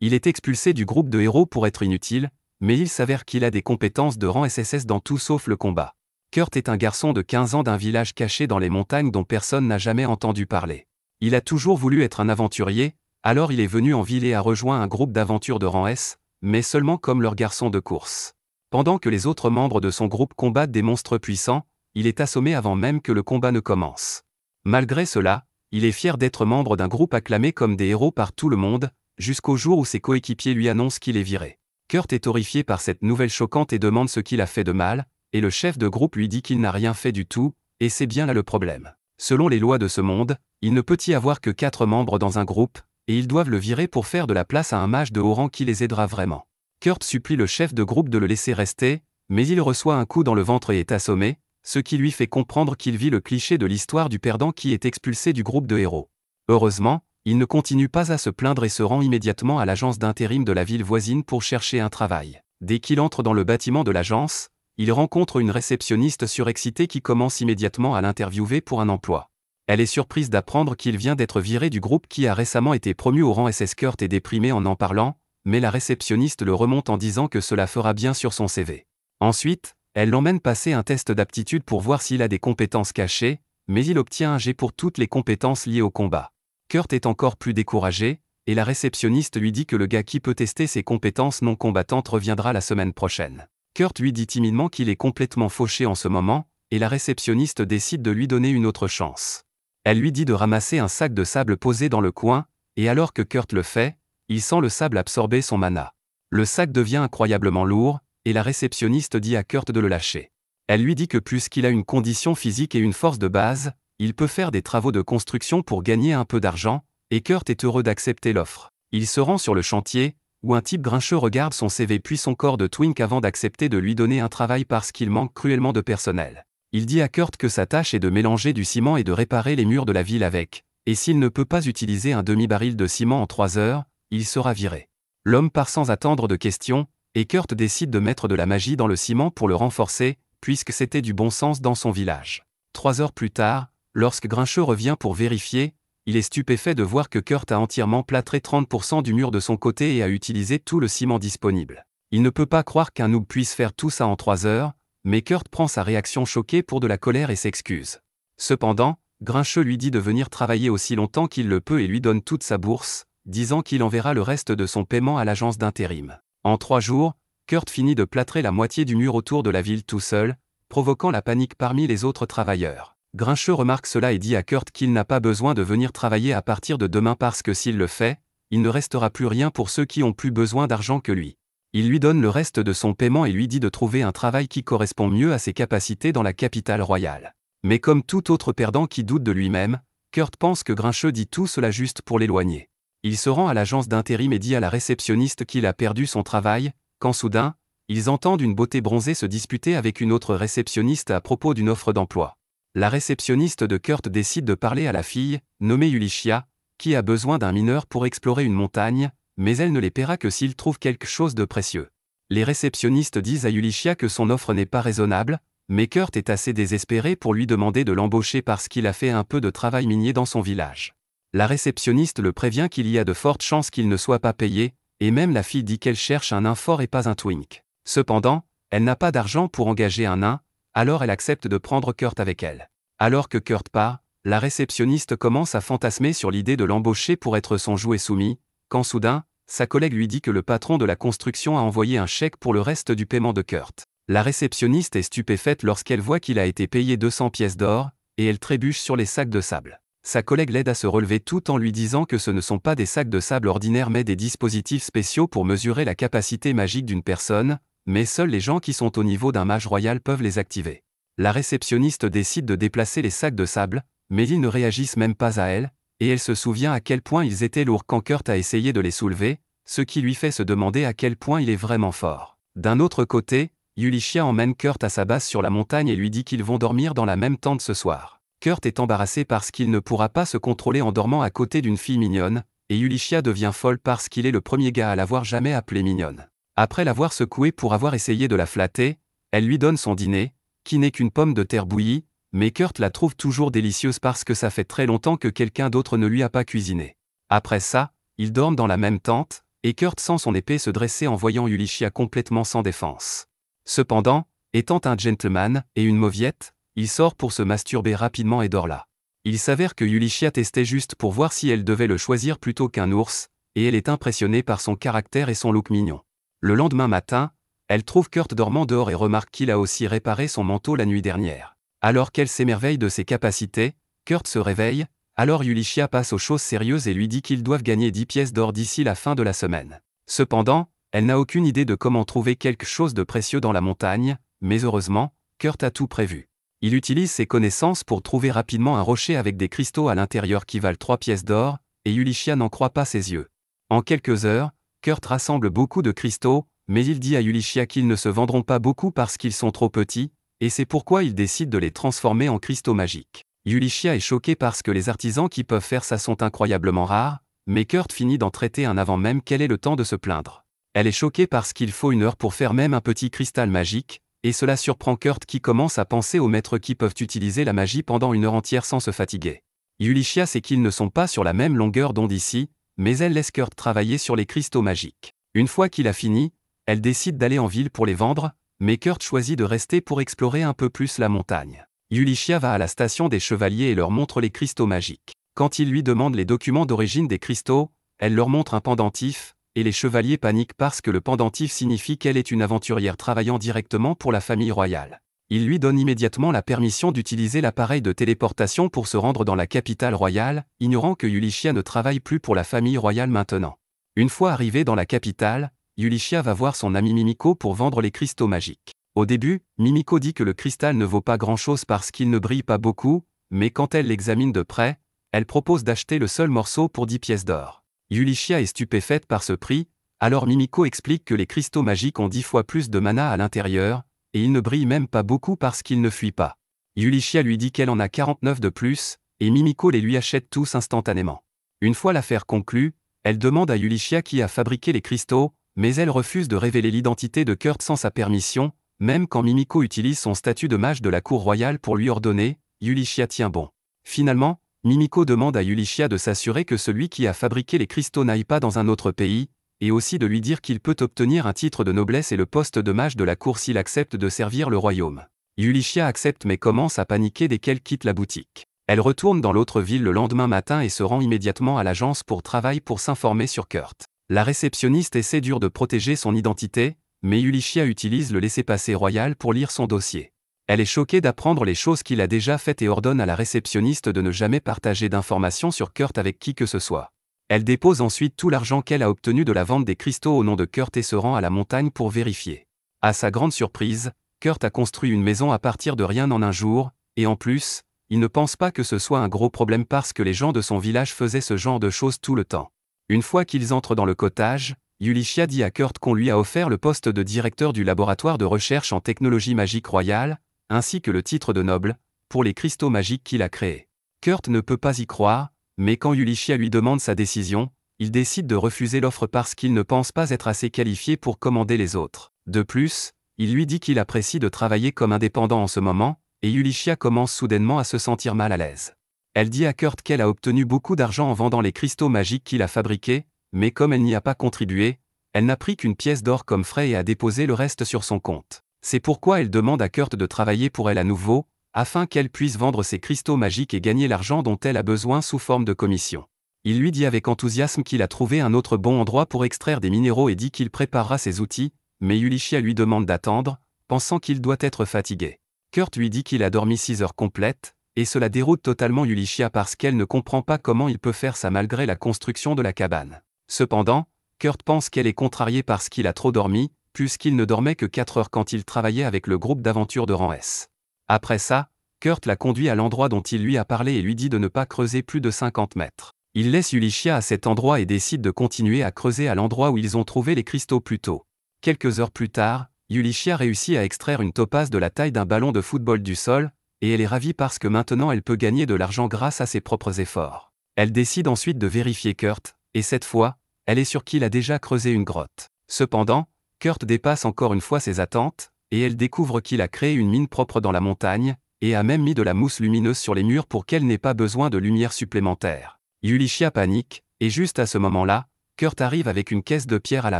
Il est expulsé du groupe de héros pour être inutile, mais il s'avère qu'il a des compétences de rang SSS dans tout sauf le combat. Kurt est un garçon de 15 ans d'un village caché dans les montagnes dont personne n'a jamais entendu parler. Il a toujours voulu être un aventurier, alors il est venu en ville et a rejoint un groupe d'aventures de rang S, mais seulement comme leur garçon de course. Pendant que les autres membres de son groupe combattent des monstres puissants, il est assommé avant même que le combat ne commence. Malgré cela, il est fier d'être membre d'un groupe acclamé comme des héros par tout le monde, jusqu'au jour où ses coéquipiers lui annoncent qu'il est viré. Kurt est horrifié par cette nouvelle choquante et demande ce qu'il a fait de mal, et le chef de groupe lui dit qu'il n'a rien fait du tout, et c'est bien là le problème. Selon les lois de ce monde, il ne peut y avoir que 4 membres dans un groupe, et ils doivent le virer pour faire de la place à un mage de haut rang qui les aidera vraiment. Kurt supplie le chef de groupe de le laisser rester, mais il reçoit un coup dans le ventre et est assommé, ce qui lui fait comprendre qu'il vit le cliché de l'histoire du perdant qui est expulsé du groupe de héros. Heureusement, il ne continue pas à se plaindre et se rend immédiatement à l'agence d'intérim de la ville voisine pour chercher un travail. Dès qu'il entre dans le bâtiment de l'agence, il rencontre une réceptionniste surexcitée qui commence immédiatement à l'interviewer pour un emploi. Elle est surprise d'apprendre qu'il vient d'être viré du groupe qui a récemment été promu au rang SS. Kurt est déprimé en parlant, mais la réceptionniste le remonte en disant que cela fera bien sur son CV. Ensuite, elle l'emmène passer un test d'aptitude pour voir s'il a des compétences cachées, mais il obtient un G pour toutes les compétences liées au combat. Kurt est encore plus découragé, et la réceptionniste lui dit que le gars qui peut tester ses compétences non combattantes reviendra la semaine prochaine. Kurt lui dit timidement qu'il est complètement fauché en ce moment, et la réceptionniste décide de lui donner une autre chance. Elle lui dit de ramasser un sac de sable posé dans le coin, et alors que Kurt le fait, il sent le sable absorber son mana. Le sac devient incroyablement lourd, et la réceptionniste dit à Kurt de le lâcher. Elle lui dit que puisqu'il a une condition physique et une force de base, il peut faire des travaux de construction pour gagner un peu d'argent, et Kurt est heureux d'accepter l'offre. Il se rend sur le chantier, où un type grincheux regarde son CV puis son corps de twink avant d'accepter de lui donner un travail parce qu'il manque cruellement de personnel. Il dit à Kurt que sa tâche est de mélanger du ciment et de réparer les murs de la ville avec, et s'il ne peut pas utiliser un demi-baril de ciment en 3 heures, il sera viré. L'homme part sans attendre de questions, et Kurt décide de mettre de la magie dans le ciment pour le renforcer, puisque c'était du bon sens dans son village. 3 heures plus tard, lorsque Grincheux revient pour vérifier, il est stupéfait de voir que Kurt a entièrement plâtré 30% du mur de son côté et a utilisé tout le ciment disponible. Il ne peut pas croire qu'un noob puisse faire tout ça en 3 heures, mais Kurt prend sa réaction choquée pour de la colère et s'excuse. Cependant, Grincheux lui dit de venir travailler aussi longtemps qu'il le peut et lui donne toute sa bourse, disant qu'il enverra le reste de son paiement à l'agence d'intérim. En 3 jours, Kurt finit de plâtrer la moitié du mur autour de la ville tout seul, provoquant la panique parmi les autres travailleurs. Grincheux remarque cela et dit à Kurt qu'il n'a pas besoin de venir travailler à partir de demain parce que s'il le fait, il ne restera plus rien pour ceux qui ont plus besoin d'argent que lui. Il lui donne le reste de son paiement et lui dit de trouver un travail qui correspond mieux à ses capacités dans la capitale royale. Mais comme tout autre perdant qui doute de lui-même, Kurt pense que Grincheux dit tout cela juste pour l'éloigner. Il se rend à l'agence d'intérim et dit à la réceptionniste qu'il a perdu son travail, quand soudain, ils entendent une beauté bronzée se disputer avec une autre réceptionniste à propos d'une offre d'emploi. La réceptionniste de Kurt décide de parler à la fille, nommée Ulycia, qui a besoin d'un mineur pour explorer une montagne, mais elle ne les paiera que s'il trouve quelque chose de précieux. Les réceptionnistes disent à Ulycia que son offre n'est pas raisonnable, mais Kurt est assez désespéré pour lui demander de l'embaucher parce qu'il a fait un peu de travail minier dans son village. La réceptionniste le prévient qu'il y a de fortes chances qu'il ne soit pas payé, et même la fille dit qu'elle cherche un nain fort et pas un twink. Cependant, elle n'a pas d'argent pour engager un nain, alors elle accepte de prendre Kurt avec elle. Alors que Kurt part, la réceptionniste commence à fantasmer sur l'idée de l'embaucher pour être son jouet soumis, quand soudain, sa collègue lui dit que le patron de la construction a envoyé un chèque pour le reste du paiement de Kurt. La réceptionniste est stupéfaite lorsqu'elle voit qu'il a été payé 200 pièces d'or, et elle trébuche sur les sacs de sable. Sa collègue l'aide à se relever tout en lui disant que ce ne sont pas des sacs de sable ordinaires mais des dispositifs spéciaux pour mesurer la capacité magique d'une personne, mais seuls les gens qui sont au niveau d'un mage royal peuvent les activer. La réceptionniste décide de déplacer les sacs de sable, mais ils ne réagissent même pas à elle, et elle se souvient à quel point ils étaient lourds quand Kurt a essayé de les soulever, ce qui lui fait se demander à quel point il est vraiment fort. D'un autre côté, Ulycia emmène Kurt à sa base sur la montagne et lui dit qu'ils vont dormir dans la même tente ce soir. Kurt est embarrassé parce qu'il ne pourra pas se contrôler en dormant à côté d'une fille mignonne, et Ulycia devient folle parce qu'il est le premier gars à l'avoir jamais appelée mignonne. Après l'avoir secouée pour avoir essayé de la flatter, elle lui donne son dîner, qui n'est qu'une pomme de terre bouillie, mais Kurt la trouve toujours délicieuse parce que ça fait très longtemps que quelqu'un d'autre ne lui a pas cuisiné. Après ça, ils dorment dans la même tente, et Kurt sent son épée se dresser en voyant Yulichia complètement sans défense. Cependant, étant un gentleman et une mauviette, il sort pour se masturber rapidement et dort là. Il s'avère que Yulichia testait juste pour voir si elle devait le choisir plutôt qu'un ours, et elle est impressionnée par son caractère et son look mignon. Le lendemain matin, elle trouve Kurt dormant dehors et remarque qu'il a aussi réparé son manteau la nuit dernière. Alors qu'elle s'émerveille de ses capacités, Kurt se réveille, alors Yulichia passe aux choses sérieuses et lui dit qu'ils doivent gagner 10 pièces d'or d'ici la fin de la semaine. Cependant, elle n'a aucune idée de comment trouver quelque chose de précieux dans la montagne, mais heureusement, Kurt a tout prévu. Il utilise ses connaissances pour trouver rapidement un rocher avec des cristaux à l'intérieur qui valent 3 pièces d'or, et Yulichia n'en croit pas ses yeux. En quelques heures, Kurt rassemble beaucoup de cristaux, mais il dit à Yulichia qu'ils ne se vendront pas beaucoup parce qu'ils sont trop petits, et c'est pourquoi il décide de les transformer en cristaux magiques. Yulichia est choquée parce que les artisans qui peuvent faire ça sont incroyablement rares, mais Kurt finit d'en traiter un avant même qu'elle ait le temps de se plaindre. Elle est choquée parce qu'il faut 1 heure pour faire même un petit cristal magique, et cela surprend Kurt qui commence à penser aux maîtres qui peuvent utiliser la magie pendant 1 heure entière sans se fatiguer. Yulichia sait qu'ils ne sont pas sur la même longueur d'onde ici, mais elle laisse Kurt travailler sur les cristaux magiques. Une fois qu'il a fini, elle décide d'aller en ville pour les vendre, mais Kurt choisit de rester pour explorer un peu plus la montagne. Yulichia va à la station des chevaliers et leur montre les cristaux magiques. Quand ils lui demandent les documents d'origine des cristaux, elle leur montre un pendentif, et les chevaliers paniquent parce que le pendentif signifie qu'elle est une aventurière travaillant directement pour la famille royale. Il lui donne immédiatement la permission d'utiliser l'appareil de téléportation pour se rendre dans la capitale royale, ignorant que Yulichia ne travaille plus pour la famille royale maintenant. Une fois arrivée dans la capitale, Yulichia va voir son ami Mimiko pour vendre les cristaux magiques. Au début, Mimiko dit que le cristal ne vaut pas grand-chose parce qu'il ne brille pas beaucoup, mais quand elle l'examine de près, elle propose d'acheter le seul morceau pour 10 pièces d'or. Yulichia est stupéfaite par ce prix, alors Mimiko explique que les cristaux magiques ont 10 fois plus de mana à l'intérieur, et ils ne brillent même pas beaucoup parce qu'ils ne fuient pas. Yulichia lui dit qu'elle en a 49 de plus, et Mimiko les lui achète tous instantanément. Une fois l'affaire conclue, elle demande à Yulichia qui a fabriqué les cristaux, mais elle refuse de révéler l'identité de Kurt sans sa permission, même quand Mimiko utilise son statut de mage de la cour royale pour lui ordonner, Yulichia tient bon. Finalement, Mimiko demande à Yulichia de s'assurer que celui qui a fabriqué les cristaux n'aille pas dans un autre pays, et aussi de lui dire qu'il peut obtenir un titre de noblesse et le poste de mage de la cour s'il accepte de servir le royaume. Yulichia accepte mais commence à paniquer dès qu'elle quitte la boutique. Elle retourne dans l'autre ville le lendemain matin et se rend immédiatement à l'agence pour travail pour s'informer sur Kurt. La réceptionniste essaie dur de protéger son identité, mais Yulichia utilise le laissez-passer royal pour lire son dossier. Elle est choquée d'apprendre les choses qu'il a déjà faites et ordonne à la réceptionniste de ne jamais partager d'informations sur Kurt avec qui que ce soit. Elle dépose ensuite tout l'argent qu'elle a obtenu de la vente des cristaux au nom de Kurt et se rend à la montagne pour vérifier. À sa grande surprise, Kurt a construit une maison à partir de rien en un jour, et en plus, il ne pense pas que ce soit un gros problème parce que les gens de son village faisaient ce genre de choses tout le temps. Une fois qu'ils entrent dans le cottage, Yulichia dit à Kurt qu'on lui a offert le poste de directeur du laboratoire de recherche en technologie magique royale, ainsi que le titre de noble, pour les cristaux magiques qu'il a créés. Kurt ne peut pas y croire, mais quand Yulichia lui demande sa décision, il décide de refuser l'offre parce qu'il ne pense pas être assez qualifié pour commander les autres. De plus, il lui dit qu'il apprécie de travailler comme indépendant en ce moment, et Yulichia commence soudainement à se sentir mal à l'aise. Elle dit à Kurt qu'elle a obtenu beaucoup d'argent en vendant les cristaux magiques qu'il a fabriqués, mais comme elle n'y a pas contribué, elle n'a pris qu'une pièce d'or comme frais et a déposé le reste sur son compte. C'est pourquoi elle demande à Kurt de travailler pour elle à nouveau, afin qu'elle puisse vendre ses cristaux magiques et gagner l'argent dont elle a besoin sous forme de commission. Il lui dit avec enthousiasme qu'il a trouvé un autre bon endroit pour extraire des minéraux et dit qu'il préparera ses outils, mais Yulichia lui demande d'attendre, pensant qu'il doit être fatigué. Kurt lui dit qu'il a dormi 6 heures complètes, et cela déroute totalement Yulichia parce qu'elle ne comprend pas comment il peut faire ça malgré la construction de la cabane. Cependant, Kurt pense qu'elle est contrariée parce qu'il a trop dormi, puisqu'il ne dormait que 4 heures quand il travaillait avec le groupe d'aventure de rang S. Après ça, Kurt la conduit à l'endroit dont il lui a parlé et lui dit de ne pas creuser plus de 50 mètres. Il laisse Yulichia à cet endroit et décide de continuer à creuser à l'endroit où ils ont trouvé les cristaux plus tôt. Quelques heures plus tard, Yulichia réussit à extraire une topaze de la taille d'un ballon de football du sol, et elle est ravie parce que maintenant elle peut gagner de l'argent grâce à ses propres efforts. Elle décide ensuite de vérifier Kurt, et cette fois, elle est sûre qu'il a déjà creusé une grotte. Cependant, Kurt dépasse encore une fois ses attentes, et elle découvre qu'il a créé une mine propre dans la montagne, et a même mis de la mousse lumineuse sur les murs pour qu'elle n'ait pas besoin de lumière supplémentaire. Yulichia panique, et juste à ce moment-là, Kurt arrive avec une caisse de pierre à la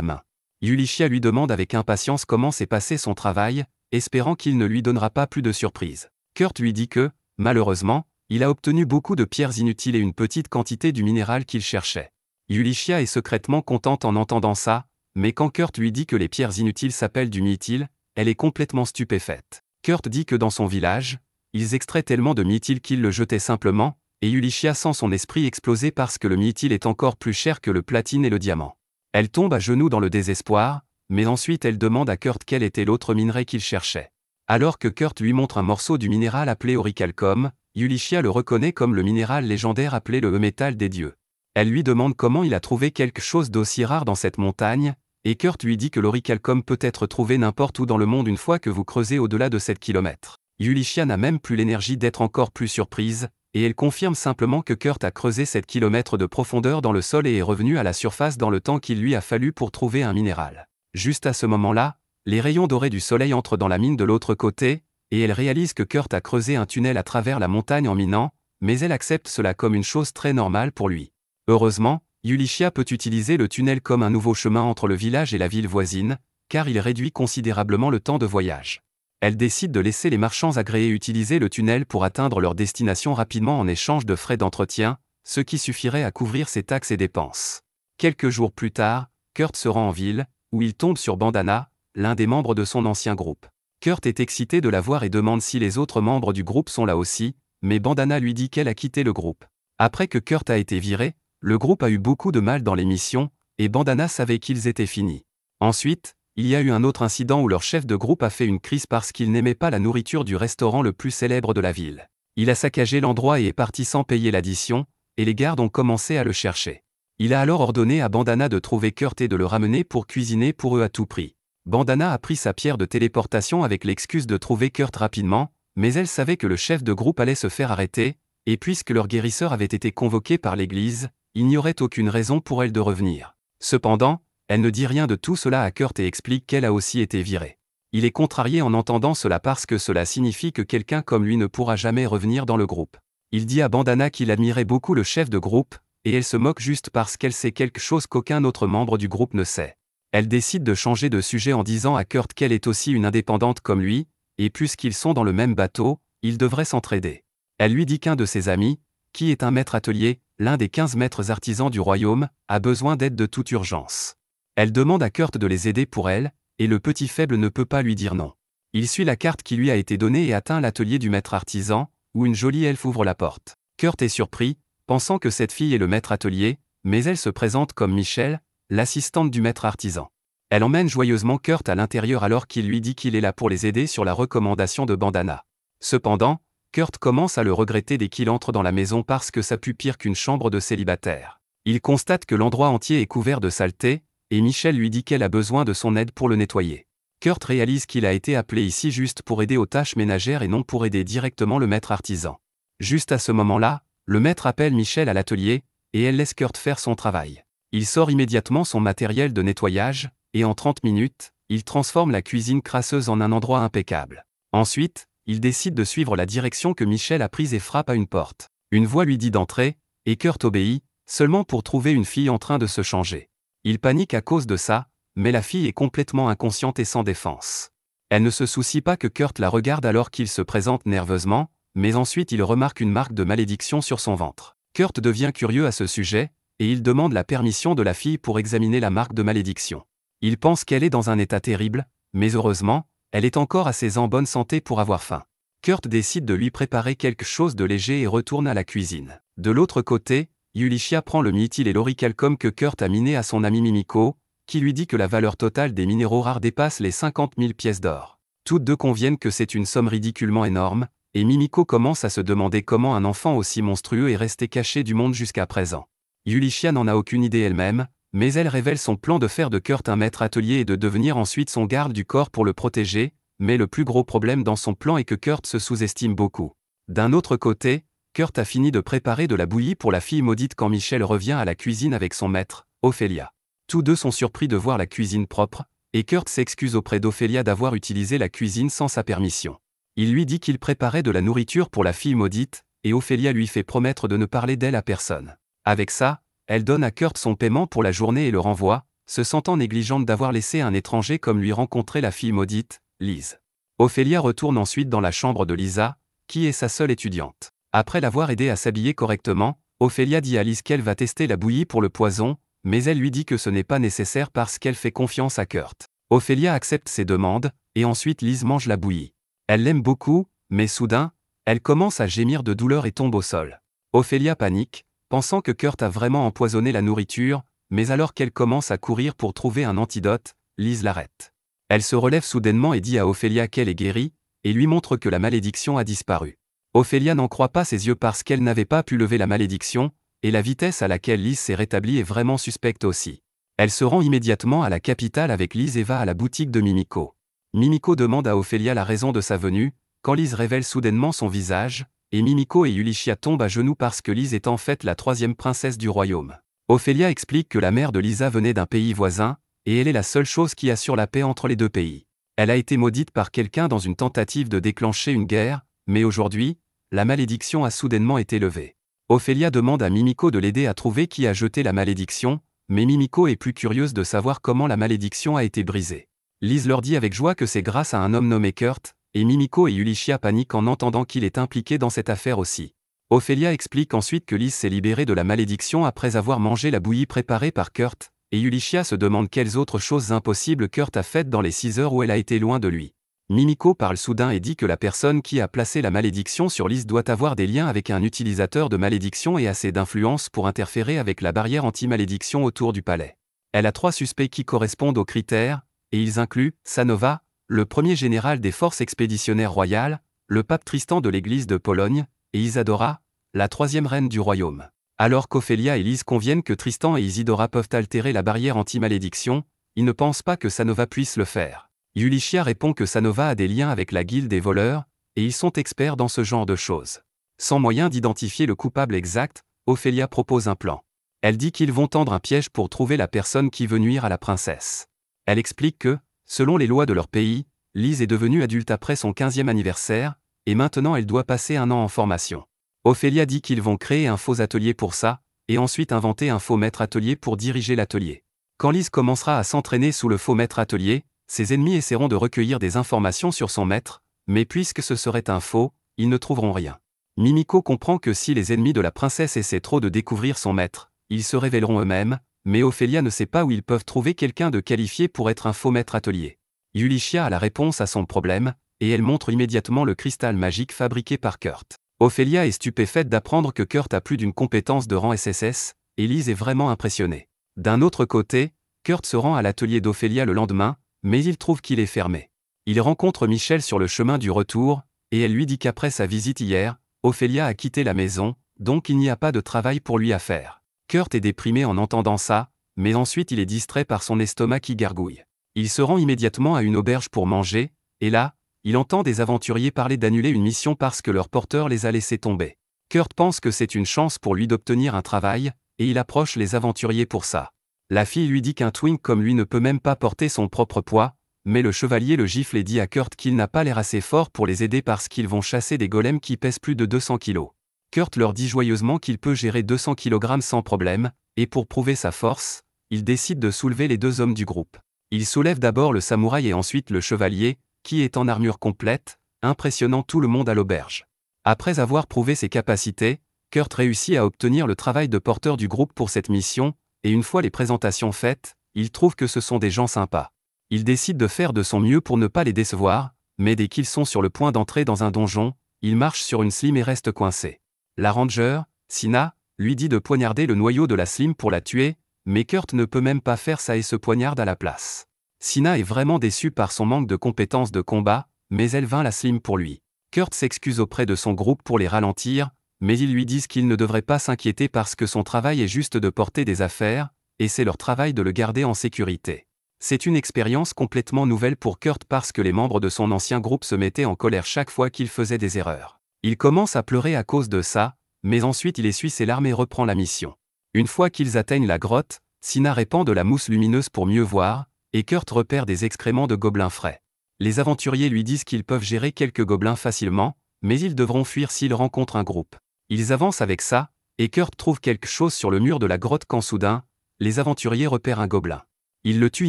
main. Yulichia lui demande avec impatience comment s'est passé son travail, espérant qu'il ne lui donnera pas plus de surprises. Kurt lui dit que, malheureusement, il a obtenu beaucoup de pierres inutiles et une petite quantité du minéral qu'il cherchait. Yulichia est secrètement contente en entendant ça, mais quand Kurt lui dit que les pierres inutiles s'appellent du mythyle, elle est complètement stupéfaite. Kurt dit que dans son village, ils extraient tellement de mythyle qu'ils le jetaient simplement, et Yulichia sent son esprit exploser parce que le mythyle est encore plus cher que le platine et le diamant. Elle tombe à genoux dans le désespoir, mais ensuite elle demande à Kurt quel était l'autre minerai qu'il cherchait. Alors que Kurt lui montre un morceau du minéral appelé orichalcum, Yulichia le reconnaît comme le minéral légendaire appelé le métal des dieux. Elle lui demande comment il a trouvé quelque chose d'aussi rare dans cette montagne, et Kurt lui dit que l'orichalcum peut être trouvé n'importe où dans le monde une fois que vous creusez au-delà de 7 km. Yulichia n'a même plus l'énergie d'être encore plus surprise, et elle confirme simplement que Kurt a creusé 7 km de profondeur dans le sol et est revenu à la surface dans le temps qu'il lui a fallu pour trouver un minéral. Juste à ce moment-là, les rayons dorés du soleil entrent dans la mine de l'autre côté, et elle réalise que Kurt a creusé un tunnel à travers la montagne en minant, mais elle accepte cela comme une chose très normale pour lui. Heureusement, Yulichia peut utiliser le tunnel comme un nouveau chemin entre le village et la ville voisine, car il réduit considérablement le temps de voyage. Elle décide de laisser les marchands agréés utiliser le tunnel pour atteindre leur destination rapidement en échange de frais d'entretien, ce qui suffirait à couvrir ses taxes et dépenses. Quelques jours plus tard, Kurt se rend en ville, où il tombe sur Bandana, l'un des membres de son ancien groupe. Kurt est excité de la voir et demande si les autres membres du groupe sont là aussi, mais Bandana lui dit qu'elle a quitté le groupe. Après que Kurt a été viré, le groupe a eu beaucoup de mal dans les missions, et Bandana savait qu'ils étaient finis. Ensuite, il y a eu un autre incident où leur chef de groupe a fait une crise parce qu'il n'aimait pas la nourriture du restaurant le plus célèbre de la ville. Il a saccagé l'endroit et est parti sans payer l'addition, et les gardes ont commencé à le chercher. Il a alors ordonné à Bandana de trouver Kurt et de le ramener pour cuisiner pour eux à tout prix. Bandana a pris sa pierre de téléportation avec l'excuse de trouver Kurt rapidement, mais elle savait que le chef de groupe allait se faire arrêter, et puisque leur guérisseur avait été convoqué par l'église, il n'y aurait aucune raison pour elle de revenir. Cependant, elle ne dit rien de tout cela à Kurt et explique qu'elle a aussi été virée. Il est contrarié en entendant cela parce que cela signifie que quelqu'un comme lui ne pourra jamais revenir dans le groupe. Il dit à Bandana qu'il admirait beaucoup le chef de groupe, et elle se moque juste parce qu'elle sait quelque chose qu'aucun autre membre du groupe ne sait. Elle décide de changer de sujet en disant à Kurt qu'elle est aussi une indépendante comme lui, et puisqu'ils sont dans le même bateau, ils devraient s'entraider. Elle lui dit qu'un de ses amis, qui est un maître atelier, l'un des 15 maîtres artisans du royaume, a besoin d'aide de toute urgence. Elle demande à Kurt de les aider pour elle, et le petit faible ne peut pas lui dire non. Il suit la carte qui lui a été donnée et atteint l'atelier du maître artisan, où une jolie elfe ouvre la porte. Kurt est surpris, pensant que cette fille est le maître atelier, mais elle se présente comme Michelle, l'assistante du maître artisan. Elle emmène joyeusement Kurt à l'intérieur alors qu'il lui dit qu'il est là pour les aider sur la recommandation de Bandana. Cependant, Kurt commence à le regretter dès qu'il entre dans la maison parce que ça pue pire qu'une chambre de célibataire. Il constate que l'endroit entier est couvert de saleté, et Michelle lui dit qu'elle a besoin de son aide pour le nettoyer. Kurt réalise qu'il a été appelé ici juste pour aider aux tâches ménagères et non pour aider directement le maître artisan. Juste à ce moment-là, le maître appelle Michelle à l'atelier, et elle laisse Kurt faire son travail. Il sort immédiatement son matériel de nettoyage, et en 30 minutes, il transforme la cuisine crasseuse en un endroit impeccable. Ensuite, il décide de suivre la direction que Michelle a prise et frappe à une porte. Une voix lui dit d'entrer, et Kurt obéit, seulement pour trouver une fille en train de se changer. Il panique à cause de ça, mais la fille est complètement inconsciente et sans défense. Elle ne se soucie pas que Kurt la regarde alors qu'il se présente nerveusement, mais ensuite il remarque une marque de malédiction sur son ventre. Kurt devient curieux à ce sujet, et il demande la permission de la fille pour examiner la marque de malédiction. Il pense qu'elle est dans un état terrible, mais heureusement, elle est encore assez en bonne santé pour avoir faim. Kurt décide de lui préparer quelque chose de léger et retourne à la cuisine. De l'autre côté, Yulichia prend le mythyle et l'orichalcum que Kurt a miné à son ami Mimiko, qui lui dit que la valeur totale des minéraux rares dépasse les 50 000 pièces d'or. Toutes deux conviennent que c'est une somme ridiculement énorme, et Mimiko commence à se demander comment un enfant aussi monstrueux est resté caché du monde jusqu'à présent. Yulichia n'en a aucune idée elle-même, mais elle révèle son plan de faire de Kurt un maître atelier et de devenir ensuite son garde du corps pour le protéger, mais le plus gros problème dans son plan est que Kurt se sous-estime beaucoup. D'un autre côté, Kurt a fini de préparer de la bouillie pour la fille maudite quand Michelle revient à la cuisine avec son maître, Ophélia. Tous deux sont surpris de voir la cuisine propre, et Kurt s'excuse auprès d'Ophélia d'avoir utilisé la cuisine sans sa permission. Il lui dit qu'il préparait de la nourriture pour la fille maudite, et Ophélia lui fait promettre de ne parler d'elle à personne. Avec ça, Elle donne à Kurt son paiement pour la journée et le renvoie, se sentant négligente d'avoir laissé un étranger comme lui rencontrer la fille maudite, Liz. Ophélia retourne ensuite dans la chambre de Lisa, qui est sa seule étudiante. Après l'avoir aidée à s'habiller correctement, Ophélia dit à Liz qu'elle va tester la bouillie pour le poison, mais elle lui dit que ce n'est pas nécessaire parce qu'elle fait confiance à Kurt. Ophélia accepte ses demandes, et ensuite Liz mange la bouillie. Elle l'aime beaucoup, mais soudain, elle commence à gémir de douleur et tombe au sol. Ophélia panique, pensant que Kurt a vraiment empoisonné la nourriture, mais alors qu'elle commence à courir pour trouver un antidote, Liz l'arrête. Elle se relève soudainement et dit à Ophélia qu'elle est guérie, et lui montre que la malédiction a disparu. Ophélia n'en croit pas ses yeux parce qu'elle n'avait pas pu lever la malédiction, et la vitesse à laquelle Liz s'est rétablie est vraiment suspecte aussi. Elle se rend immédiatement à la capitale avec Liz et va à la boutique de Mimiko. Mimiko demande à Ophélia la raison de sa venue, quand Liz révèle soudainement son visage, et Mimiko et Yulichia tombent à genoux parce que Liz est en fait la troisième princesse du royaume. Ophélia explique que la mère de Lisa venait d'un pays voisin, et elle est la seule chose qui assure la paix entre les deux pays. Elle a été maudite par quelqu'un dans une tentative de déclencher une guerre, mais aujourd'hui, la malédiction a soudainement été levée. Ophélia demande à Mimiko de l'aider à trouver qui a jeté la malédiction, mais Mimiko est plus curieuse de savoir comment la malédiction a été brisée. Liz leur dit avec joie que c'est grâce à un homme nommé Kurt, et Mimiko et Yulichia paniquent en entendant qu'il est impliqué dans cette affaire aussi. Ophélia explique ensuite que Liz s'est libérée de la malédiction après avoir mangé la bouillie préparée par Kurt, et Yulichia se demande quelles autres choses impossibles Kurt a faites dans les 6 heures où elle a été loin de lui. Mimiko parle soudain et dit que la personne qui a placé la malédiction sur Liz doit avoir des liens avec un utilisateur de malédiction et assez d'influence pour interférer avec la barrière anti-malédiction autour du palais. Elle a 3 suspects qui correspondent aux critères, et ils incluent Sanova, le premier général des forces expéditionnaires royales, le pape Tristan de l'église de Pologne, et Isadora, la 3e reine du royaume. Alors qu'Ophélia et Liz conviennent que Tristan et Isidora peuvent altérer la barrière anti-malédiction, ils ne pensent pas que Sanova puisse le faire. Yulichia répond que Sanova a des liens avec la guilde des voleurs, et ils sont experts dans ce genre de choses. Sans moyen d'identifier le coupable exact, Ophélia propose un plan. Elle dit qu'ils vont tendre un piège pour trouver la personne qui veut nuire à la princesse. Elle explique que, selon les lois de leur pays, Liz est devenue adulte après son 15e anniversaire, et maintenant elle doit passer 1 an en formation. Ophélia dit qu'ils vont créer un faux atelier pour ça, et ensuite inventer un faux maître atelier pour diriger l'atelier. Quand Liz commencera à s'entraîner sous le faux maître atelier, ses ennemis essaieront de recueillir des informations sur son maître, mais puisque ce serait un faux, ils ne trouveront rien. Mimiko comprend que si les ennemis de la princesse essaient trop de découvrir son maître, ils se révéleront eux-mêmes, mais Ophélia ne sait pas où ils peuvent trouver quelqu'un de qualifié pour être un faux maître atelier. Yulichia a la réponse à son problème, et elle montre immédiatement le cristal magique fabriqué par Kurt. Ophélia est stupéfaite d'apprendre que Kurt a plus d'une compétence de rang SSS, et Liz est vraiment impressionnée. D'un autre côté, Kurt se rend à l'atelier d'Ophélia le lendemain, mais il trouve qu'il est fermé. Il rencontre Michel sur le chemin du retour, et elle lui dit qu'après sa visite hier, Ophélia a quitté la maison, donc il n'y a pas de travail pour lui à faire. Kurt est déprimé en entendant ça, mais ensuite il est distrait par son estomac qui gargouille. Il se rend immédiatement à une auberge pour manger, et là, il entend des aventuriers parler d'annuler une mission parce que leur porteur les a laissés tomber. Kurt pense que c'est une chance pour lui d'obtenir un travail, et il approche les aventuriers pour ça. La fille lui dit qu'un twink comme lui ne peut même pas porter son propre poids, mais le chevalier le gifle et dit à Kurt qu'il n'a pas l'air assez fort pour les aider parce qu'ils vont chasser des golems qui pèsent plus de 200 kilos. Kurt leur dit joyeusement qu'il peut gérer 200 kg sans problème, et pour prouver sa force, il décide de soulever les 2 hommes du groupe. Il soulève d'abord le samouraï et ensuite le chevalier, qui est en armure complète, impressionnant tout le monde à l'auberge. Après avoir prouvé ses capacités, Kurt réussit à obtenir le travail de porteur du groupe pour cette mission, et une fois les présentations faites, il trouve que ce sont des gens sympas. Il décide de faire de son mieux pour ne pas les décevoir, mais dès qu'ils sont sur le point d'entrer dans un donjon, il marche sur une slime et reste coincé. La ranger, Sina, lui dit de poignarder le noyau de la slime pour la tuer, mais Kurt ne peut même pas faire ça et se poignarde à la place. Sina est vraiment déçue par son manque de compétences de combat, mais elle vainc la slime pour lui. Kurt s'excuse auprès de son groupe pour les ralentir, mais ils lui disent qu'ils ne devraient pas s'inquiéter parce que son travail est juste de porter des affaires, et c'est leur travail de le garder en sécurité. C'est une expérience complètement nouvelle pour Kurt parce que les membres de son ancien groupe se mettaient en colère chaque fois qu'il faisait des erreurs. Il commence à pleurer à cause de ça, mais ensuite il essuie ses larmes et reprend la mission. Une fois qu'ils atteignent la grotte, Sina répand de la mousse lumineuse pour mieux voir, et Kurt repère des excréments de gobelins frais. Les aventuriers lui disent qu'ils peuvent gérer quelques gobelins facilement, mais ils devront fuir s'ils rencontrent un groupe. Ils avancent avec ça, et Kurt trouve quelque chose sur le mur de la grotte quand soudain, les aventuriers repèrent un gobelin. Ils le tuent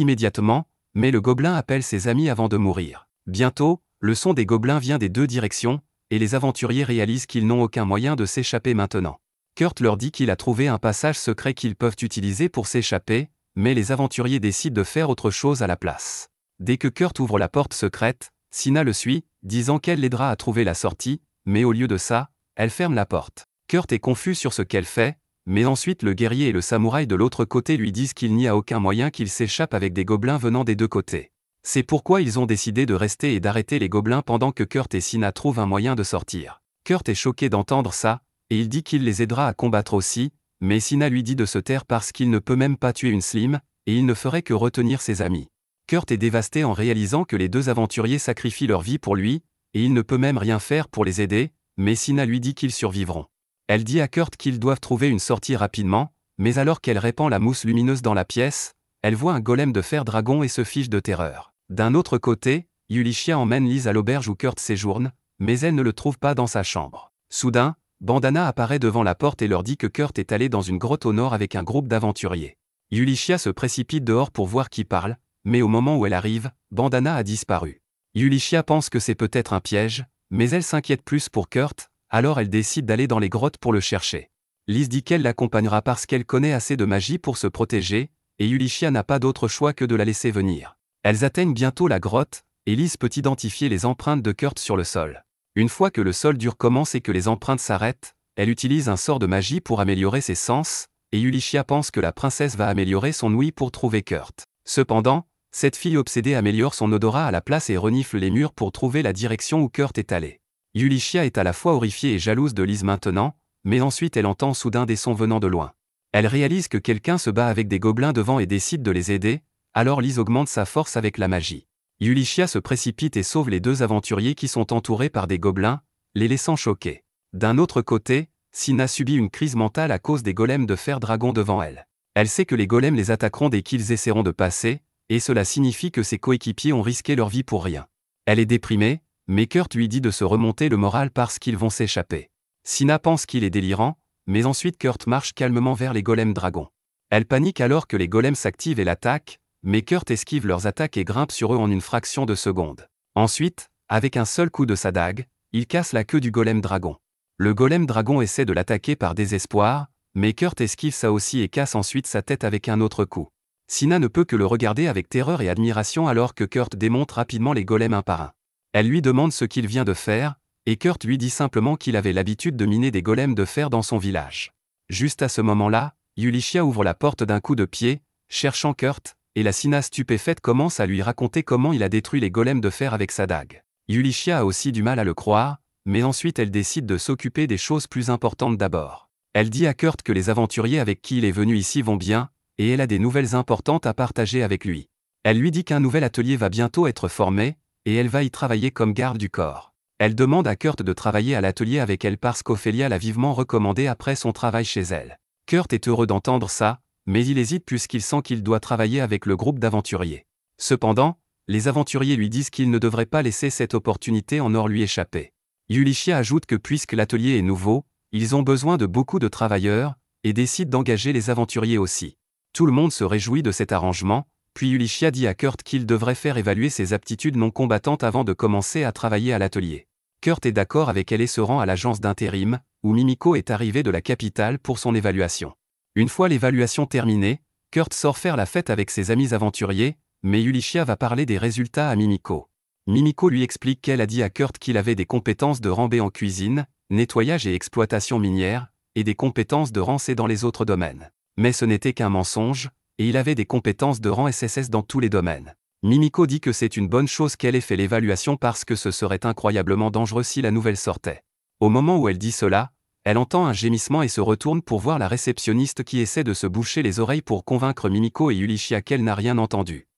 immédiatement, mais le gobelin appelle ses amis avant de mourir. Bientôt, le son des gobelins vient des deux directions, et les aventuriers réalisent qu'ils n'ont aucun moyen de s'échapper maintenant. Kurt leur dit qu'il a trouvé un passage secret qu'ils peuvent utiliser pour s'échapper, mais les aventuriers décident de faire autre chose à la place. Dès que Kurt ouvre la porte secrète, Sina le suit, disant qu'elle l'aidera à trouver la sortie, mais au lieu de ça, elle ferme la porte. Kurt est confus sur ce qu'elle fait, mais ensuite le guerrier et le samouraï de l'autre côté lui disent qu'il n'y a aucun moyen qu'il s'échappe avec des gobelins venant des deux côtés. C'est pourquoi ils ont décidé de rester et d'arrêter les gobelins pendant que Kurt et Sina trouvent un moyen de sortir. Kurt est choqué d'entendre ça, et il dit qu'il les aidera à combattre aussi, mais Sina lui dit de se taire parce qu'il ne peut même pas tuer une Slim, et il ne ferait que retenir ses amis. Kurt est dévasté en réalisant que les deux aventuriers sacrifient leur vie pour lui, et il ne peut même rien faire pour les aider, mais Sina lui dit qu'ils survivront. Elle dit à Kurt qu'ils doivent trouver une sortie rapidement, mais alors qu'elle répand la mousse lumineuse dans la pièce, elle voit un golem de fer dragon et se fiche de terreur. D'un autre côté, Yulichia emmène Lise à l'auberge où Kurt séjourne, mais elle ne le trouve pas dans sa chambre. Soudain, Bandana apparaît devant la porte et leur dit que Kurt est allé dans une grotte au nord avec un groupe d'aventuriers. Yulichia se précipite dehors pour voir qui parle, mais au moment où elle arrive, Bandana a disparu. Yulichia pense que c'est peut-être un piège, mais elle s'inquiète plus pour Kurt, alors elle décide d'aller dans les grottes pour le chercher. Lise dit qu'elle l'accompagnera parce qu'elle connaît assez de magie pour se protéger, et Yulichia n'a pas d'autre choix que de la laisser venir. Elles atteignent bientôt la grotte, et Lise peut identifier les empreintes de Kurt sur le sol. Une fois que le sol dur commence et que les empreintes s'arrêtent, elle utilise un sort de magie pour améliorer ses sens, et Yulichia pense que la princesse va améliorer son ouïe pour trouver Kurt. Cependant, cette fille obsédée améliore son odorat à la place et renifle les murs pour trouver la direction où Kurt est allé. Yulichia est à la fois horrifiée et jalouse de Lise maintenant, mais ensuite elle entend soudain des sons venant de loin. Elle réalise que quelqu'un se bat avec des gobelins devant et décide de les aider, alors Lise augmente sa force avec la magie. Yulichia se précipite et sauve les deux aventuriers qui sont entourés par des gobelins, les laissant choqués. D'un autre côté, Sina subit une crise mentale à cause des golems de fer dragon devant elle. Elle sait que les golems les attaqueront dès qu'ils essaieront de passer, et cela signifie que ses coéquipiers ont risqué leur vie pour rien. Elle est déprimée, mais Kurt lui dit de se remonter le moral parce qu'ils vont s'échapper. Sina pense qu'il est délirant, mais ensuite Kurt marche calmement vers les golems dragons. Elle panique alors que les golems s'activent et l'attaquent, mais Kurt esquive leurs attaques et grimpe sur eux en une fraction de seconde. Ensuite, avec un seul coup de sa dague, il casse la queue du golem dragon. Le golem dragon essaie de l'attaquer par désespoir, mais Kurt esquive ça aussi et casse ensuite sa tête avec un autre coup. Sina ne peut que le regarder avec terreur et admiration alors que Kurt démonte rapidement les golems un par un. Elle lui demande ce qu'il vient de faire, et Kurt lui dit simplement qu'il avait l'habitude de miner des golems de fer dans son village. Juste à ce moment-là, Yulichia ouvre la porte d'un coup de pied, cherchant Kurt, et la Sina stupéfaite commence à lui raconter comment il a détruit les golems de fer avec sa dague. Yulichia a aussi du mal à le croire, mais ensuite elle décide de s'occuper des choses plus importantes d'abord. Elle dit à Kurt que les aventuriers avec qui il est venu ici vont bien, et elle a des nouvelles importantes à partager avec lui. Elle lui dit qu'un nouvel atelier va bientôt être formé, et elle va y travailler comme garde du corps. Elle demande à Kurt de travailler à l'atelier avec elle parce qu'Ophélia l'a vivement recommandé après son travail chez elle. Kurt est heureux d'entendre ça, mais il hésite puisqu'il sent qu'il doit travailler avec le groupe d'aventuriers. Cependant, les aventuriers lui disent qu'il ne devrait pas laisser cette opportunité en or lui échapper. Yulichia ajoute que puisque l'atelier est nouveau, ils ont besoin de beaucoup de travailleurs, et décide d'engager les aventuriers aussi. Tout le monde se réjouit de cet arrangement, puis Yulichia dit à Kurt qu'il devrait faire évaluer ses aptitudes non combattantes avant de commencer à travailler à l'atelier. Kurt est d'accord avec elle et se rend à l'agence d'intérim, où Mimiko est arrivée de la capitale pour son évaluation. Une fois l'évaluation terminée, Kurt sort faire la fête avec ses amis aventuriers, mais Yulichia va parler des résultats à Mimiko. Mimiko lui explique qu'elle a dit à Kurt qu'il avait des compétences de rang B en cuisine, nettoyage et exploitation minière, et des compétences de rang C dans les autres domaines. Mais ce n'était qu'un mensonge, et il avait des compétences de rang SSS dans tous les domaines. Mimiko dit que c'est une bonne chose qu'elle ait fait l'évaluation parce que ce serait incroyablement dangereux si la nouvelle sortait. Au moment où elle dit cela, elle entend un gémissement et se retourne pour voir la réceptionniste qui essaie de se boucher les oreilles pour convaincre Mimiko et Yulichia qu'elle n'a rien entendu.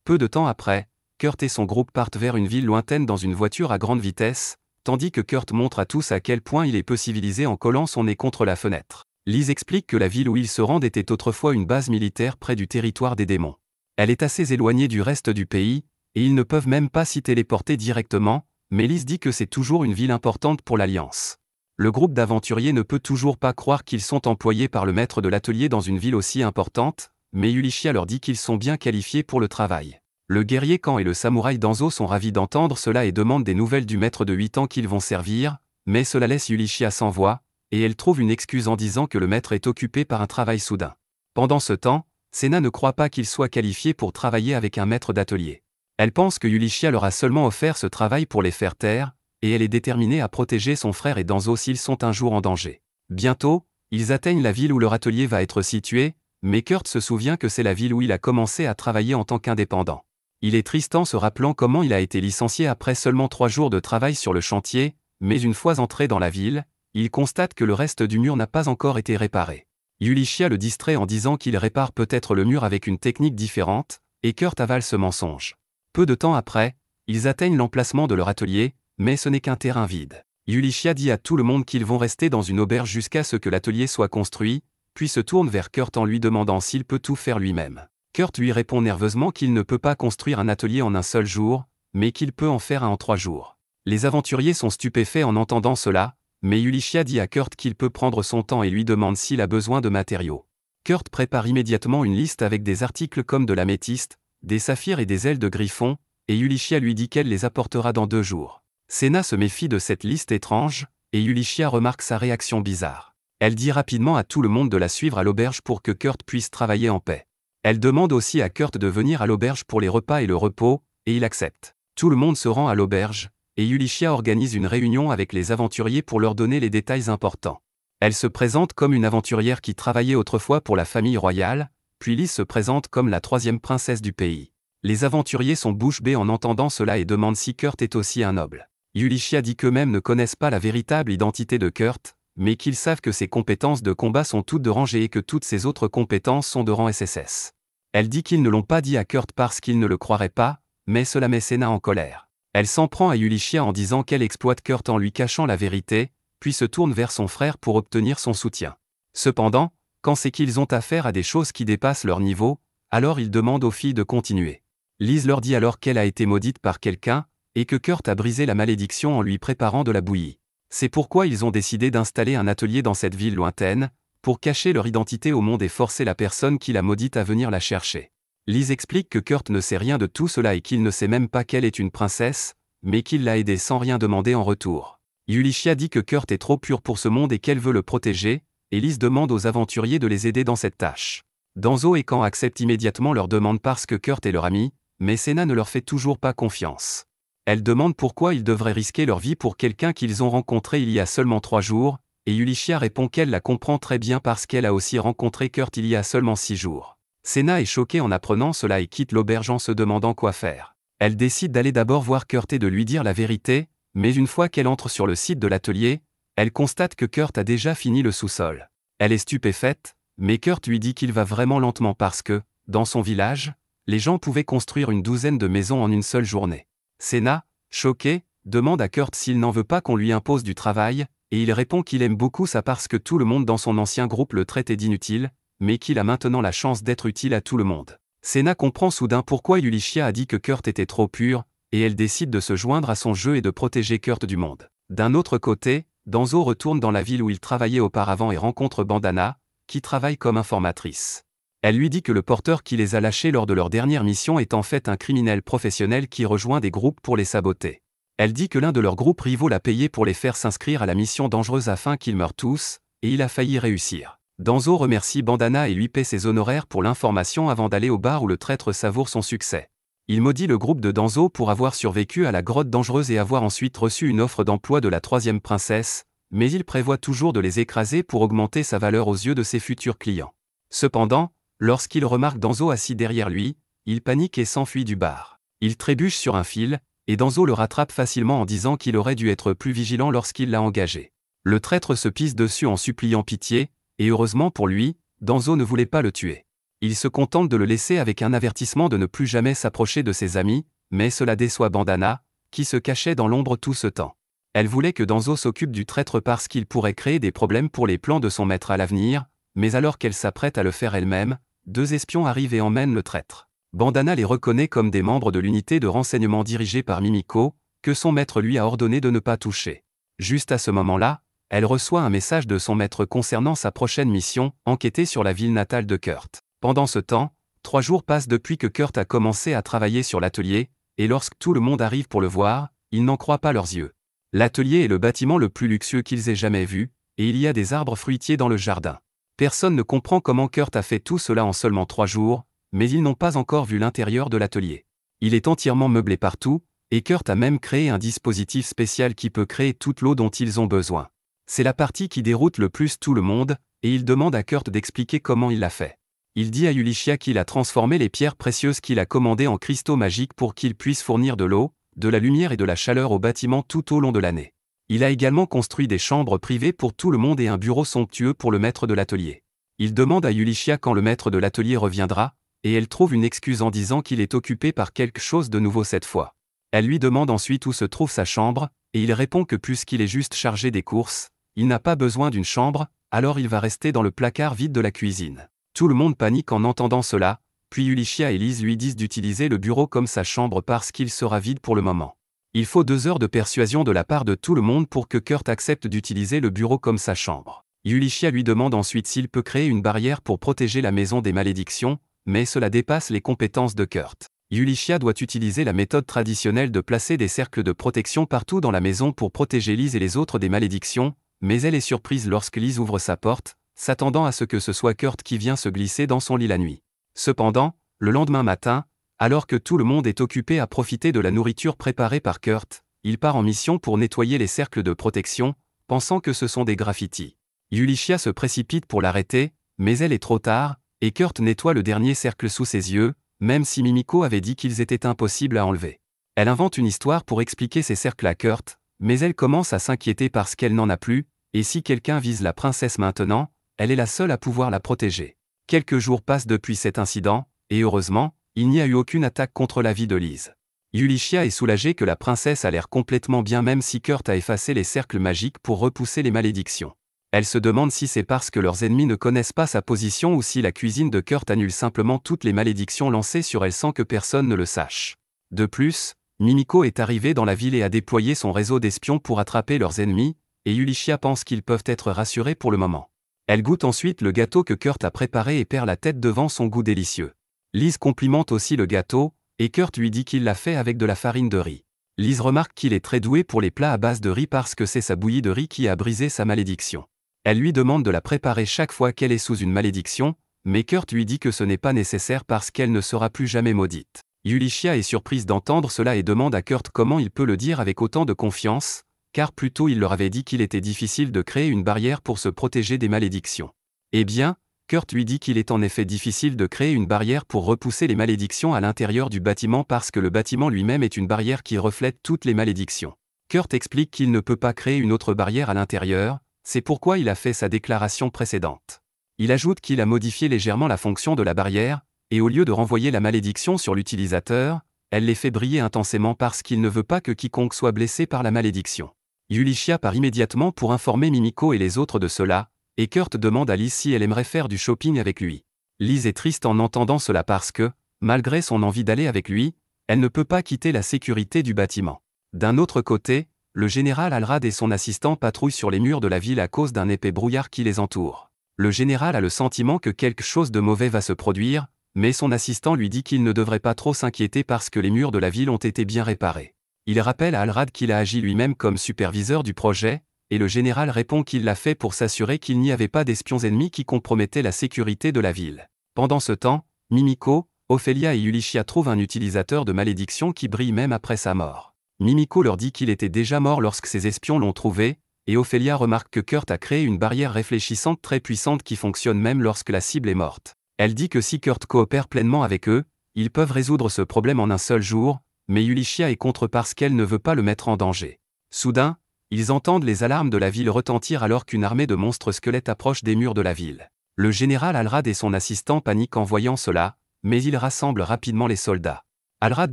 Peu de temps après, Kurt et son groupe partent vers une ville lointaine dans une voiture à grande vitesse, tandis que Kurt montre à tous à quel point il est peu civilisé en collant son nez contre la fenêtre. Lise explique que la ville où ils se rendent était autrefois une base militaire près du territoire des démons. Elle est assez éloignée du reste du pays, et ils ne peuvent même pas s'y téléporter directement, mais Lise dit que c'est toujours une ville importante pour l'Alliance. Le groupe d'aventuriers ne peut toujours pas croire qu'ils sont employés par le maître de l'atelier dans une ville aussi importante, mais Yulichia leur dit qu'ils sont bien qualifiés pour le travail. Le guerrier Kan et le samouraï Danzo sont ravis d'entendre cela et demandent des nouvelles du maître de 8 ans qu'ils vont servir, mais cela laisse Yulichia sans voix, et elle trouve une excuse en disant que le maître est occupé par un travail soudain. Pendant ce temps, Sena ne croit pas qu'il soit qualifié pour travailler avec un maître d'atelier. Elle pense que Yulichia leur a seulement offert ce travail pour les faire taire, et elle est déterminée à protéger son frère et Danzo s'ils sont un jour en danger. Bientôt, ils atteignent la ville où leur atelier va être situé, mais Kurt se souvient que c'est la ville où il a commencé à travailler en tant qu'indépendant. Il est triste en se rappelant comment il a été licencié après seulement 3 jours de travail sur le chantier, mais une fois entré dans la ville, il constate que le reste du mur n'a pas encore été réparé. Yulichia le distrait en disant qu'il répare peut-être le mur avec une technique différente, et Kurt avale ce mensonge. Peu de temps après, ils atteignent l'emplacement de leur atelier, mais ce n'est qu'un terrain vide. Yulichia dit à tout le monde qu'ils vont rester dans une auberge jusqu'à ce que l'atelier soit construit, puis se tourne vers Kurt en lui demandant s'il peut tout faire lui-même. Kurt lui répond nerveusement qu'il ne peut pas construire un atelier en un seul jour, mais qu'il peut en faire un en 3 jours. Les aventuriers sont stupéfaits en entendant cela, mais Yulichia dit à Kurt qu'il peut prendre son temps et lui demande s'il a besoin de matériaux. Kurt prépare immédiatement une liste avec des articles comme de l'améthyste, des saphirs et des ailes de griffon, et Yulichia lui dit qu'elle les apportera dans 2 jours. Sena se méfie de cette liste étrange, et Yulichia remarque sa réaction bizarre. Elle dit rapidement à tout le monde de la suivre à l'auberge pour que Kurt puisse travailler en paix. Elle demande aussi à Kurt de venir à l'auberge pour les repas et le repos, et il accepte. Tout le monde se rend à l'auberge, et Yulichia organise une réunion avec les aventuriers pour leur donner les détails importants. Elle se présente comme une aventurière qui travaillait autrefois pour la famille royale, puis Lise se présente comme la 3e princesse du pays. Les aventuriers sont bouche bée en entendant cela et demandent si Kurt est aussi un noble. Yulichia dit qu'eux-mêmes ne connaissent pas la véritable identité de Kurt, mais qu'ils savent que ses compétences de combat sont toutes de rangée et que toutes ses autres compétences sont de rang SSS. Elle dit qu'ils ne l'ont pas dit à Kurt parce qu'ils ne le croiraient pas, mais cela met Sena en colère. Elle s'en prend à Yulichia en disant qu'elle exploite Kurt en lui cachant la vérité, puis se tourne vers son frère pour obtenir son soutien. Cependant, quand c'est qu'ils ont affaire à des choses qui dépassent leur niveau, alors ils demandent aux filles de continuer. Lise leur dit alors qu'elle a été maudite par quelqu'un, et que Kurt a brisé la malédiction en lui préparant de la bouillie. C'est pourquoi ils ont décidé d'installer un atelier dans cette ville lointaine, pour cacher leur identité au monde et forcer la personne qui l'a maudite à venir la chercher. Lise explique que Kurt ne sait rien de tout cela et qu'il ne sait même pas qu'elle est une princesse, mais qu'il l'a aidée sans rien demander en retour. Yulichia dit que Kurt est trop pur pour ce monde et qu'elle veut le protéger, et Lise demande aux aventuriers de les aider dans cette tâche. Danzo et Kan acceptent immédiatement leur demande parce que Kurt est leur ami, mais Sena ne leur fait toujours pas confiance. Elle demande pourquoi ils devraient risquer leur vie pour quelqu'un qu'ils ont rencontré il y a seulement 3 jours, et Yulichia répond qu'elle la comprend très bien parce qu'elle a aussi rencontré Kurt il y a seulement 6 jours. Sena est choquée en apprenant cela et quitte l'auberge en se demandant quoi faire. Elle décide d'aller d'abord voir Kurt et de lui dire la vérité, mais une fois qu'elle entre sur le site de l'atelier, elle constate que Kurt a déjà fini le sous-sol. Elle est stupéfaite, mais Kurt lui dit qu'il va vraiment lentement parce que, dans son village, les gens pouvaient construire une 12aine de maisons en une seule journée. Sena, choqué, demande à Kurt s'il n'en veut pas qu'on lui impose du travail, et il répond qu'il aime beaucoup ça parce que tout le monde dans son ancien groupe le traitait d'inutile, mais qu'il a maintenant la chance d'être utile à tout le monde. Sena comprend soudain pourquoi Yulichia a dit que Kurt était trop pur, et elle décide de se joindre à son jeu et de protéger Kurt du monde. D'un autre côté, Danzo retourne dans la ville où il travaillait auparavant et rencontre Bandana, qui travaille comme informatrice. Elle lui dit que le porteur qui les a lâchés lors de leur dernière mission est en fait un criminel professionnel qui rejoint des groupes pour les saboter. Elle dit que l'un de leurs groupes rivaux l'a payé pour les faire s'inscrire à la mission dangereuse afin qu'ils meurent tous, et il a failli réussir. Danzo remercie Bandana et lui paie ses honoraires pour l'information avant d'aller au bar où le traître savoure son succès. Il maudit le groupe de Danzo pour avoir survécu à la grotte dangereuse et avoir ensuite reçu une offre d'emploi de la 3e princesse, mais il prévoit toujours de les écraser pour augmenter sa valeur aux yeux de ses futurs clients. Cependant, lorsqu'il remarque Danzo assis derrière lui, il panique et s'enfuit du bar. Il trébuche sur un fil, et Danzo le rattrape facilement en disant qu'il aurait dû être plus vigilant lorsqu'il l'a engagé. Le traître se pisse dessus en suppliant pitié, et heureusement pour lui, Danzo ne voulait pas le tuer. Il se contente de le laisser avec un avertissement de ne plus jamais s'approcher de ses amis, mais cela déçoit Bandana, qui se cachait dans l'ombre tout ce temps. Elle voulait que Danzo s'occupe du traître parce qu'il pourrait créer des problèmes pour les plans de son maître à l'avenir, mais alors qu'elle s'apprête à le faire elle-même, 2 espions arrivent et emmènent le traître. Bandana les reconnaît comme des membres de l'unité de renseignement dirigée par Mimiko, que son maître lui a ordonné de ne pas toucher. Juste à ce moment-là, Elle reçoit un message de son maître concernant sa prochaine mission, enquêter sur la ville natale de Kurt. Pendant ce temps, 3 jours passent depuis que Kurt a commencé à travailler sur l'atelier, et lorsque tout le monde arrive pour le voir, ils n'en croient pas leurs yeux. L'atelier est le bâtiment le plus luxueux qu'ils aient jamais vu, et il y a des arbres fruitiers dans le jardin. Personne ne comprend comment Kurt a fait tout cela en seulement 3 jours, mais ils n'ont pas encore vu l'intérieur de l'atelier. Il est entièrement meublé partout, et Kurt a même créé un dispositif spécial qui peut créer toute l'eau dont ils ont besoin. C'est la partie qui déroute le plus tout le monde, et il demande à Kurt d'expliquer comment il l'a fait. Il dit à Ulycia qu'il a transformé les pierres précieuses qu'il a commandées en cristaux magiques pour qu'il puisse fournir de l'eau, de la lumière et de la chaleur au bâtiment tout au long de l'année. Il a également construit des chambres privées pour tout le monde et un bureau somptueux pour le maître de l'atelier. Il demande à Ulycia quand le maître de l'atelier reviendra, et elle trouve une excuse en disant qu'il est occupé par quelque chose de nouveau cette fois. Elle lui demande ensuite où se trouve sa chambre, et il répond que puisqu'il est juste chargé des courses, il n'a pas besoin d'une chambre, alors il va rester dans le placard vide de la cuisine. Tout le monde panique en entendant cela, puis Ulycia et Lise lui disent d'utiliser le bureau comme sa chambre parce qu'il sera vide pour le moment. Il faut 2 heures de persuasion de la part de tout le monde pour que Kurt accepte d'utiliser le bureau comme sa chambre. Ulycia lui demande ensuite s'il peut créer une barrière pour protéger la maison des malédictions, mais cela dépasse les compétences de Kurt. Ulycia doit utiliser la méthode traditionnelle de placer des cercles de protection partout dans la maison pour protéger Lise et les autres des malédictions, mais elle est surprise lorsque Lise ouvre sa porte, s'attendant à ce que ce soit Kurt qui vient se glisser dans son lit la nuit. Cependant, le lendemain matin, alors que tout le monde est occupé à profiter de la nourriture préparée par Kurt, il part en mission pour nettoyer les cercles de protection, pensant que ce sont des graffitis. Ulycia se précipite pour l'arrêter, mais elle est trop tard, et Kurt nettoie le dernier cercle sous ses yeux, même si Mimiko avait dit qu'ils étaient impossibles à enlever. Elle invente une histoire pour expliquer ces cercles à Kurt, mais elle commence à s'inquiéter parce qu'elle n'en a plus, et si quelqu'un vise la princesse maintenant, elle est la seule à pouvoir la protéger. Quelques jours passent depuis cet incident, et heureusement, il n'y a eu aucune attaque contre la vie de Lise. Ulycia est soulagée que la princesse a l'air complètement bien même si Kurt a effacé les cercles magiques pour repousser les malédictions. Elle se demande si c'est parce que leurs ennemis ne connaissent pas sa position ou si la cuisine de Kurt annule simplement toutes les malédictions lancées sur elle sans que personne ne le sache. De plus, Mimiko est arrivée dans la ville et a déployé son réseau d'espions pour attraper leurs ennemis, et Ulycia pense qu'ils peuvent être rassurés pour le moment. Elle goûte ensuite le gâteau que Kurt a préparé et perd la tête devant son goût délicieux. Lise complimente aussi le gâteau, et Kurt lui dit qu'il l'a fait avec de la farine de riz. Lise remarque qu'il est très doué pour les plats à base de riz parce que c'est sa bouillie de riz qui a brisé sa malédiction. Elle lui demande de la préparer chaque fois qu'elle est sous une malédiction, mais Kurt lui dit que ce n'est pas nécessaire parce qu'elle ne sera plus jamais maudite. Ulycia est surprise d'entendre cela et demande à Kurt comment il peut le dire avec autant de confiance, car plus tôt il leur avait dit qu'il était difficile de créer une barrière pour se protéger des malédictions. Eh bien, Kurt lui dit qu'il est en effet difficile de créer une barrière pour repousser les malédictions à l'intérieur du bâtiment parce que le bâtiment lui-même est une barrière qui reflète toutes les malédictions. Kurt explique qu'il ne peut pas créer une autre barrière à l'intérieur, c'est pourquoi il a fait sa déclaration précédente. Il ajoute qu'il a modifié légèrement la fonction de la barrière, et au lieu de renvoyer la malédiction sur l'utilisateur, elle les fait briller intensément parce qu'il ne veut pas que quiconque soit blessé par la malédiction. Ulycia part immédiatement pour informer Mimiko et les autres de cela, et Kurt demande à Lise si elle aimerait faire du shopping avec lui. Lise est triste en entendant cela parce que, malgré son envie d'aller avec lui, elle ne peut pas quitter la sécurité du bâtiment. D'un autre côté, le général Alrad et son assistant patrouillent sur les murs de la ville à cause d'un épais brouillard qui les entoure. Le général a le sentiment que quelque chose de mauvais va se produire, mais son assistant lui dit qu'il ne devrait pas trop s'inquiéter parce que les murs de la ville ont été bien réparés. Il rappelle à Alrad qu'il a agi lui-même comme superviseur du projet, et le général répond qu'il l'a fait pour s'assurer qu'il n'y avait pas d'espions ennemis qui compromettaient la sécurité de la ville. Pendant ce temps, Mimiko, Ophélia et Ulycia trouvent un utilisateur de malédiction qui brille même après sa mort. Mimiko leur dit qu'il était déjà mort lorsque ses espions l'ont trouvé, et Ophélia remarque que Kurt a créé une barrière réfléchissante très puissante qui fonctionne même lorsque la cible est morte. Elle dit que si Kurt coopère pleinement avec eux, ils peuvent résoudre ce problème en un seul jour, mais Ulycia est contre parce qu'elle ne veut pas le mettre en danger. Soudain, ils entendent les alarmes de la ville retentir alors qu'une armée de monstres squelettes approche des murs de la ville. Le général Alrad et son assistant paniquent en voyant cela, mais ils rassemblent rapidement les soldats. Alrad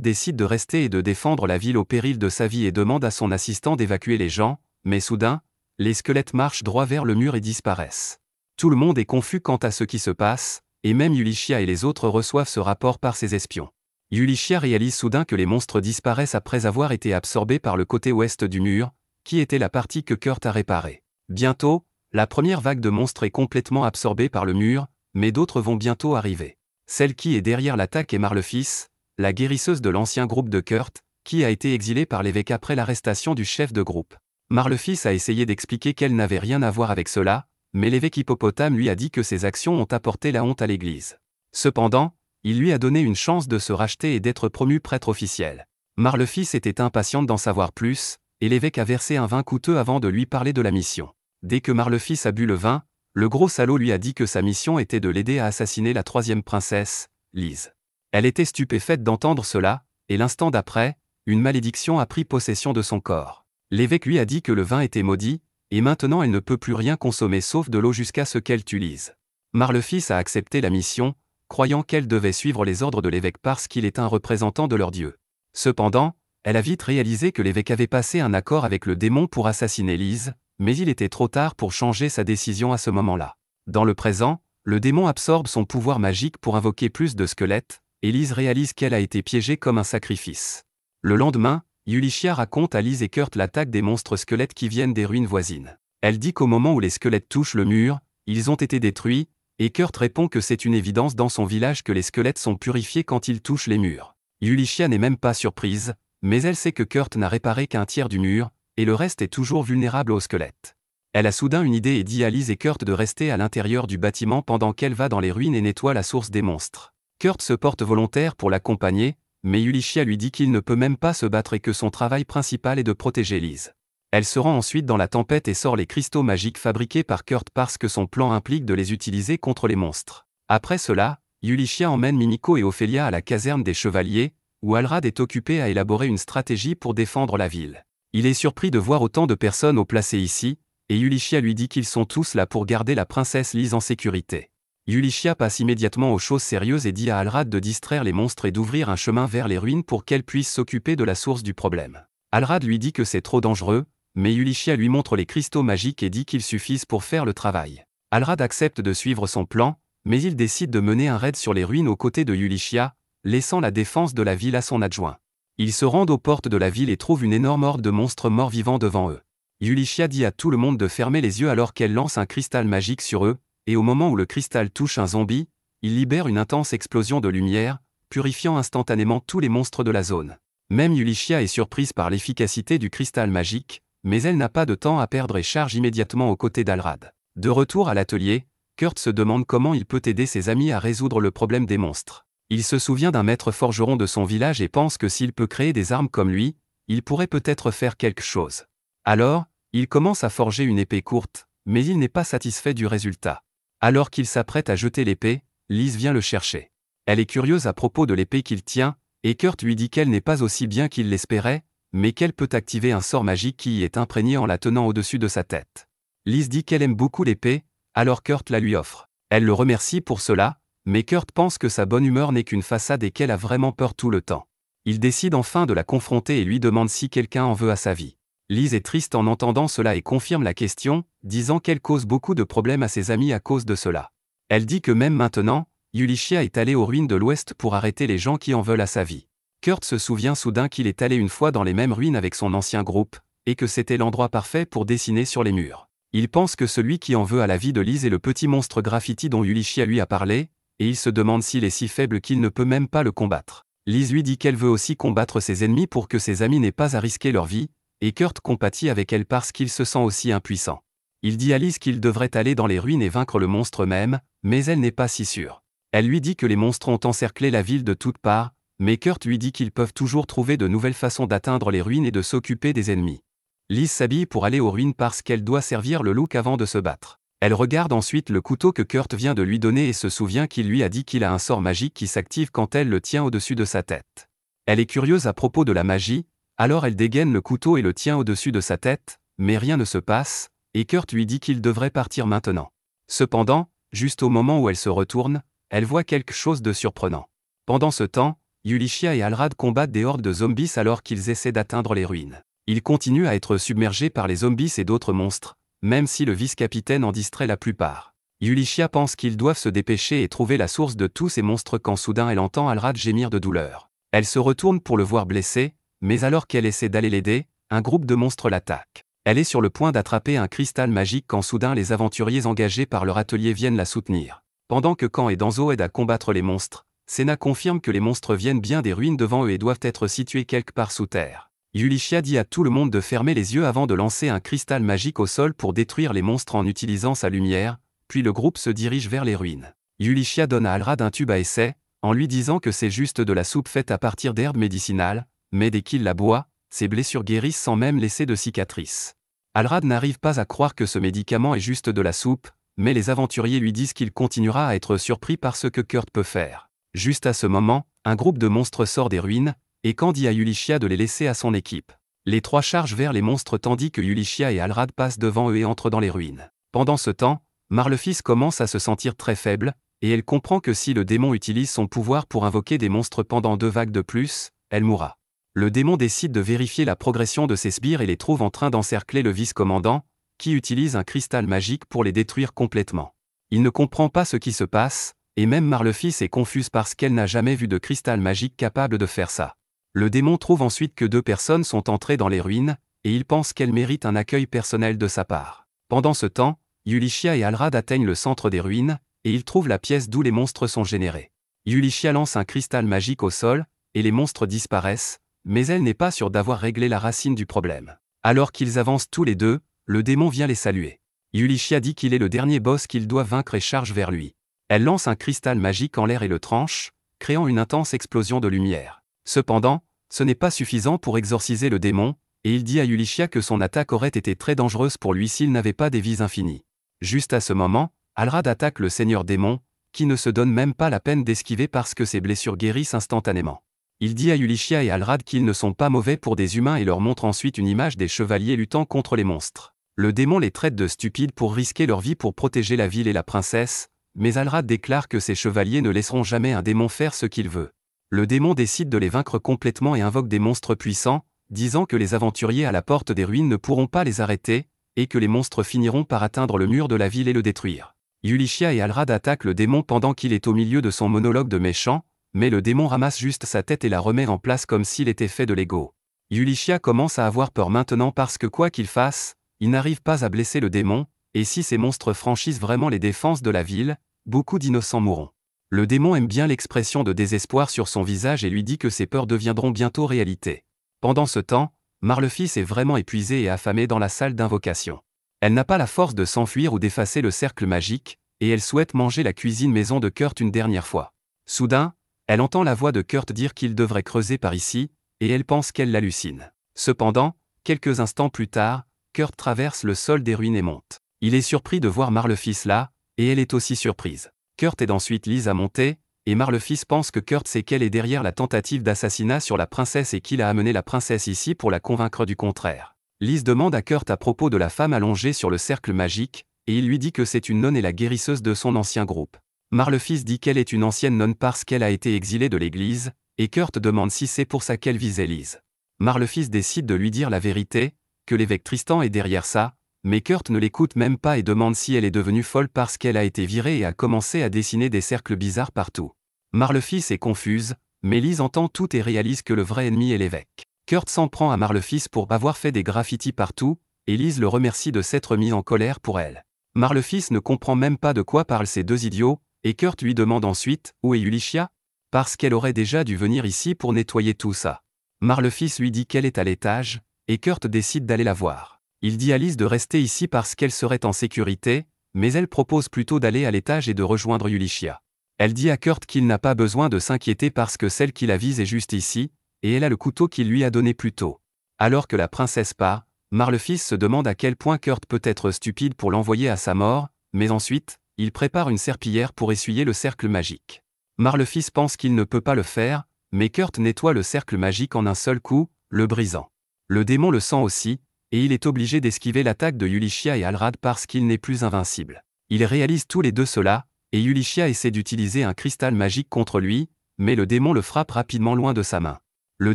décide de rester et de défendre la ville au péril de sa vie et demande à son assistant d'évacuer les gens, mais soudain, les squelettes marchent droit vers le mur et disparaissent. Tout le monde est confus quant à ce qui se passe, et même Ulycia et les autres reçoivent ce rapport par ses espions. Ulycia réalise soudain que les monstres disparaissent après avoir été absorbés par le côté ouest du mur, qui était la partie que Kurt a réparée. Bientôt, la première vague de monstres est complètement absorbée par le mur, mais d'autres vont bientôt arriver. Celle qui est derrière l'attaque est Marlefis, la guérisseuse de l'ancien groupe de Kurt, qui a été exilée par l'évêque après l'arrestation du chef de groupe. Marlefis a essayé d'expliquer qu'elle n'avait rien à voir avec cela, mais l'évêque Hippopotame lui a dit que ses actions ont apporté la honte à l'Église. Cependant, il lui a donné une chance de se racheter et d'être promu prêtre officiel. Marlefis était impatiente d'en savoir plus, et l'évêque a versé un vin coûteux avant de lui parler de la mission. Dès que Marlefis a bu le vin, le gros salaud lui a dit que sa mission était de l'aider à assassiner la troisième princesse, Lise. Elle était stupéfaite d'entendre cela, et l'instant d'après, une malédiction a pris possession de son corps. L'évêque lui a dit que le vin était maudit, et maintenant elle ne peut plus rien consommer sauf de l'eau jusqu'à ce qu'elle tue Lise. Marlefis a accepté la mission, croyant qu'elle devait suivre les ordres de l'évêque parce qu'il est un représentant de leur dieu. Cependant, elle a vite réalisé que l'évêque avait passé un accord avec le démon pour assassiner Lise, mais il était trop tard pour changer sa décision à ce moment-là. Dans le présent, le démon absorbe son pouvoir magique pour invoquer plus de squelettes, et Lise réalise qu'elle a été piégée comme un sacrifice. Le lendemain, Yulichia raconte à Lise et Kurt l'attaque des monstres squelettes qui viennent des ruines voisines. Elle dit qu'au moment où les squelettes touchent le mur, ils ont été détruits, et Kurt répond que c'est une évidence dans son village que les squelettes sont purifiés quand ils touchent les murs. Yulichia n'est même pas surprise, mais elle sait que Kurt n'a réparé qu'un tiers du mur, et le reste est toujours vulnérable aux squelettes. Elle a soudain une idée et dit à Lise et Kurt de rester à l'intérieur du bâtiment pendant qu'elle va dans les ruines et nettoie la source des monstres. Kurt se porte volontaire pour l'accompagner, mais Yulichia lui dit qu'il ne peut même pas se battre et que son travail principal est de protéger Lise. Elle se rend ensuite dans la tempête et sort les cristaux magiques fabriqués par Kurt parce que son plan implique de les utiliser contre les monstres. Après cela, Yulichia emmène Mimiko et Ophélia à la caserne des chevaliers, où Alrad est occupé à élaborer une stratégie pour défendre la ville. Il est surpris de voir autant de personnes au placé ici, et Yulichia lui dit qu'ils sont tous là pour garder la princesse Lise en sécurité. Yulichia passe immédiatement aux choses sérieuses et dit à Alrad de distraire les monstres et d'ouvrir un chemin vers les ruines pour qu'elle puisse s'occuper de la source du problème. Alrad lui dit que c'est trop dangereux, mais Yulichia lui montre les cristaux magiques et dit qu'ils suffisent pour faire le travail. Alrad accepte de suivre son plan, mais il décide de mener un raid sur les ruines aux côtés de Yulichia, laissant la défense de la ville à son adjoint. Ils se rendent aux portes de la ville et trouvent une énorme horde de monstres morts-vivants devant eux. Yulichia dit à tout le monde de fermer les yeux alors qu'elle lance un cristal magique sur eux, et au moment où le cristal touche un zombie, il libère une intense explosion de lumière, purifiant instantanément tous les monstres de la zone. Même Yulichia est surprise par l'efficacité du cristal magique, mais elle n'a pas de temps à perdre et charge immédiatement aux côtés d'Alrad. De retour à l'atelier, Kurt se demande comment il peut aider ses amis à résoudre le problème des monstres. Il se souvient d'un maître forgeron de son village et pense que s'il peut créer des armes comme lui, il pourrait peut-être faire quelque chose. Alors, il commence à forger une épée courte, mais il n'est pas satisfait du résultat. Alors qu'il s'apprête à jeter l'épée, Lise vient le chercher. Elle est curieuse à propos de l'épée qu'il tient, et Kurt lui dit qu'elle n'est pas aussi bien qu'il l'espérait, mais qu'elle peut activer un sort magique qui y est imprégné en la tenant au-dessus de sa tête. Lise dit qu'elle aime beaucoup l'épée, alors Kurt la lui offre. Elle le remercie pour cela, mais Kurt pense que sa bonne humeur n'est qu'une façade et qu'elle a vraiment peur tout le temps. Il décide enfin de la confronter et lui demande si quelqu'un en veut à sa vie. Lise est triste en entendant cela et confirme la question, disant qu'elle cause beaucoup de problèmes à ses amis à cause de cela. Elle dit que même maintenant, Yulichia est allé aux ruines de l'Ouest pour arrêter les gens qui en veulent à sa vie. Kurt se souvient soudain qu'il est allé une fois dans les mêmes ruines avec son ancien groupe, et que c'était l'endroit parfait pour dessiner sur les murs. Il pense que celui qui en veut à la vie de Lise est le petit monstre graffiti dont Yulichia lui a parlé, et il se demande s'il est si faible qu'il ne peut même pas le combattre. Lise lui dit qu'elle veut aussi combattre ses ennemis pour que ses amis n'aient pas à risquer leur vie, et Kurt compatit avec elle parce qu'il se sent aussi impuissant. Il dit à Lise qu'il devrait aller dans les ruines et vaincre le monstre même, mais elle n'est pas si sûre. Elle lui dit que les monstres ont encerclé la ville de toutes parts, mais Kurt lui dit qu'ils peuvent toujours trouver de nouvelles façons d'atteindre les ruines et de s'occuper des ennemis. Lise s'habille pour aller aux ruines parce qu'elle doit servir le loup avant de se battre. Elle regarde ensuite le couteau que Kurt vient de lui donner et se souvient qu'il lui a dit qu'il a un sort magique qui s'active quand elle le tient au-dessus de sa tête. Elle est curieuse à propos de la magie, alors elle dégaine le couteau et le tient au-dessus de sa tête, mais rien ne se passe, et Kurt lui dit qu'il devrait partir maintenant. Cependant, juste au moment où elle se retourne, elle voit quelque chose de surprenant. Pendant ce temps, Yulichia et Alrad combattent des hordes de zombies alors qu'ils essaient d'atteindre les ruines. Ils continuent à être submergés par les zombies et d'autres monstres, même si le vice-capitaine en distrait la plupart. Yulichia pense qu'ils doivent se dépêcher et trouver la source de tous ces monstres quand soudain elle entend Alrad gémir de douleur. Elle se retourne pour le voir blessé, mais alors qu'elle essaie d'aller l'aider, un groupe de monstres l'attaque. Elle est sur le point d'attraper un cristal magique quand soudain les aventuriers engagés par leur atelier viennent la soutenir. Pendant que Kan et Danzo aident à combattre les monstres, Senna confirme que les monstres viennent bien des ruines devant eux et doivent être situés quelque part sous terre. Yulichia dit à tout le monde de fermer les yeux avant de lancer un cristal magique au sol pour détruire les monstres en utilisant sa lumière, puis le groupe se dirige vers les ruines. Yulichia donne à Alrad un tube à essai, en lui disant que c'est juste de la soupe faite à partir d'herbes médicinales, mais dès qu'il la boit, ses blessures guérissent sans même laisser de cicatrices. Alrad n'arrive pas à croire que ce médicament est juste de la soupe, mais les aventuriers lui disent qu'il continuera à être surpris par ce que Kurt peut faire. Juste à ce moment, un groupe de monstres sort des ruines, et Kan dit à Yulichia de les laisser à son équipe. Les trois chargent vers les monstres tandis que Yulichia et Alrad passent devant eux et entrent dans les ruines. Pendant ce temps, Marlefis commence à se sentir très faible, et elle comprend que si le démon utilise son pouvoir pour invoquer des monstres pendant 2 vagues de plus, elle mourra. Le démon décide de vérifier la progression de ses sbires et les trouve en train d'encercler le vice-commandant, qui utilise un cristal magique pour les détruire complètement. Il ne comprend pas ce qui se passe, et même Marlefis est confuse parce qu'elle n'a jamais vu de cristal magique capable de faire ça. Le démon trouve ensuite que 2 personnes sont entrées dans les ruines, et il pense qu'elles méritent un accueil personnel de sa part. Pendant ce temps, Yulichia et Alrad atteignent le centre des ruines, et ils trouvent la pièce d'où les monstres sont générés. Yulichia lance un cristal magique au sol, et les monstres disparaissent, mais elle n'est pas sûre d'avoir réglé la racine du problème. Alors qu'ils avancent tous les deux, le démon vient les saluer. Yulichia dit qu'il est le dernier boss qu'il doit vaincre et charge vers lui. Elle lance un cristal magique en l'air et le tranche, créant une intense explosion de lumière. Cependant, ce n'est pas suffisant pour exorciser le démon, et il dit à Yulichia que son attaque aurait été très dangereuse pour lui s'il n'avait pas des vies infinies. Juste à ce moment, Alrad attaque le seigneur démon, qui ne se donne même pas la peine d'esquiver parce que ses blessures guérissent instantanément. Il dit à Yulichia et Alrad qu'ils ne sont pas mauvais pour des humains et leur montre ensuite une image des chevaliers luttant contre les monstres. Le démon les traite de stupides pour risquer leur vie pour protéger la ville et la princesse, mais Alrad déclare que ces chevaliers ne laisseront jamais un démon faire ce qu'il veut. Le démon décide de les vaincre complètement et invoque des monstres puissants, disant que les aventuriers à la porte des ruines ne pourront pas les arrêter, et que les monstres finiront par atteindre le mur de la ville et le détruire. Yulichia et Alrad attaquent le démon pendant qu'il est au milieu de son monologue de méchant, mais le démon ramasse juste sa tête et la remet en place comme s'il était fait de Lego. Yulichia commence à avoir peur maintenant parce que quoi qu'il fasse, il n'arrive pas à blesser le démon, et si ces monstres franchissent vraiment les défenses de la ville, beaucoup d'innocents mourront. Le démon aime bien l'expression de désespoir sur son visage et lui dit que ses peurs deviendront bientôt réalité. Pendant ce temps, Marlefis est vraiment épuisée et affamée dans la salle d'invocation. Elle n'a pas la force de s'enfuir ou d'effacer le cercle magique, et elle souhaite manger la cuisine maison de Kurt une dernière fois. Soudain, elle entend la voix de Kurt dire qu'il devrait creuser par ici, et elle pense qu'elle l'hallucine. Cependant, quelques instants plus tard, Kurt traverse le sol des ruines et monte. Il est surpris de voir Marlefis là, et elle est aussi surprise. Kurt aide ensuite Lise à monter, et Marlefis pense que Kurt sait qu'elle est derrière la tentative d'assassinat sur la princesse et qu'il a amené la princesse ici pour la convaincre du contraire. Lise demande à Kurt à propos de la femme allongée sur le cercle magique, et il lui dit que c'est une nonne et la guérisseuse de son ancien groupe. Marlefis dit qu'elle est une ancienne nonne parce qu'elle a été exilée de l'église, et Kurt demande si c'est pour ça qu'elle visait Lise. Marlefis décide de lui dire la vérité, que l'évêque Tristan est derrière ça, mais Kurt ne l'écoute même pas et demande si elle est devenue folle parce qu'elle a été virée et a commencé à dessiner des cercles bizarres partout. Marlefis est confuse, mais Lise entend tout et réalise que le vrai ennemi est l'évêque. Kurt s'en prend à Marlefis pour avoir fait des graffitis partout, et Lise le remercie de s'être mis en colère pour elle. Marlefis ne comprend même pas de quoi parlent ces 2 idiots, et Kurt lui demande ensuite « Où est Yulichia ?» parce qu'elle aurait déjà dû venir ici pour nettoyer tout ça. Marlefis lui dit qu'elle est à l'étage, et Kurt décide d'aller la voir. Il dit à Lise de rester ici parce qu'elle serait en sécurité, mais elle propose plutôt d'aller à l'étage et de rejoindre Yulichia. Elle dit à Kurt qu'il n'a pas besoin de s'inquiéter parce que celle qui la vise est juste ici, et elle a le couteau qu'il lui a donné plus tôt. Alors que la princesse part, Marlefis se demande à quel point Kurt peut être stupide pour l'envoyer à sa mort, mais ensuite, il prépare une serpillière pour essuyer le cercle magique. Marlefis pense qu'il ne peut pas le faire, mais Kurt nettoie le cercle magique en un seul coup, le brisant. Le démon le sent aussi, et il est obligé d'esquiver l'attaque de Yulichia et Alrad parce qu'il n'est plus invincible. Ils réalisent tous les deux cela, et Yulichia essaie d'utiliser un cristal magique contre lui, mais le démon le frappe rapidement loin de sa main. Le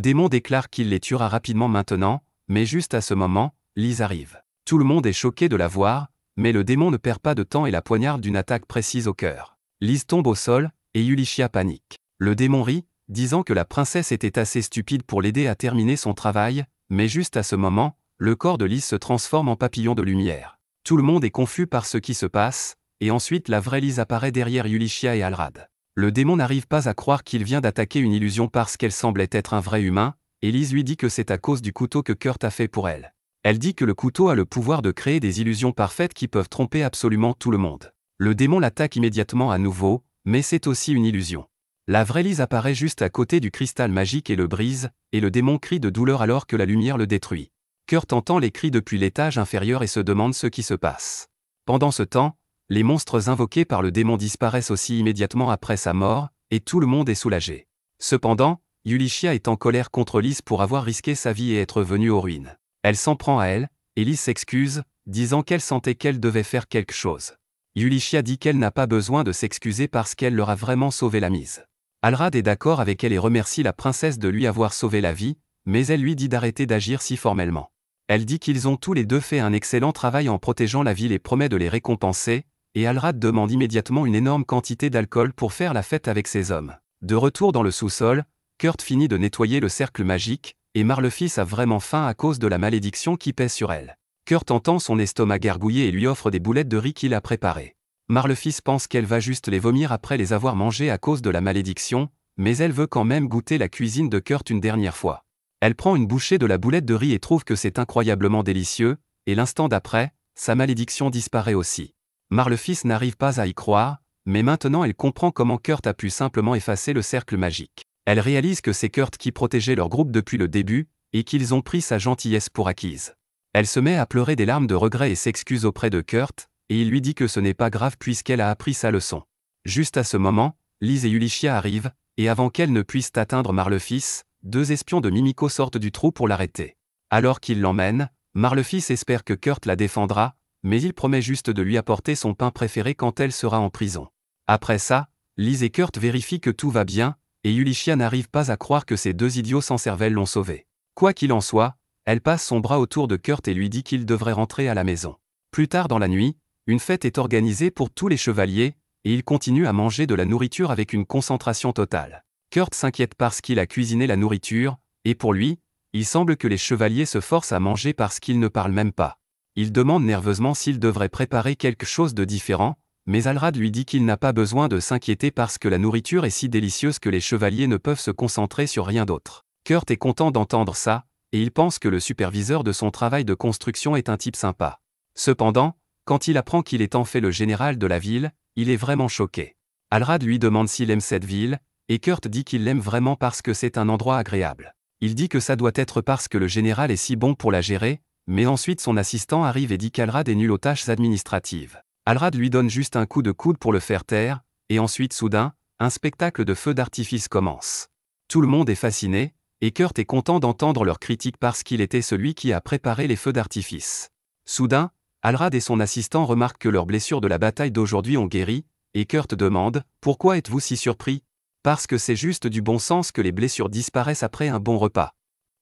démon déclare qu'il les tuera rapidement maintenant, mais juste à ce moment, Lise arrive. Tout le monde est choqué de la voir, mais le démon ne perd pas de temps et la poignarde d'une attaque précise au cœur. Lise tombe au sol, et Yulichia panique. Le démon rit, disant que la princesse était assez stupide pour l'aider à terminer son travail, mais juste à ce moment, le corps de Lise se transforme en papillon de lumière. Tout le monde est confus par ce qui se passe, et ensuite la vraie Lise apparaît derrière Yulichia et Alrad. Le démon n'arrive pas à croire qu'il vient d'attaquer une illusion parce qu'elle semblait être un vrai humain, et Lise lui dit que c'est à cause du couteau que Kurt a fait pour elle. Elle dit que le couteau a le pouvoir de créer des illusions parfaites qui peuvent tromper absolument tout le monde. Le démon l'attaque immédiatement à nouveau, mais c'est aussi une illusion. La vraie Lise apparaît juste à côté du cristal magique et le brise, et le démon crie de douleur alors que la lumière le détruit. Kurt entend les cris depuis l'étage inférieur et se demande ce qui se passe. Pendant ce temps, les monstres invoqués par le démon disparaissent aussi immédiatement après sa mort, et tout le monde est soulagé. Cependant, Yulichia est en colère contre Lise pour avoir risqué sa vie et être venue aux ruines. Elle s'en prend à elle, et Lise s'excuse, disant qu'elle sentait qu'elle devait faire quelque chose. Yulichia dit qu'elle n'a pas besoin de s'excuser parce qu'elle leur a vraiment sauvé la mise. Alrad est d'accord avec elle et remercie la princesse de lui avoir sauvé la vie, mais elle lui dit d'arrêter d'agir si formellement. Elle dit qu'ils ont tous les deux fait un excellent travail en protégeant la ville et promet de les récompenser, et Alrad demande immédiatement une énorme quantité d'alcool pour faire la fête avec ses hommes. De retour dans le sous-sol, Kurt finit de nettoyer le cercle magique, et Marlefils a vraiment faim à cause de la malédiction qui pèse sur elle. Kurt entend son estomac gargouiller et lui offre des boulettes de riz qu'il a préparées. Marlefils pense qu'elle va juste les vomir après les avoir mangées à cause de la malédiction, mais elle veut quand même goûter la cuisine de Kurt une dernière fois. Elle prend une bouchée de la boulette de riz et trouve que c'est incroyablement délicieux, et l'instant d'après, sa malédiction disparaît aussi. Marlefils n'arrive pas à y croire, mais maintenant elle comprend comment Kurt a pu simplement effacer le cercle magique. Elle réalise que c'est Kurt qui protégeait leur groupe depuis le début, et qu'ils ont pris sa gentillesse pour acquise. Elle se met à pleurer des larmes de regret et s'excuse auprès de Kurt, et il lui dit que ce n'est pas grave puisqu'elle a appris sa leçon. Juste à ce moment, Lise et Yulichia arrivent, et avant qu'elle ne puisse atteindre Marlefils, 2 espions de Mimiko sortent du trou pour l'arrêter. Alors qu'ils l'emmènent, Marlefils espère que Kurt la défendra, mais il promet juste de lui apporter son pain préféré quand elle sera en prison. Après ça, Lise et Kurt vérifient que tout va bien, et Yulichia n'arrive pas à croire que ces 2 idiots sans cervelle l'ont sauvé. Quoi qu'il en soit, elle passe son bras autour de Kurt et lui dit qu'il devrait rentrer à la maison. Plus tard dans la nuit, une fête est organisée pour tous les chevaliers, et ils continuent à manger de la nourriture avec une concentration totale. Kurt s'inquiète parce qu'il a cuisiné la nourriture, et pour lui, il semble que les chevaliers se forcent à manger parce qu'ils ne parlent même pas. Il demande nerveusement s'il devrait préparer quelque chose de différent, mais Alrad lui dit qu'il n'a pas besoin de s'inquiéter parce que la nourriture est si délicieuse que les chevaliers ne peuvent se concentrer sur rien d'autre. Kurt est content d'entendre ça, et il pense que le superviseur de son travail de construction est un type sympa. Cependant, quand il apprend qu'il est en fait le général de la ville, il est vraiment choqué. Alrad lui demande s'il aime cette ville, et Kurt dit qu'il l'aime vraiment parce que c'est un endroit agréable. Il dit que ça doit être parce que le général est si bon pour la gérer, mais ensuite son assistant arrive et dit qu'Alrad est nul aux tâches administratives. Alrad lui donne juste un coup de coude pour le faire taire, et ensuite soudain, un spectacle de feux d'artifice commence. Tout le monde est fasciné, et Kurt est content d'entendre leurs critiques parce qu'il était celui qui a préparé les feux d'artifice. Soudain, Alrad et son assistant remarquent que leurs blessures de la bataille d'aujourd'hui ont guéri, et Kurt demande « Pourquoi êtes-vous si surpris ?» Parce que c'est juste du bon sens que les blessures disparaissent après un bon repas.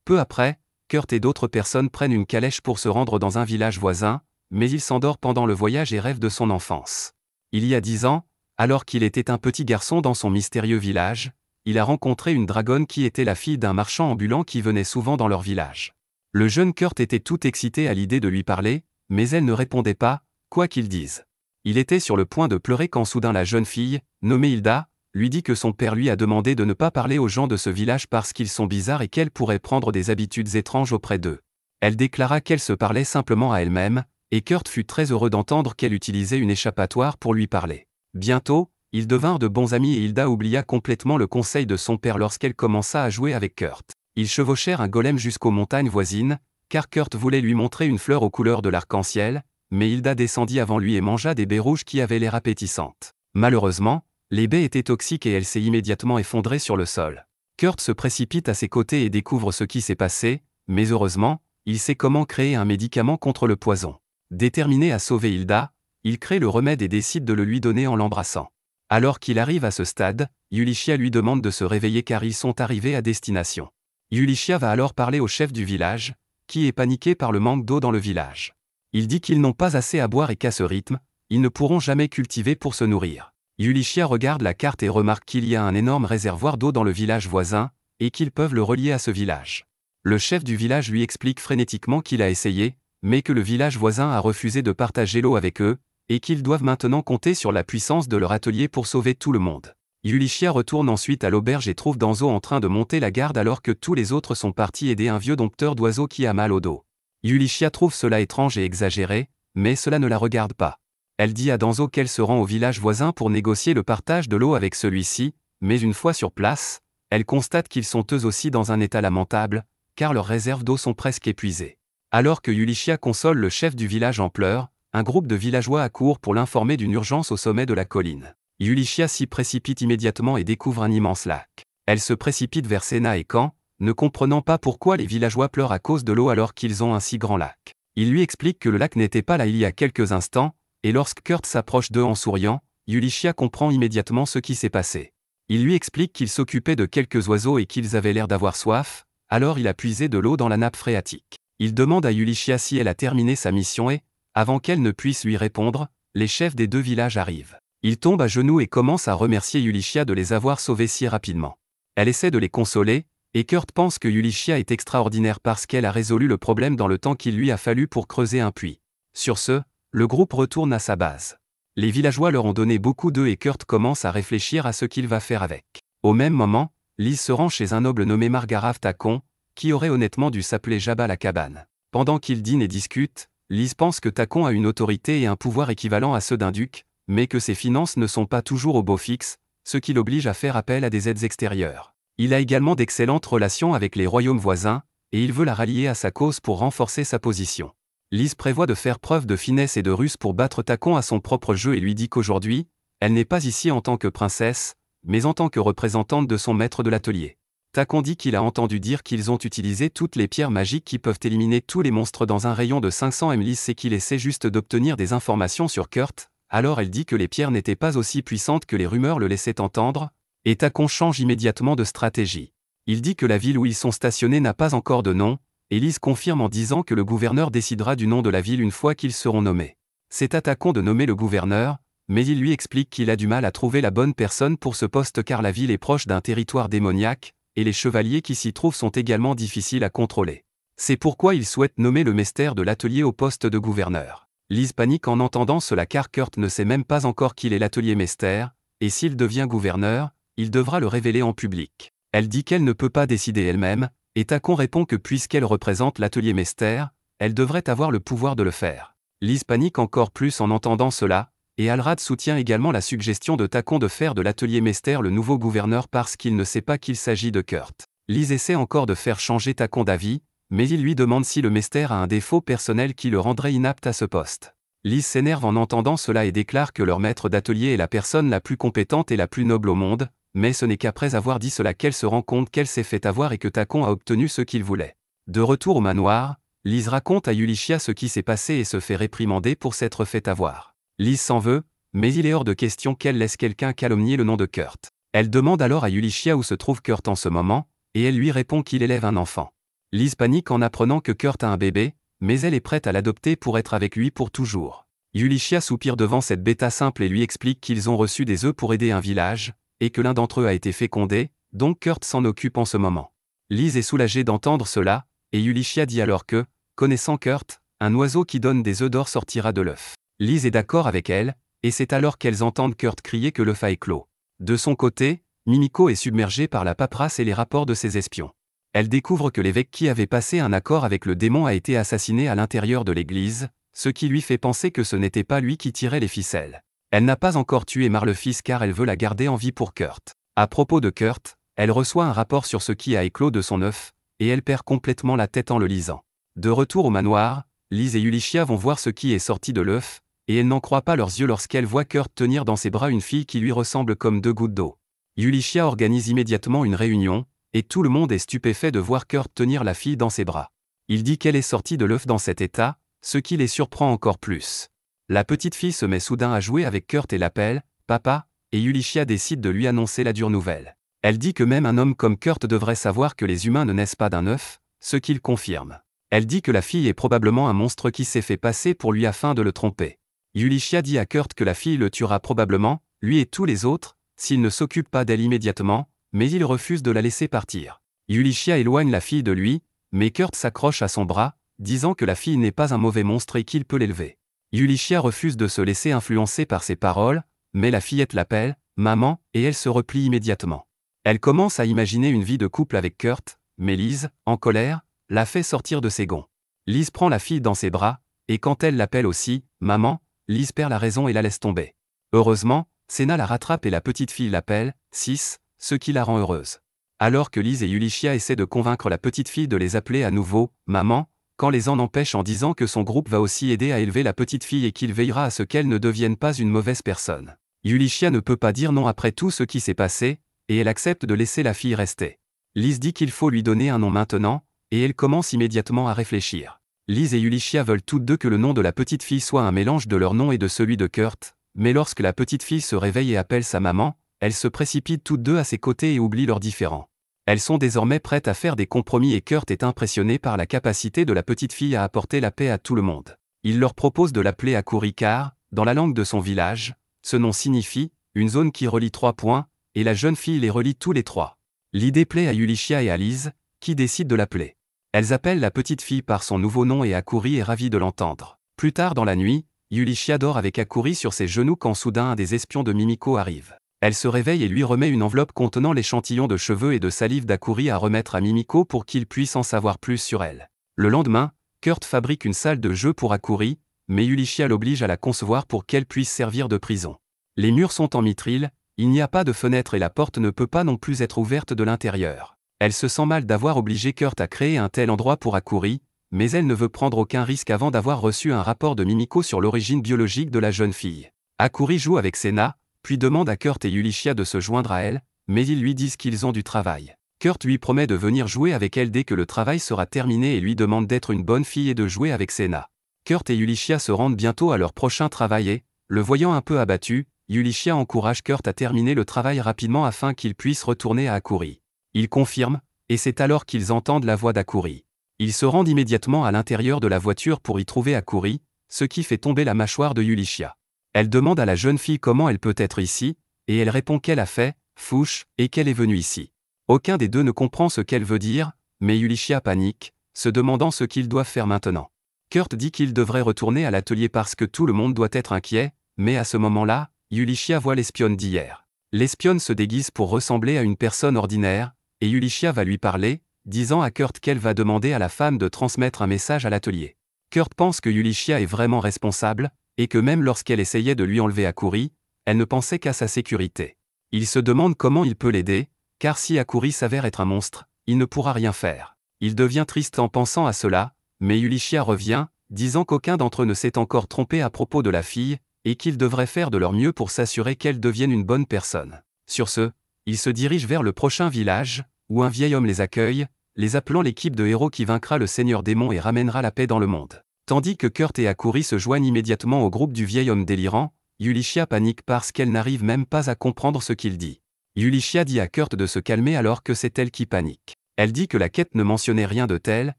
Peu après, Kurt et d'autres personnes prennent une calèche pour se rendre dans un village voisin, mais il s'endort pendant le voyage et rêve de son enfance. Il y a 10 ans, alors qu'il était un petit garçon dans son mystérieux village, il a rencontré une dragonne qui était la fille d'un marchand ambulant qui venait souvent dans leur village. Le jeune Kurt était tout excité à l'idée de lui parler, mais elle ne répondait pas, quoi qu'il dise. Il était sur le point de pleurer quand soudain la jeune fille, nommée Hilda, lui dit que son père lui a demandé de ne pas parler aux gens de ce village parce qu'ils sont bizarres et qu'elle pourrait prendre des habitudes étranges auprès d'eux. Elle déclara qu'elle se parlait simplement à elle-même, et Kurt fut très heureux d'entendre qu'elle utilisait une échappatoire pour lui parler. Bientôt, ils devinrent de bons amis et Hilda oublia complètement le conseil de son père lorsqu'elle commença à jouer avec Kurt. Ils chevauchèrent un golem jusqu'aux montagnes voisines, car Kurt voulait lui montrer une fleur aux couleurs de l'arc-en-ciel, mais Hilda descendit avant lui et mangea des baies rouges qui avaient l'air appétissantes. Malheureusement, les baies étaient toxiques et elle s'est immédiatement effondrée sur le sol. Kurt se précipite à ses côtés et découvre ce qui s'est passé, mais heureusement, il sait comment créer un médicament contre le poison. Déterminé à sauver Hilda, il crée le remède et décide de le lui donner en l'embrassant. Alors qu'il arrive à ce stade, Yulichia lui demande de se réveiller car ils sont arrivés à destination. Yulichia va alors parler au chef du village, qui est paniqué par le manque d'eau dans le village. Il dit qu'ils n'ont pas assez à boire et qu'à ce rythme, ils ne pourront jamais cultiver pour se nourrir. Yulichia regarde la carte et remarque qu'il y a un énorme réservoir d'eau dans le village voisin, et qu'ils peuvent le relier à ce village. Le chef du village lui explique frénétiquement qu'il a essayé, mais que le village voisin a refusé de partager l'eau avec eux, et qu'ils doivent maintenant compter sur la puissance de leur atelier pour sauver tout le monde. Yulichia retourne ensuite à l'auberge et trouve Danzo en train de monter la garde alors que tous les autres sont partis aider un vieux dompteur d'oiseaux qui a mal au dos. Yulichia trouve cela étrange et exagéré, mais cela ne la regarde pas. Elle dit à Danzo qu'elle se rend au village voisin pour négocier le partage de l'eau avec celui-ci, mais une fois sur place, elle constate qu'ils sont eux aussi dans un état lamentable, car leurs réserves d'eau sont presque épuisées. Alors que Yulichia console le chef du village en pleurs, un groupe de villageois accourt pour l'informer d'une urgence au sommet de la colline. Yulichia s'y précipite immédiatement et découvre un immense lac. Elle se précipite vers Senna et Kan, ne comprenant pas pourquoi les villageois pleurent à cause de l'eau alors qu'ils ont un si grand lac. Il lui explique que le lac n'était pas là il y a quelques instants, et lorsque Kurt s'approche d'eux en souriant, Yulichia comprend immédiatement ce qui s'est passé. Il lui explique qu'il s'occupait de quelques oiseaux et qu'ils avaient l'air d'avoir soif, alors il a puisé de l'eau dans la nappe phréatique. Il demande à Yulichia si elle a terminé sa mission et, avant qu'elle ne puisse lui répondre, les chefs des deux villages arrivent. Il tombe à genoux et commence à remercier Yulichia de les avoir sauvés si rapidement. Elle essaie de les consoler, et Kurt pense que Yulichia est extraordinaire parce qu'elle a résolu le problème dans le temps qu'il lui a fallu pour creuser un puits. Sur ce, le groupe retourne à sa base. Les villageois leur ont donné beaucoup d'œufs et Kurt commence à réfléchir à ce qu'il va faire avec. Au même moment, Lise se rend chez un noble nommé Margarath Takon, qui aurait honnêtement dû s'appeler Jabba la cabane. Pendant qu'ils dînent et discutent, Lise pense que Takon a une autorité et un pouvoir équivalent à ceux d'un duc, mais que ses finances ne sont pas toujours au beau fixe, ce qui l'oblige à faire appel à des aides extérieures. Il a également d'excellentes relations avec les royaumes voisins, et il veut la rallier à sa cause pour renforcer sa position. Lise prévoit de faire preuve de finesse et de ruse pour battre Takon à son propre jeu et lui dit qu'aujourd'hui, elle n'est pas ici en tant que princesse, mais en tant que représentante de son maître de l'atelier. Takon dit qu'il a entendu dire qu'ils ont utilisé toutes les pierres magiques qui peuvent éliminer tous les monstres dans un rayon de 500 m. Lise sait qu'il essaie juste d'obtenir des informations sur Kurt, alors elle dit que les pierres n'étaient pas aussi puissantes que les rumeurs le laissaient entendre, et Takon change immédiatement de stratégie. Il dit que la ville où ils sont stationnés n'a pas encore de nom, et Lise confirme en disant que le gouverneur décidera du nom de la ville une fois qu'ils seront nommés. C'est à Takon de nommer le gouverneur, mais il lui explique qu'il a du mal à trouver la bonne personne pour ce poste car la ville est proche d'un territoire démoniaque, et les chevaliers qui s'y trouvent sont également difficiles à contrôler. C'est pourquoi il souhaite nommer le maester de l'atelier au poste de gouverneur. Lise panique en entendant cela car Kurt ne sait même pas encore qu'il est l'atelier maester, et s'il devient gouverneur, il devra le révéler en public. Elle dit qu'elle ne peut pas décider elle-même, et Takon répond que puisqu'elle représente l'atelier maester, elle devrait avoir le pouvoir de le faire. Lise panique encore plus en entendant cela, et Alrad soutient également la suggestion de Takon de faire de l'atelier maester le nouveau gouverneur parce qu'il ne sait pas qu'il s'agit de Kurt. Lise essaie encore de faire changer Takon d'avis, mais il lui demande si le maester a un défaut personnel qui le rendrait inapte à ce poste. Lise s'énerve en entendant cela et déclare que leur maître d'atelier est la personne la plus compétente et la plus noble au monde, mais ce n'est qu'après avoir dit cela qu'elle se rend compte qu'elle s'est fait avoir et que Takon a obtenu ce qu'il voulait. De retour au manoir, Lise raconte à Yulichia ce qui s'est passé et se fait réprimander pour s'être fait avoir. Lise s'en veut, mais il est hors de question qu'elle laisse quelqu'un calomnier le nom de Kurt. Elle demande alors à Yulichia où se trouve Kurt en ce moment, et elle lui répond qu'il élève un enfant. Lise panique en apprenant que Kurt a un bébé, mais elle est prête à l'adopter pour être avec lui pour toujours. Yulichia soupire devant cette bêta simple et lui explique qu'ils ont reçu des œufs pour aider un village, et que l'un d'entre eux a été fécondé, donc Kurt s'en occupe en ce moment. Lise est soulagée d'entendre cela, et Yulichia dit alors que, connaissant Kurt, un oiseau qui donne des œufs d'or sortira de l'œuf. Lise est d'accord avec elle, et c'est alors qu'elles entendent Kurt crier que l'œuf a éclos. De son côté, Mimiko est submergée par la paperasse et les rapports de ses espions. Elle découvre que l'évêque qui avait passé un accord avec le démon a été assassiné à l'intérieur de l'église, ce qui lui fait penser que ce n'était pas lui qui tirait les ficelles. Elle n'a pas encore tué Mar le fils car elle veut la garder en vie pour Kurt. À propos de Kurt, elle reçoit un rapport sur ce qui a éclos de son œuf, et elle perd complètement la tête en le lisant. De retour au manoir, Lise et Yulichia vont voir ce qui est sorti de l'œuf, et elles n'en croient pas leurs yeux lorsqu'elles voient Kurt tenir dans ses bras une fille qui lui ressemble comme deux gouttes d'eau. Yulichia organise immédiatement une réunion, et tout le monde est stupéfait de voir Kurt tenir la fille dans ses bras. Il dit qu'elle est sortie de l'œuf dans cet état, ce qui les surprend encore plus. La petite fille se met soudain à jouer avec Kurt et l'appelle « Papa », et Yulichia décide de lui annoncer la dure nouvelle. Elle dit que même un homme comme Kurt devrait savoir que les humains ne naissent pas d'un œuf, ce qu'il confirme. Elle dit que la fille est probablement un monstre qui s'est fait passer pour lui afin de le tromper. Yulichia dit à Kurt que la fille le tuera probablement, lui et tous les autres, s'il ne s'occupe pas d'elle immédiatement, mais il refuse de la laisser partir. Yulichia éloigne la fille de lui, mais Kurt s'accroche à son bras, disant que la fille n'est pas un mauvais monstre et qu'il peut l'élever. Yulichia refuse de se laisser influencer par ses paroles, mais la fillette l'appelle « maman » et elle se replie immédiatement. Elle commence à imaginer une vie de couple avec Kurt, mais Liz, en colère, la fait sortir de ses gonds. Liz prend la fille dans ses bras, et quand elle l'appelle aussi « maman », Liz perd la raison et la laisse tomber. Heureusement, Senna la rattrape et la petite fille l'appelle « Sis », ce qui la rend heureuse. Alors que Liz et Yulichia essaient de convaincre la petite fille de les appeler à nouveau « maman », quand les en empêche en disant que son groupe va aussi aider à élever la petite fille et qu'il veillera à ce qu'elle ne devienne pas une mauvaise personne. Yulichia ne peut pas dire non après tout ce qui s'est passé, et elle accepte de laisser la fille rester. Liz dit qu'il faut lui donner un nom maintenant, et elle commence immédiatement à réfléchir. Liz et Yulichia veulent toutes deux que le nom de la petite fille soit un mélange de leur nom et de celui de Kurt, mais lorsque la petite fille se réveille et appelle sa maman, elles se précipitent toutes deux à ses côtés et oublient leurs différends. Elles sont désormais prêtes à faire des compromis et Kurt est impressionné par la capacité de la petite fille à apporter la paix à tout le monde. Il leur propose de l'appeler Akuri car, dans la langue de son village, ce nom signifie « une zone qui relie 3 points », et la jeune fille les relie tous les 3. L'idée plaît à Yulichia et à Liz, qui décident de l'appeler. Elles appellent la petite fille par son nouveau nom et Akuri est ravie de l'entendre. Plus tard dans la nuit, Yulichia dort avec Akuri sur ses genoux quand soudain un des espions de Mimiko arrive. Elle se réveille et lui remet une enveloppe contenant l'échantillon de cheveux et de salive d'Akuri à remettre à Mimiko pour qu'il puisse en savoir plus sur elle. Le lendemain, Kurt fabrique une salle de jeu pour Akuri, mais Yulichia l'oblige à la concevoir pour qu'elle puisse servir de prison. Les murs sont en mithril, il n'y a pas de fenêtre et la porte ne peut pas non plus être ouverte de l'intérieur. Elle se sent mal d'avoir obligé Kurt à créer un tel endroit pour Akuri, mais elle ne veut prendre aucun risque avant d'avoir reçu un rapport de Mimiko sur l'origine biologique de la jeune fille. Akuri joue avec Senna, puis demande à Kurt et Yulichia de se joindre à elle, mais ils lui disent qu'ils ont du travail. Kurt lui promet de venir jouer avec elle dès que le travail sera terminé et lui demande d'être une bonne fille et de jouer avec Senna. Kurt et Yulichia se rendent bientôt à leur prochain travail et, le voyant un peu abattu, Yulichia encourage Kurt à terminer le travail rapidement afin qu'il puisse retourner à Akuri. Il confirme, et c'est alors qu'ils entendent la voix d'Akuri. Ils se rendent immédiatement à l'intérieur de la voiture pour y trouver Akuri, ce qui fait tomber la mâchoire de Yulichia. Elle demande à la jeune fille comment elle peut être ici, et elle répond qu'elle a fait « fouche » et qu'elle est venue ici. Aucun des deux ne comprend ce qu'elle veut dire, mais Yulichia panique, se demandant ce qu'ils doivent faire maintenant. Kurt dit qu'il devrait retourner à l'atelier parce que tout le monde doit être inquiet, mais à ce moment-là, Yulichia voit l'espionne d'hier. L'espionne se déguise pour ressembler à une personne ordinaire, et Yulichia va lui parler, disant à Kurt qu'elle va demander à la femme de transmettre un message à l'atelier. Kurt pense que Yulichia est vraiment responsable, et que même lorsqu'elle essayait de lui enlever Akuri, elle ne pensait qu'à sa sécurité. Il se demande comment il peut l'aider, car si Akuri s'avère être un monstre, il ne pourra rien faire. Il devient triste en pensant à cela, mais Yulichia revient, disant qu'aucun d'entre eux ne s'est encore trompé à propos de la fille, et qu'ils devraient faire de leur mieux pour s'assurer qu'elle devienne une bonne personne. Sur ce, ils se dirigent vers le prochain village, où un vieil homme les accueille, les appelant l'équipe de héros qui vaincra le seigneur démon et ramènera la paix dans le monde. Tandis que Kurt et Akuri se joignent immédiatement au groupe du vieil homme délirant, Yulichia panique parce qu'elle n'arrive même pas à comprendre ce qu'il dit. Yulichia dit à Kurt de se calmer alors que c'est elle qui panique. Elle dit que la quête ne mentionnait rien de tel,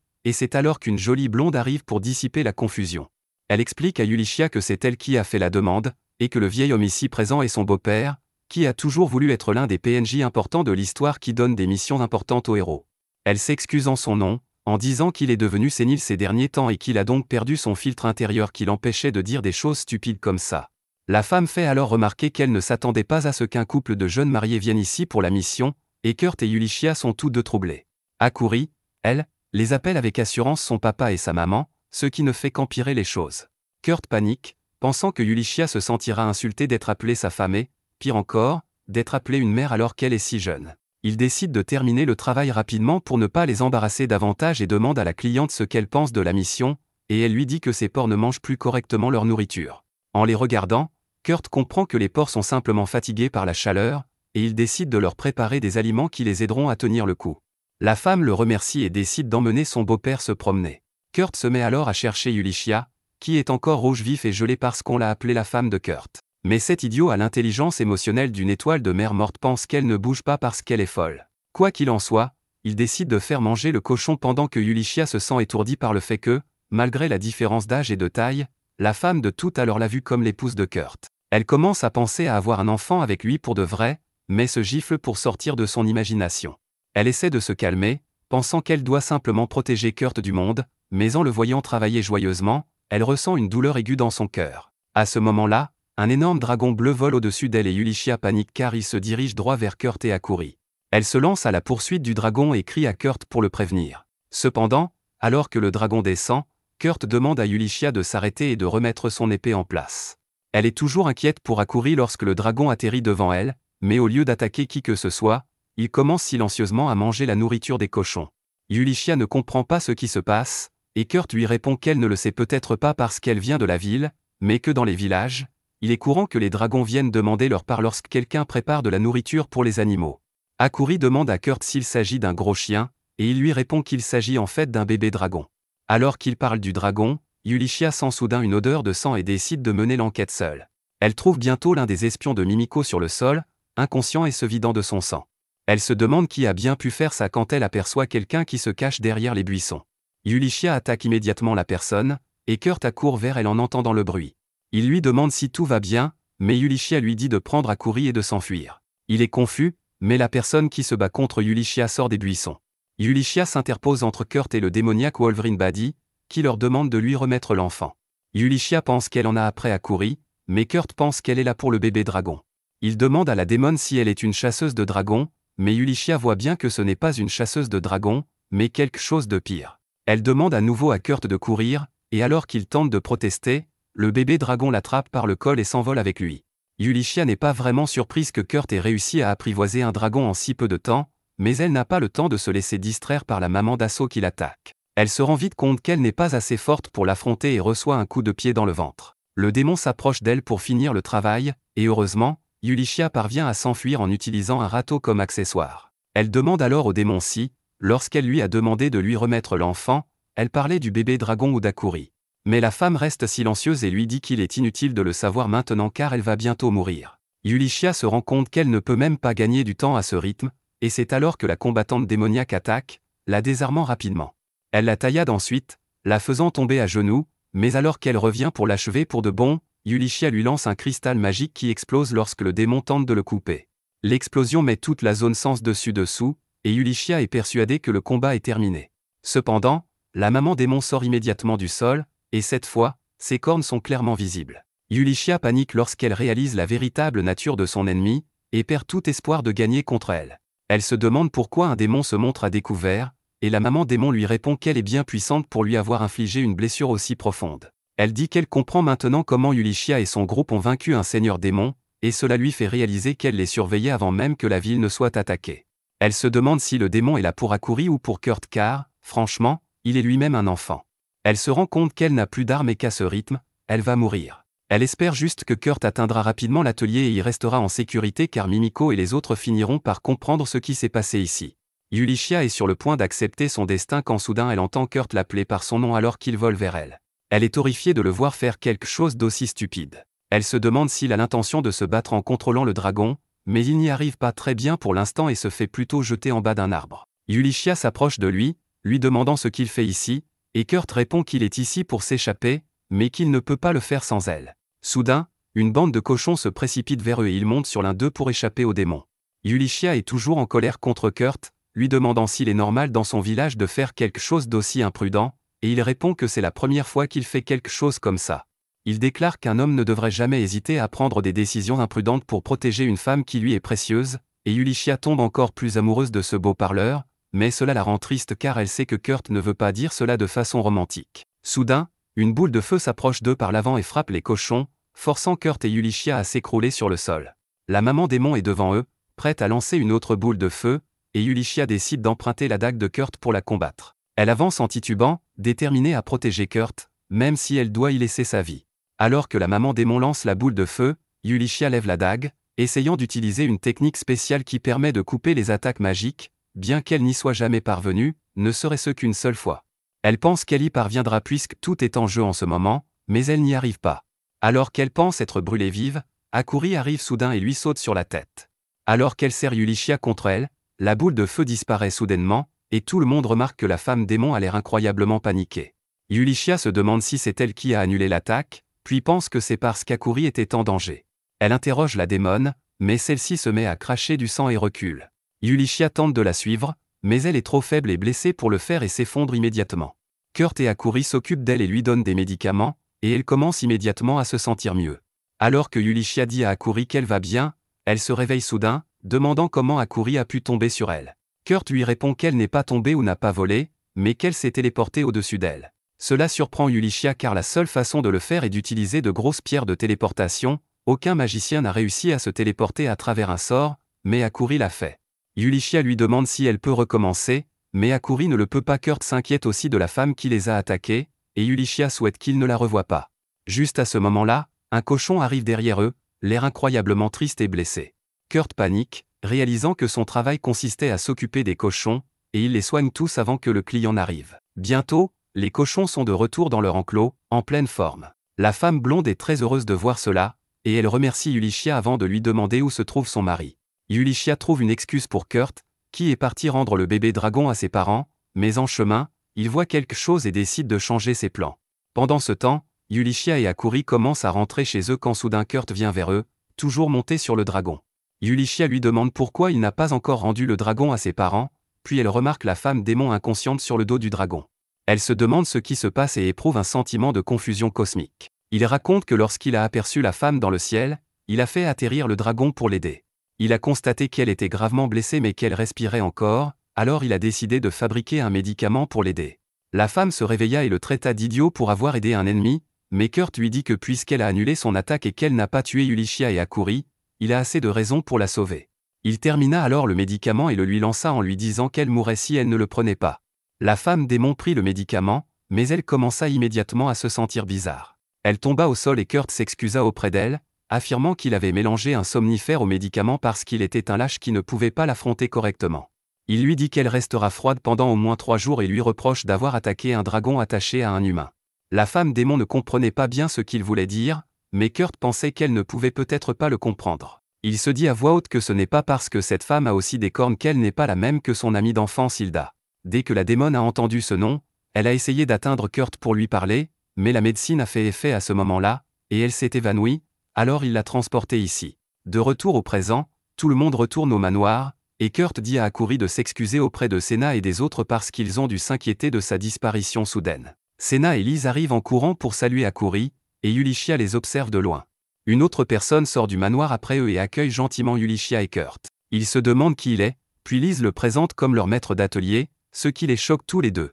et c'est alors qu'une jolie blonde arrive pour dissiper la confusion. Elle explique à Yulichia que c'est elle qui a fait la demande, et que le vieil homme ici présent est son beau-père, qui a toujours voulu être l'un des PNJ importants de l'histoire qui donne des missions importantes aux héros. Elle s'excuse en son nom, en disant qu'il est devenu sénile ces derniers temps et qu'il a donc perdu son filtre intérieur qui l'empêchait de dire des choses stupides comme ça. La femme fait alors remarquer qu'elle ne s'attendait pas à ce qu'un couple de jeunes mariés vienne ici pour la mission, et Kurt et Yulichia sont tous deux troublés. Akuri, elle, les appelle avec assurance son papa et sa maman, ce qui ne fait qu'empirer les choses. Kurt panique, pensant que Yulichia se sentira insultée d'être appelée sa femme et, pire encore, d'être appelée une mère alors qu'elle est si jeune. Il décide de terminer le travail rapidement pour ne pas les embarrasser davantage et demande à la cliente ce qu'elle pense de la mission, et elle lui dit que ses porcs ne mangent plus correctement leur nourriture. En les regardant, Kurt comprend que les porcs sont simplement fatigués par la chaleur, et il décide de leur préparer des aliments qui les aideront à tenir le coup. La femme le remercie et décide d'emmener son beau-père se promener. Kurt se met alors à chercher Yulichia, qui est encore rouge vif et gelée parce qu'on l'a appelée la femme de Kurt. Mais cet idiot à l'intelligence émotionnelle d'une étoile de mer morte pense qu'elle ne bouge pas parce qu'elle est folle. Quoi qu'il en soit, il décide de faire manger le cochon pendant que Yulichia se sent étourdie par le fait que, malgré la différence d'âge et de taille, la femme de tout alors l'a vue comme l'épouse de Kurt. Elle commence à penser à avoir un enfant avec lui pour de vrai, mais se gifle pour sortir de son imagination. Elle essaie de se calmer, pensant qu'elle doit simplement protéger Kurt du monde, mais en le voyant travailler joyeusement, elle ressent une douleur aiguë dans son cœur. À ce moment-là, un énorme dragon bleu vole au-dessus d'elle et Yulichia panique car il se dirige droit vers Kurt et Akuri. Elle se lance à la poursuite du dragon et crie à Kurt pour le prévenir. Cependant, alors que le dragon descend, Kurt demande à Yulichia de s'arrêter et de remettre son épée en place. Elle est toujours inquiète pour Akuri lorsque le dragon atterrit devant elle, mais au lieu d'attaquer qui que ce soit, il commence silencieusement à manger la nourriture des cochons. Yulichia ne comprend pas ce qui se passe, et Kurt lui répond qu'elle ne le sait peut-être pas parce qu'elle vient de la ville, mais que dans les villages, il est courant que les dragons viennent demander leur part lorsque quelqu'un prépare de la nourriture pour les animaux. Akuri demande à Kurt s'il s'agit d'un gros chien, et il lui répond qu'il s'agit en fait d'un bébé dragon. Alors qu'il parle du dragon, Yulichia sent soudain une odeur de sang et décide de mener l'enquête seule. Elle trouve bientôt l'un des espions de Mimiko sur le sol, inconscient et se vidant de son sang. Elle se demande qui a bien pu faire ça quand elle aperçoit quelqu'un qui se cache derrière les buissons. Yulichia attaque immédiatement la personne, et Kurt accourt vers elle en entendant le bruit. Il lui demande si tout va bien, mais Yulichia lui dit de prendre Akuri et de s'enfuir. Il est confus, mais la personne qui se bat contre Yulichia sort des buissons. Yulichia s'interpose entre Kurt et le démoniaque Wolverine Badi, qui leur demande de lui remettre l'enfant. Yulichia pense qu'elle en a après Akuri, mais Kurt pense qu'elle est là pour le bébé dragon. Il demande à la démone si elle est une chasseuse de dragons, mais Yulichia voit bien que ce n'est pas une chasseuse de dragons, mais quelque chose de pire. Elle demande à nouveau à Kurt de courir, et alors qu'il tente de protester, le bébé dragon l'attrape par le col et s'envole avec lui. Yulichia n'est pas vraiment surprise que Kurt ait réussi à apprivoiser un dragon en si peu de temps, mais elle n'a pas le temps de se laisser distraire par la maman d'assaut qui l'attaque. Elle se rend vite compte qu'elle n'est pas assez forte pour l'affronter et reçoit un coup de pied dans le ventre. Le démon s'approche d'elle pour finir le travail, et heureusement, Yulichia parvient à s'enfuir en utilisant un râteau comme accessoire. Elle demande alors au démon si, lorsqu'elle lui a demandé de lui remettre l'enfant, elle parlait du bébé dragon ou d'Akuri. Mais la femme reste silencieuse et lui dit qu'il est inutile de le savoir maintenant car elle va bientôt mourir. Yulichia se rend compte qu'elle ne peut même pas gagner du temps à ce rythme, et c'est alors que la combattante démoniaque attaque, la désarmant rapidement. Elle la taillade ensuite, la faisant tomber à genoux, mais alors qu'elle revient pour l'achever pour de bon, Yulichia lui lance un cristal magique qui explose lorsque le démon tente de le couper. L'explosion met toute la zone sens dessus-dessous, et Yulichia est persuadée que le combat est terminé. Cependant, la maman démon sort immédiatement du sol, et cette fois, ses cornes sont clairement visibles. Yulichia panique lorsqu'elle réalise la véritable nature de son ennemi, et perd tout espoir de gagner contre elle. Elle se demande pourquoi un démon se montre à découvert, et la maman démon lui répond qu'elle est bien puissante pour lui avoir infligé une blessure aussi profonde. Elle dit qu'elle comprend maintenant comment Yulichia et son groupe ont vaincu un seigneur démon, et cela lui fait réaliser qu'elle les surveillait avant même que la ville ne soit attaquée. Elle se demande si le démon est là pour Akuri ou pour Kurt car, franchement, il est lui-même un enfant. Elle se rend compte qu'elle n'a plus d'armes et qu'à ce rythme, elle va mourir. Elle espère juste que Kurt atteindra rapidement l'atelier et y restera en sécurité car Mimiko et les autres finiront par comprendre ce qui s'est passé ici. Yulichia est sur le point d'accepter son destin quand soudain elle entend Kurt l'appeler par son nom alors qu'il vole vers elle. Elle est horrifiée de le voir faire quelque chose d'aussi stupide. Elle se demande s'il a l'intention de se battre en contrôlant le dragon, mais il n'y arrive pas très bien pour l'instant et se fait plutôt jeter en bas d'un arbre. Yulichia s'approche de lui demandant ce qu'il fait ici, et Kurt répond qu'il est ici pour s'échapper, mais qu'il ne peut pas le faire sans elle. Soudain, une bande de cochons se précipite vers eux et ils montent sur l'un d'eux pour échapper au démon. Yulichia est toujours en colère contre Kurt, lui demandant s'il est normal dans son village de faire quelque chose d'aussi imprudent, et il répond que c'est la première fois qu'il fait quelque chose comme ça. Il déclare qu'un homme ne devrait jamais hésiter à prendre des décisions imprudentes pour protéger une femme qui lui est précieuse, et Yulichia tombe encore plus amoureuse de ce beau parleur, mais cela la rend triste car elle sait que Kurt ne veut pas dire cela de façon romantique. Soudain, une boule de feu s'approche d'eux par l'avant et frappe les cochons, forçant Kurt et Yulichia à s'écrouler sur le sol. La maman démon est devant eux, prête à lancer une autre boule de feu, et Yulichia décide d'emprunter la dague de Kurt pour la combattre. Elle avance en titubant, déterminée à protéger Kurt, même si elle doit y laisser sa vie. Alors que la maman démon lance la boule de feu, Yulichia lève la dague, essayant d'utiliser une technique spéciale qui permet de couper les attaques magiques, bien qu'elle n'y soit jamais parvenue, ne serait-ce qu'une seule fois. Elle pense qu'elle y parviendra puisque tout est en jeu en ce moment, mais elle n'y arrive pas. Alors qu'elle pense être brûlée vive, Akuri arrive soudain et lui saute sur la tête. Alors qu'elle serre Yulichia contre elle, la boule de feu disparaît soudainement, et tout le monde remarque que la femme démon a l'air incroyablement paniquée. Yulichia se demande si c'est elle qui a annulé l'attaque, puis pense que c'est parce qu'Akuri était en danger. Elle interroge la démone, mais celle-ci se met à cracher du sang et recule. Yulichia tente de la suivre, mais elle est trop faible et blessée pour le faire et s'effondre immédiatement. Kurt et Akuri s'occupent d'elle et lui donnent des médicaments, et elle commence immédiatement à se sentir mieux. Alors que Yulichia dit à Akuri qu'elle va bien, elle se réveille soudain, demandant comment Akuri a pu tomber sur elle. Kurt lui répond qu'elle n'est pas tombée ou n'a pas volé, mais qu'elle s'est téléportée au-dessus d'elle. Cela surprend Yulichia car la seule façon de le faire est d'utiliser de grosses pierres de téléportation. Aucun magicien n'a réussi à se téléporter à travers un sort, mais Akuri l'a fait. Yulichia lui demande si elle peut recommencer, mais Akuri ne le peut pas. Kurt s'inquiète aussi de la femme qui les a attaqués, et Yulichia souhaite qu'il ne la revoie pas. Juste à ce moment-là, un cochon arrive derrière eux, l'air incroyablement triste et blessé. Kurt panique, réalisant que son travail consistait à s'occuper des cochons, et il les soigne tous avant que le client n'arrive. Bientôt, les cochons sont de retour dans leur enclos, en pleine forme. La femme blonde est très heureuse de voir cela, et elle remercie Yulichia avant de lui demander où se trouve son mari. Yulichia trouve une excuse pour Kurt, qui est parti rendre le bébé dragon à ses parents, mais en chemin, il voit quelque chose et décide de changer ses plans. Pendant ce temps, Yulichia et Akuri commencent à rentrer chez eux quand soudain Kurt vient vers eux, toujours monté sur le dragon. Yulichia lui demande pourquoi il n'a pas encore rendu le dragon à ses parents, puis elle remarque la femme démon inconsciente sur le dos du dragon. Elle se demande ce qui se passe et éprouve un sentiment de confusion cosmique. Il raconte que lorsqu'il a aperçu la femme dans le ciel, il a fait atterrir le dragon pour l'aider. Il a constaté qu'elle était gravement blessée mais qu'elle respirait encore, alors il a décidé de fabriquer un médicament pour l'aider. La femme se réveilla et le traita d'idiot pour avoir aidé un ennemi, mais Kurt lui dit que puisqu'elle a annulé son attaque et qu'elle n'a pas tué Yulichia et Akuri, il a assez de raisons pour la sauver. Il termina alors le médicament et le lui lança en lui disant qu'elle mourrait si elle ne le prenait pas. La femme démon prit le médicament, mais elle commença immédiatement à se sentir bizarre. Elle tomba au sol et Kurt s'excusa auprès d'elle, affirmant qu'il avait mélangé un somnifère au médicament parce qu'il était un lâche qui ne pouvait pas l'affronter correctement. Il lui dit qu'elle restera froide pendant au moins 3 jours et lui reproche d'avoir attaqué un dragon attaché à un humain. La femme démon ne comprenait pas bien ce qu'il voulait dire, mais Kurt pensait qu'elle ne pouvait peut-être pas le comprendre. Il se dit à voix haute que ce n'est pas parce que cette femme a aussi des cornes qu'elle n'est pas la même que son amie d'enfance Hilda. Dès que la démone a entendu ce nom, elle a essayé d'atteindre Kurt pour lui parler, mais la médecine a fait effet à ce moment-là, et elle s'est évanouie, alors il l'a transportée ici. De retour au présent, tout le monde retourne au manoir, et Kurt dit à Akuri de s'excuser auprès de Senna et des autres parce qu'ils ont dû s'inquiéter de sa disparition soudaine. Senna et Liz arrivent en courant pour saluer Akuri, et Yulichia les observe de loin. Une autre personne sort du manoir après eux et accueille gentiment Yulichia et Kurt. Ils se demandent qui il est, puis Liz le présente comme leur maître d'atelier, ce qui les choque tous les deux.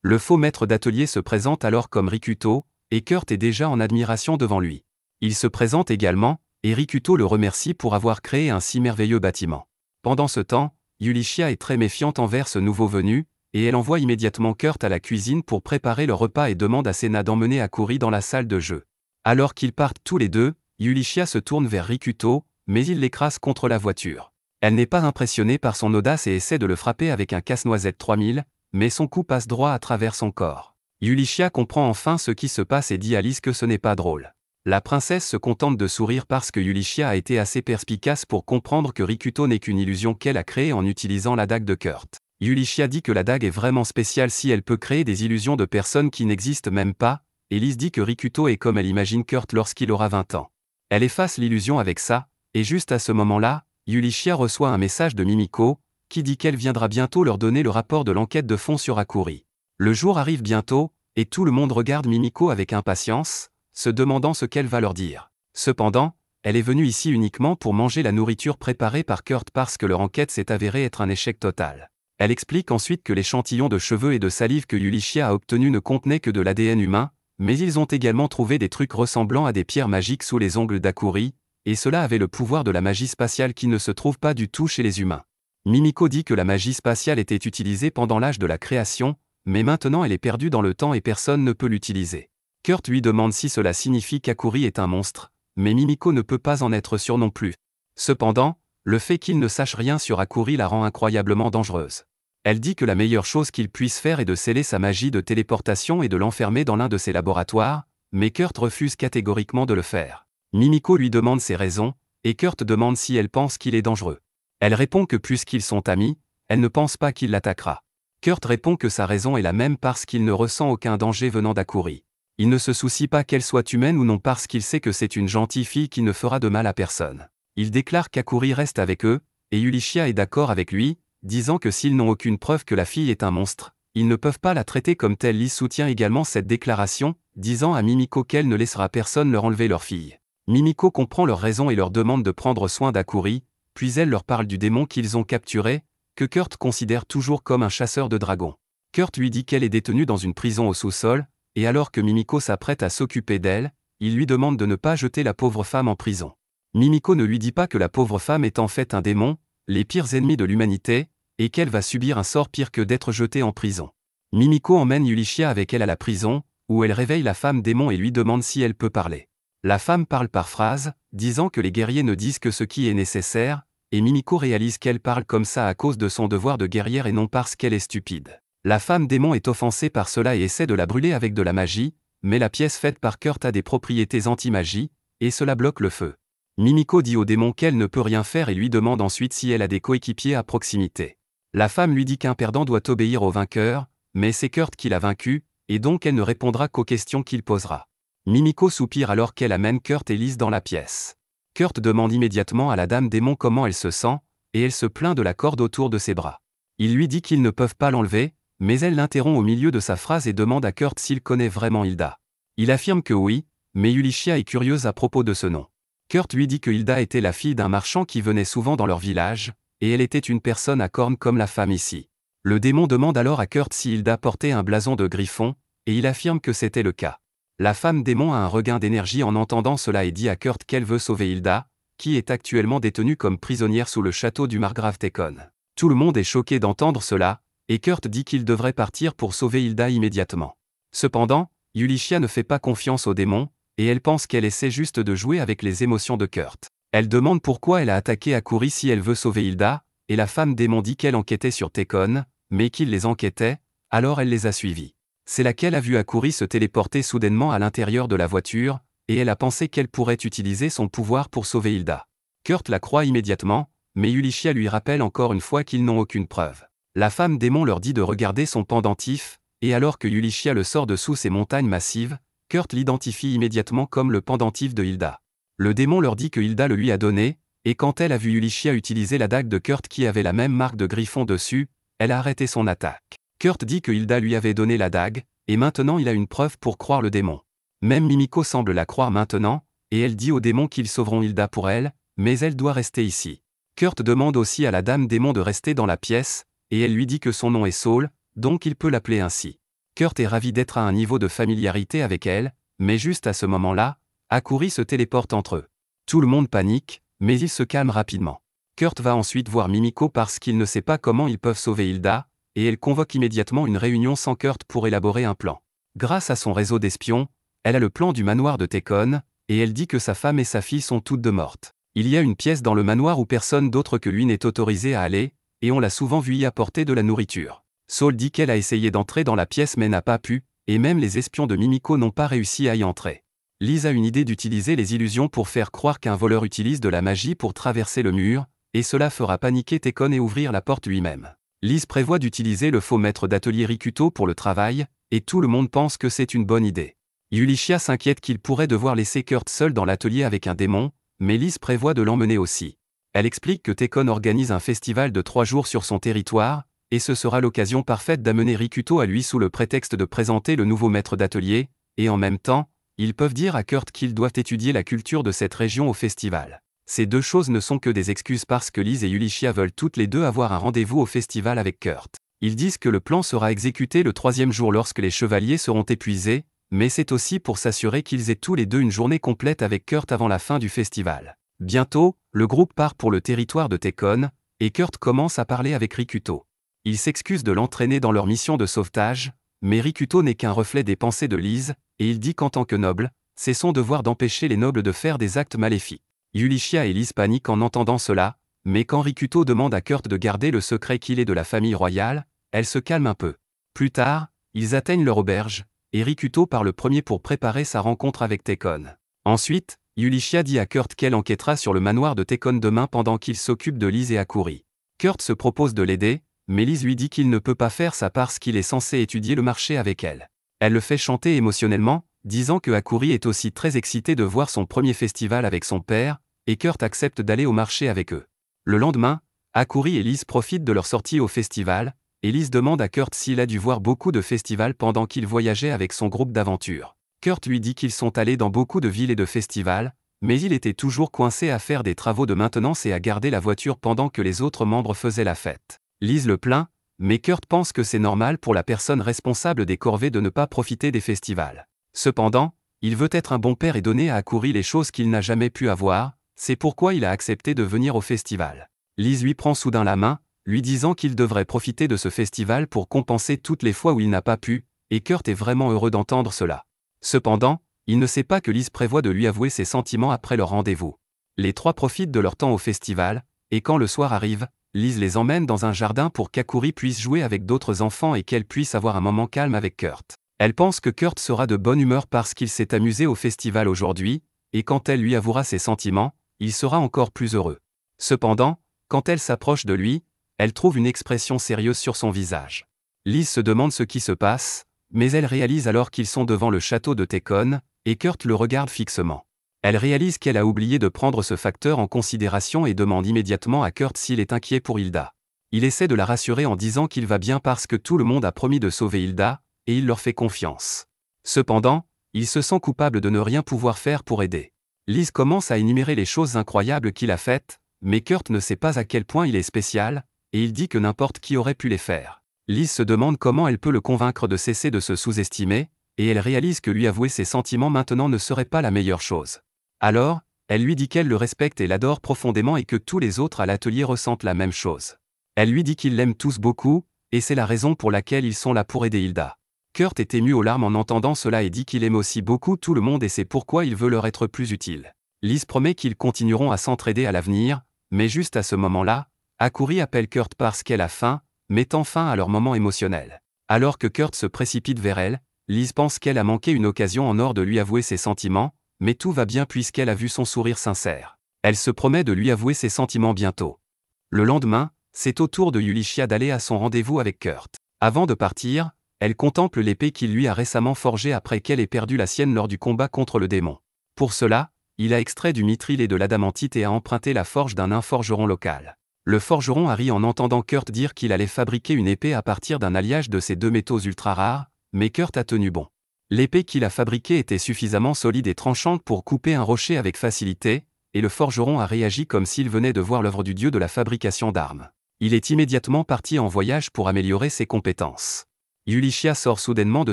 Le faux maître d'atelier se présente alors comme Rikuto, et Kurt est déjà en admiration devant lui. Il se présente également, et Rikuto le remercie pour avoir créé un si merveilleux bâtiment. Pendant ce temps, Yulichia est très méfiante envers ce nouveau venu, et elle envoie immédiatement Kurt à la cuisine pour préparer le repas et demande à Senna d'emmener Akuri dans la salle de jeu. Alors qu'ils partent tous les deux, Yulichia se tourne vers Rikuto, mais il l'écrase contre la voiture. Elle n'est pas impressionnée par son audace et essaie de le frapper avec un casse-noisette 3000, mais son coup passe droit à travers son corps. Yulichia comprend enfin ce qui se passe et dit à Liz que ce n'est pas drôle. La princesse se contente de sourire parce que Yulichia a été assez perspicace pour comprendre que Rikuto n'est qu'une illusion qu'elle a créée en utilisant la dague de Kurt. Yulichia dit que la dague est vraiment spéciale si elle peut créer des illusions de personnes qui n'existent même pas, et Liz dit que Rikuto est comme elle imagine Kurt lorsqu'il aura 20 ans. Elle efface l'illusion avec ça, et juste à ce moment-là, Yulichia reçoit un message de Mimiko, qui dit qu'elle viendra bientôt leur donner le rapport de l'enquête de fond sur Akuri. Le jour arrive bientôt, et tout le monde regarde Mimiko avec impatience, se demandant ce qu'elle va leur dire. Cependant, elle est venue ici uniquement pour manger la nourriture préparée par Kurt parce que leur enquête s'est avérée être un échec total. Elle explique ensuite que l'échantillon de cheveux et de salive que Yulichia a obtenu ne contenait que de l'ADN humain, mais ils ont également trouvé des trucs ressemblant à des pierres magiques sous les ongles d'Akuri, et cela avait le pouvoir de la magie spatiale qui ne se trouve pas du tout chez les humains. Mimiko dit que la magie spatiale était utilisée pendant l'âge de la création, mais maintenant elle est perdue dans le temps et personne ne peut l'utiliser. Kurt lui demande si cela signifie qu'Akuri est un monstre, mais Mimiko ne peut pas en être sûre non plus. Cependant, le fait qu'il ne sache rien sur Akuri la rend incroyablement dangereuse. Elle dit que la meilleure chose qu'il puisse faire est de sceller sa magie de téléportation et de l'enfermer dans l'un de ses laboratoires, mais Kurt refuse catégoriquement de le faire. Mimiko lui demande ses raisons, et Kurt demande si elle pense qu'il est dangereux. Elle répond que puisqu'ils sont amis, elle ne pense pas qu'il l'attaquera. Kurt répond que sa raison est la même parce qu'il ne ressent aucun danger venant d'Akuri. Il ne se soucie pas qu'elle soit humaine ou non parce qu'il sait que c'est une gentille fille qui ne fera de mal à personne. Il déclare qu'Akuri reste avec eux, et Yulichia est d'accord avec lui, disant que s'ils n'ont aucune preuve que la fille est un monstre, ils ne peuvent pas la traiter comme telle. Lise soutient également cette déclaration, disant à Mimiko qu'elle ne laissera personne leur enlever leur fille. Mimiko comprend leurs raisons et leur demande de prendre soin d'Akuri, puis elle leur parle du démon qu'ils ont capturé, que Kurt considère toujours comme un chasseur de dragons. Kurt lui dit qu'elle est détenue dans une prison au sous-sol, et alors que Mimiko s'apprête à s'occuper d'elle, il lui demande de ne pas jeter la pauvre femme en prison. Mimiko ne lui dit pas que la pauvre femme est en fait un démon, les pires ennemis de l'humanité, et qu'elle va subir un sort pire que d'être jetée en prison. Mimiko emmène Yulichia avec elle à la prison, où elle réveille la femme démon et lui demande si elle peut parler. La femme parle par phrase, disant que les guerriers ne disent que ce qui est nécessaire, et Mimiko réalise qu'elle parle comme ça à cause de son devoir de guerrière et non parce qu'elle est stupide. La femme démon est offensée par cela et essaie de la brûler avec de la magie, mais la pièce faite par Kurt a des propriétés anti-magie, et cela bloque le feu. Mimiko dit au démon qu'elle ne peut rien faire et lui demande ensuite si elle a des coéquipiers à proximité. La femme lui dit qu'un perdant doit obéir au vainqueur, mais c'est Kurt qui l'a vaincu, et donc elle ne répondra qu'aux questions qu'il posera. Mimiko soupire alors qu'elle amène Kurt et Lise dans la pièce. Kurt demande immédiatement à la dame démon comment elle se sent, et elle se plaint de la corde autour de ses bras. Il lui dit qu'ils ne peuvent pas l'enlever, mais elle l'interrompt au milieu de sa phrase et demande à Kurt s'il connaît vraiment Hilda. Il affirme que oui, mais Yulichia est curieuse à propos de ce nom. Kurt lui dit que Hilda était la fille d'un marchand qui venait souvent dans leur village, et elle était une personne à cornes comme la femme ici. Le démon demande alors à Kurt si Hilda portait un blason de griffon, et il affirme que c'était le cas. La femme démon a un regain d'énergie en entendant cela et dit à Kurt qu'elle veut sauver Hilda, qui est actuellement détenue comme prisonnière sous le château du margrave Tekon. Tout le monde est choqué d'entendre cela, et Kurt dit qu'il devrait partir pour sauver Hilda immédiatement. Cependant, Yulichia ne fait pas confiance au démon, et elle pense qu'elle essaie juste de jouer avec les émotions de Kurt. Elle demande pourquoi elle a attaqué Akuri si elle veut sauver Hilda, et la femme démon dit qu'elle enquêtait sur Tekon, mais qu'il les enquêtait, alors elle les a suivis. C'est là qu'elle a vu Akuri se téléporter soudainement à l'intérieur de la voiture, et elle a pensé qu'elle pourrait utiliser son pouvoir pour sauver Hilda. Kurt la croit immédiatement, mais Yulichia lui rappelle encore une fois qu'ils n'ont aucune preuve. La femme démon leur dit de regarder son pendentif, et alors que Yulichia le sort de sous ces montagnes massives, Kurt l'identifie immédiatement comme le pendentif de Hilda. Le démon leur dit que Hilda le lui a donné, et quand elle a vu Yulichia utiliser la dague de Kurt qui avait la même marque de griffon dessus, elle a arrêté son attaque. Kurt dit que Hilda lui avait donné la dague, et maintenant il a une preuve pour croire le démon. Même Mimiko semble la croire maintenant, et elle dit au démon qu'ils sauveront Hilda pour elle, mais elle doit rester ici. Kurt demande aussi à la dame démon de rester dans la pièce, et elle lui dit que son nom est Saul, donc il peut l'appeler ainsi. Kurt est ravi d'être à un niveau de familiarité avec elle, mais juste à ce moment-là, Akuri se téléporte entre eux. Tout le monde panique, mais il se calme rapidement. Kurt va ensuite voir Mimiko parce qu'il ne sait pas comment ils peuvent sauver Hilda, et elle convoque immédiatement une réunion sans Kurt pour élaborer un plan. Grâce à son réseau d'espions, elle a le plan du manoir de Tekon, et elle dit que sa femme et sa fille sont toutes deux mortes. Il y a une pièce dans le manoir où personne d'autre que lui n'est autorisé à aller, et on l'a souvent vu y apporter de la nourriture. Saul dit qu'elle a essayé d'entrer dans la pièce mais n'a pas pu, et même les espions de Mimiko n'ont pas réussi à y entrer. Lise a une idée d'utiliser les illusions pour faire croire qu'un voleur utilise de la magie pour traverser le mur, et cela fera paniquer Tekon et ouvrir la porte lui-même. Lise prévoit d'utiliser le faux maître d'atelier Rikuto pour le travail, et tout le monde pense que c'est une bonne idée. Yulichia s'inquiète qu'il pourrait devoir laisser Kurt seul dans l'atelier avec un démon, mais Lise prévoit de l'emmener aussi. Elle explique que Tekon organise un festival de 3 jours sur son territoire, et ce sera l'occasion parfaite d'amener Rikuto à lui sous le prétexte de présenter le nouveau maître d'atelier, et en même temps, ils peuvent dire à Kurt qu'ils doivent étudier la culture de cette région au festival. Ces deux choses ne sont que des excuses parce que Lise et Yulichia veulent toutes les deux avoir un rendez-vous au festival avec Kurt. Ils disent que le plan sera exécuté le 3e jour lorsque les chevaliers seront épuisés, mais c'est aussi pour s'assurer qu'ils aient tous les deux une journée complète avec Kurt avant la fin du festival. Bientôt, le groupe part pour le territoire de Tekon, et Kurt commence à parler avec Rikuto. Il s'excuse de l'entraîner dans leur mission de sauvetage, mais Rikuto n'est qu'un reflet des pensées de Lise, et il dit qu'en tant que noble, c'est son devoir d'empêcher les nobles de faire des actes maléfiques. Yulichia et Lise paniquent en entendant cela, mais quand Rikuto demande à Kurt de garder le secret qu'il est de la famille royale, elle se calme un peu. Plus tard, ils atteignent leur auberge, et Rikuto part le premier pour préparer sa rencontre avec Tekon. Ensuite, Yulichia dit à Kurt qu'elle enquêtera sur le manoir de Tekon demain pendant qu'il s'occupe de Lise et Akuri. Kurt se propose de l'aider, mais Lise lui dit qu'il ne peut pas faire ça parce qu'il est censé étudier le marché avec elle. Elle le fait chanter émotionnellement, disant que Akuri est aussi très excité de voir son premier festival avec son père, et Kurt accepte d'aller au marché avec eux. Le lendemain, Hakouri et Liz profitent de leur sortie au festival, et Liz demande à Kurt s'il a dû voir beaucoup de festivals pendant qu'il voyageait avec son groupe d'aventure. Kurt lui dit qu'ils sont allés dans beaucoup de villes et de festivals, mais il était toujours coincé à faire des travaux de maintenance et à garder la voiture pendant que les autres membres faisaient la fête. Liz le plaint, mais Kurt pense que c'est normal pour la personne responsable des corvées de ne pas profiter des festivals. Cependant, il veut être un bon père et donner à Hakouri les choses qu'il n'a jamais pu avoir, c'est pourquoi il a accepté de venir au festival. Liz lui prend soudain la main, lui disant qu'il devrait profiter de ce festival pour compenser toutes les fois où il n'a pas pu, et Kurt est vraiment heureux d'entendre cela. Cependant, il ne sait pas que Liz prévoit de lui avouer ses sentiments après leur rendez-vous. Les trois profitent de leur temps au festival, et quand le soir arrive, Liz les emmène dans un jardin pour qu'Hakouri puisse jouer avec d'autres enfants et qu'elle puisse avoir un moment calme avec Kurt. Elle pense que Kurt sera de bonne humeur parce qu'il s'est amusé au festival aujourd'hui, et quand elle lui avouera ses sentiments, il sera encore plus heureux. Cependant, quand elle s'approche de lui, elle trouve une expression sérieuse sur son visage. Liz se demande ce qui se passe, mais elle réalise alors qu'ils sont devant le château de Tekon, et Kurt le regarde fixement. Elle réalise qu'elle a oublié de prendre ce facteur en considération et demande immédiatement à Kurt s'il est inquiet pour Hilda. Il essaie de la rassurer en disant qu'il va bien parce que tout le monde a promis de sauver Hilda, et il leur fait confiance. Cependant, il se sent coupable de ne rien pouvoir faire pour aider. Liz commence à énumérer les choses incroyables qu'il a faites, mais Kurt ne sait pas à quel point il est spécial, et il dit que n'importe qui aurait pu les faire. Liz se demande comment elle peut le convaincre de cesser de se sous-estimer, et elle réalise que lui avouer ses sentiments maintenant ne serait pas la meilleure chose. Alors, elle lui dit qu'elle le respecte et l'adore profondément et que tous les autres à l'atelier ressentent la même chose. Elle lui dit qu'ils l'aiment tous beaucoup, et c'est la raison pour laquelle ils sont là pour aider Hilda. Kurt est ému aux larmes en entendant cela et dit qu'il aime aussi beaucoup tout le monde et c'est pourquoi il veut leur être plus utile. Liz promet qu'ils continueront à s'entraider à l'avenir, mais juste à ce moment-là, Hakouri appelle Kurt parce qu'elle a faim, mettant fin à leur moment émotionnel. Alors que Kurt se précipite vers elle, Liz pense qu'elle a manqué une occasion en or de lui avouer ses sentiments, mais tout va bien puisqu'elle a vu son sourire sincère. Elle se promet de lui avouer ses sentiments bientôt. Le lendemain, c'est au tour de Yulichia d'aller à son rendez-vous avec Kurt. Avant de partir, elle contemple l'épée qu'il lui a récemment forgée après qu'elle ait perdu la sienne lors du combat contre le démon. Pour cela, il a extrait du mithril et de l'adamantite et a emprunté la forge d'un nain forgeron local. Le forgeron a ri en entendant Kurt dire qu'il allait fabriquer une épée à partir d'un alliage de ces deux métaux ultra rares, mais Kurt a tenu bon. L'épée qu'il a fabriquée était suffisamment solide et tranchante pour couper un rocher avec facilité, et le forgeron a réagi comme s'il venait de voir l'œuvre du dieu de la fabrication d'armes. Il est immédiatement parti en voyage pour améliorer ses compétences. Yulichia sort soudainement de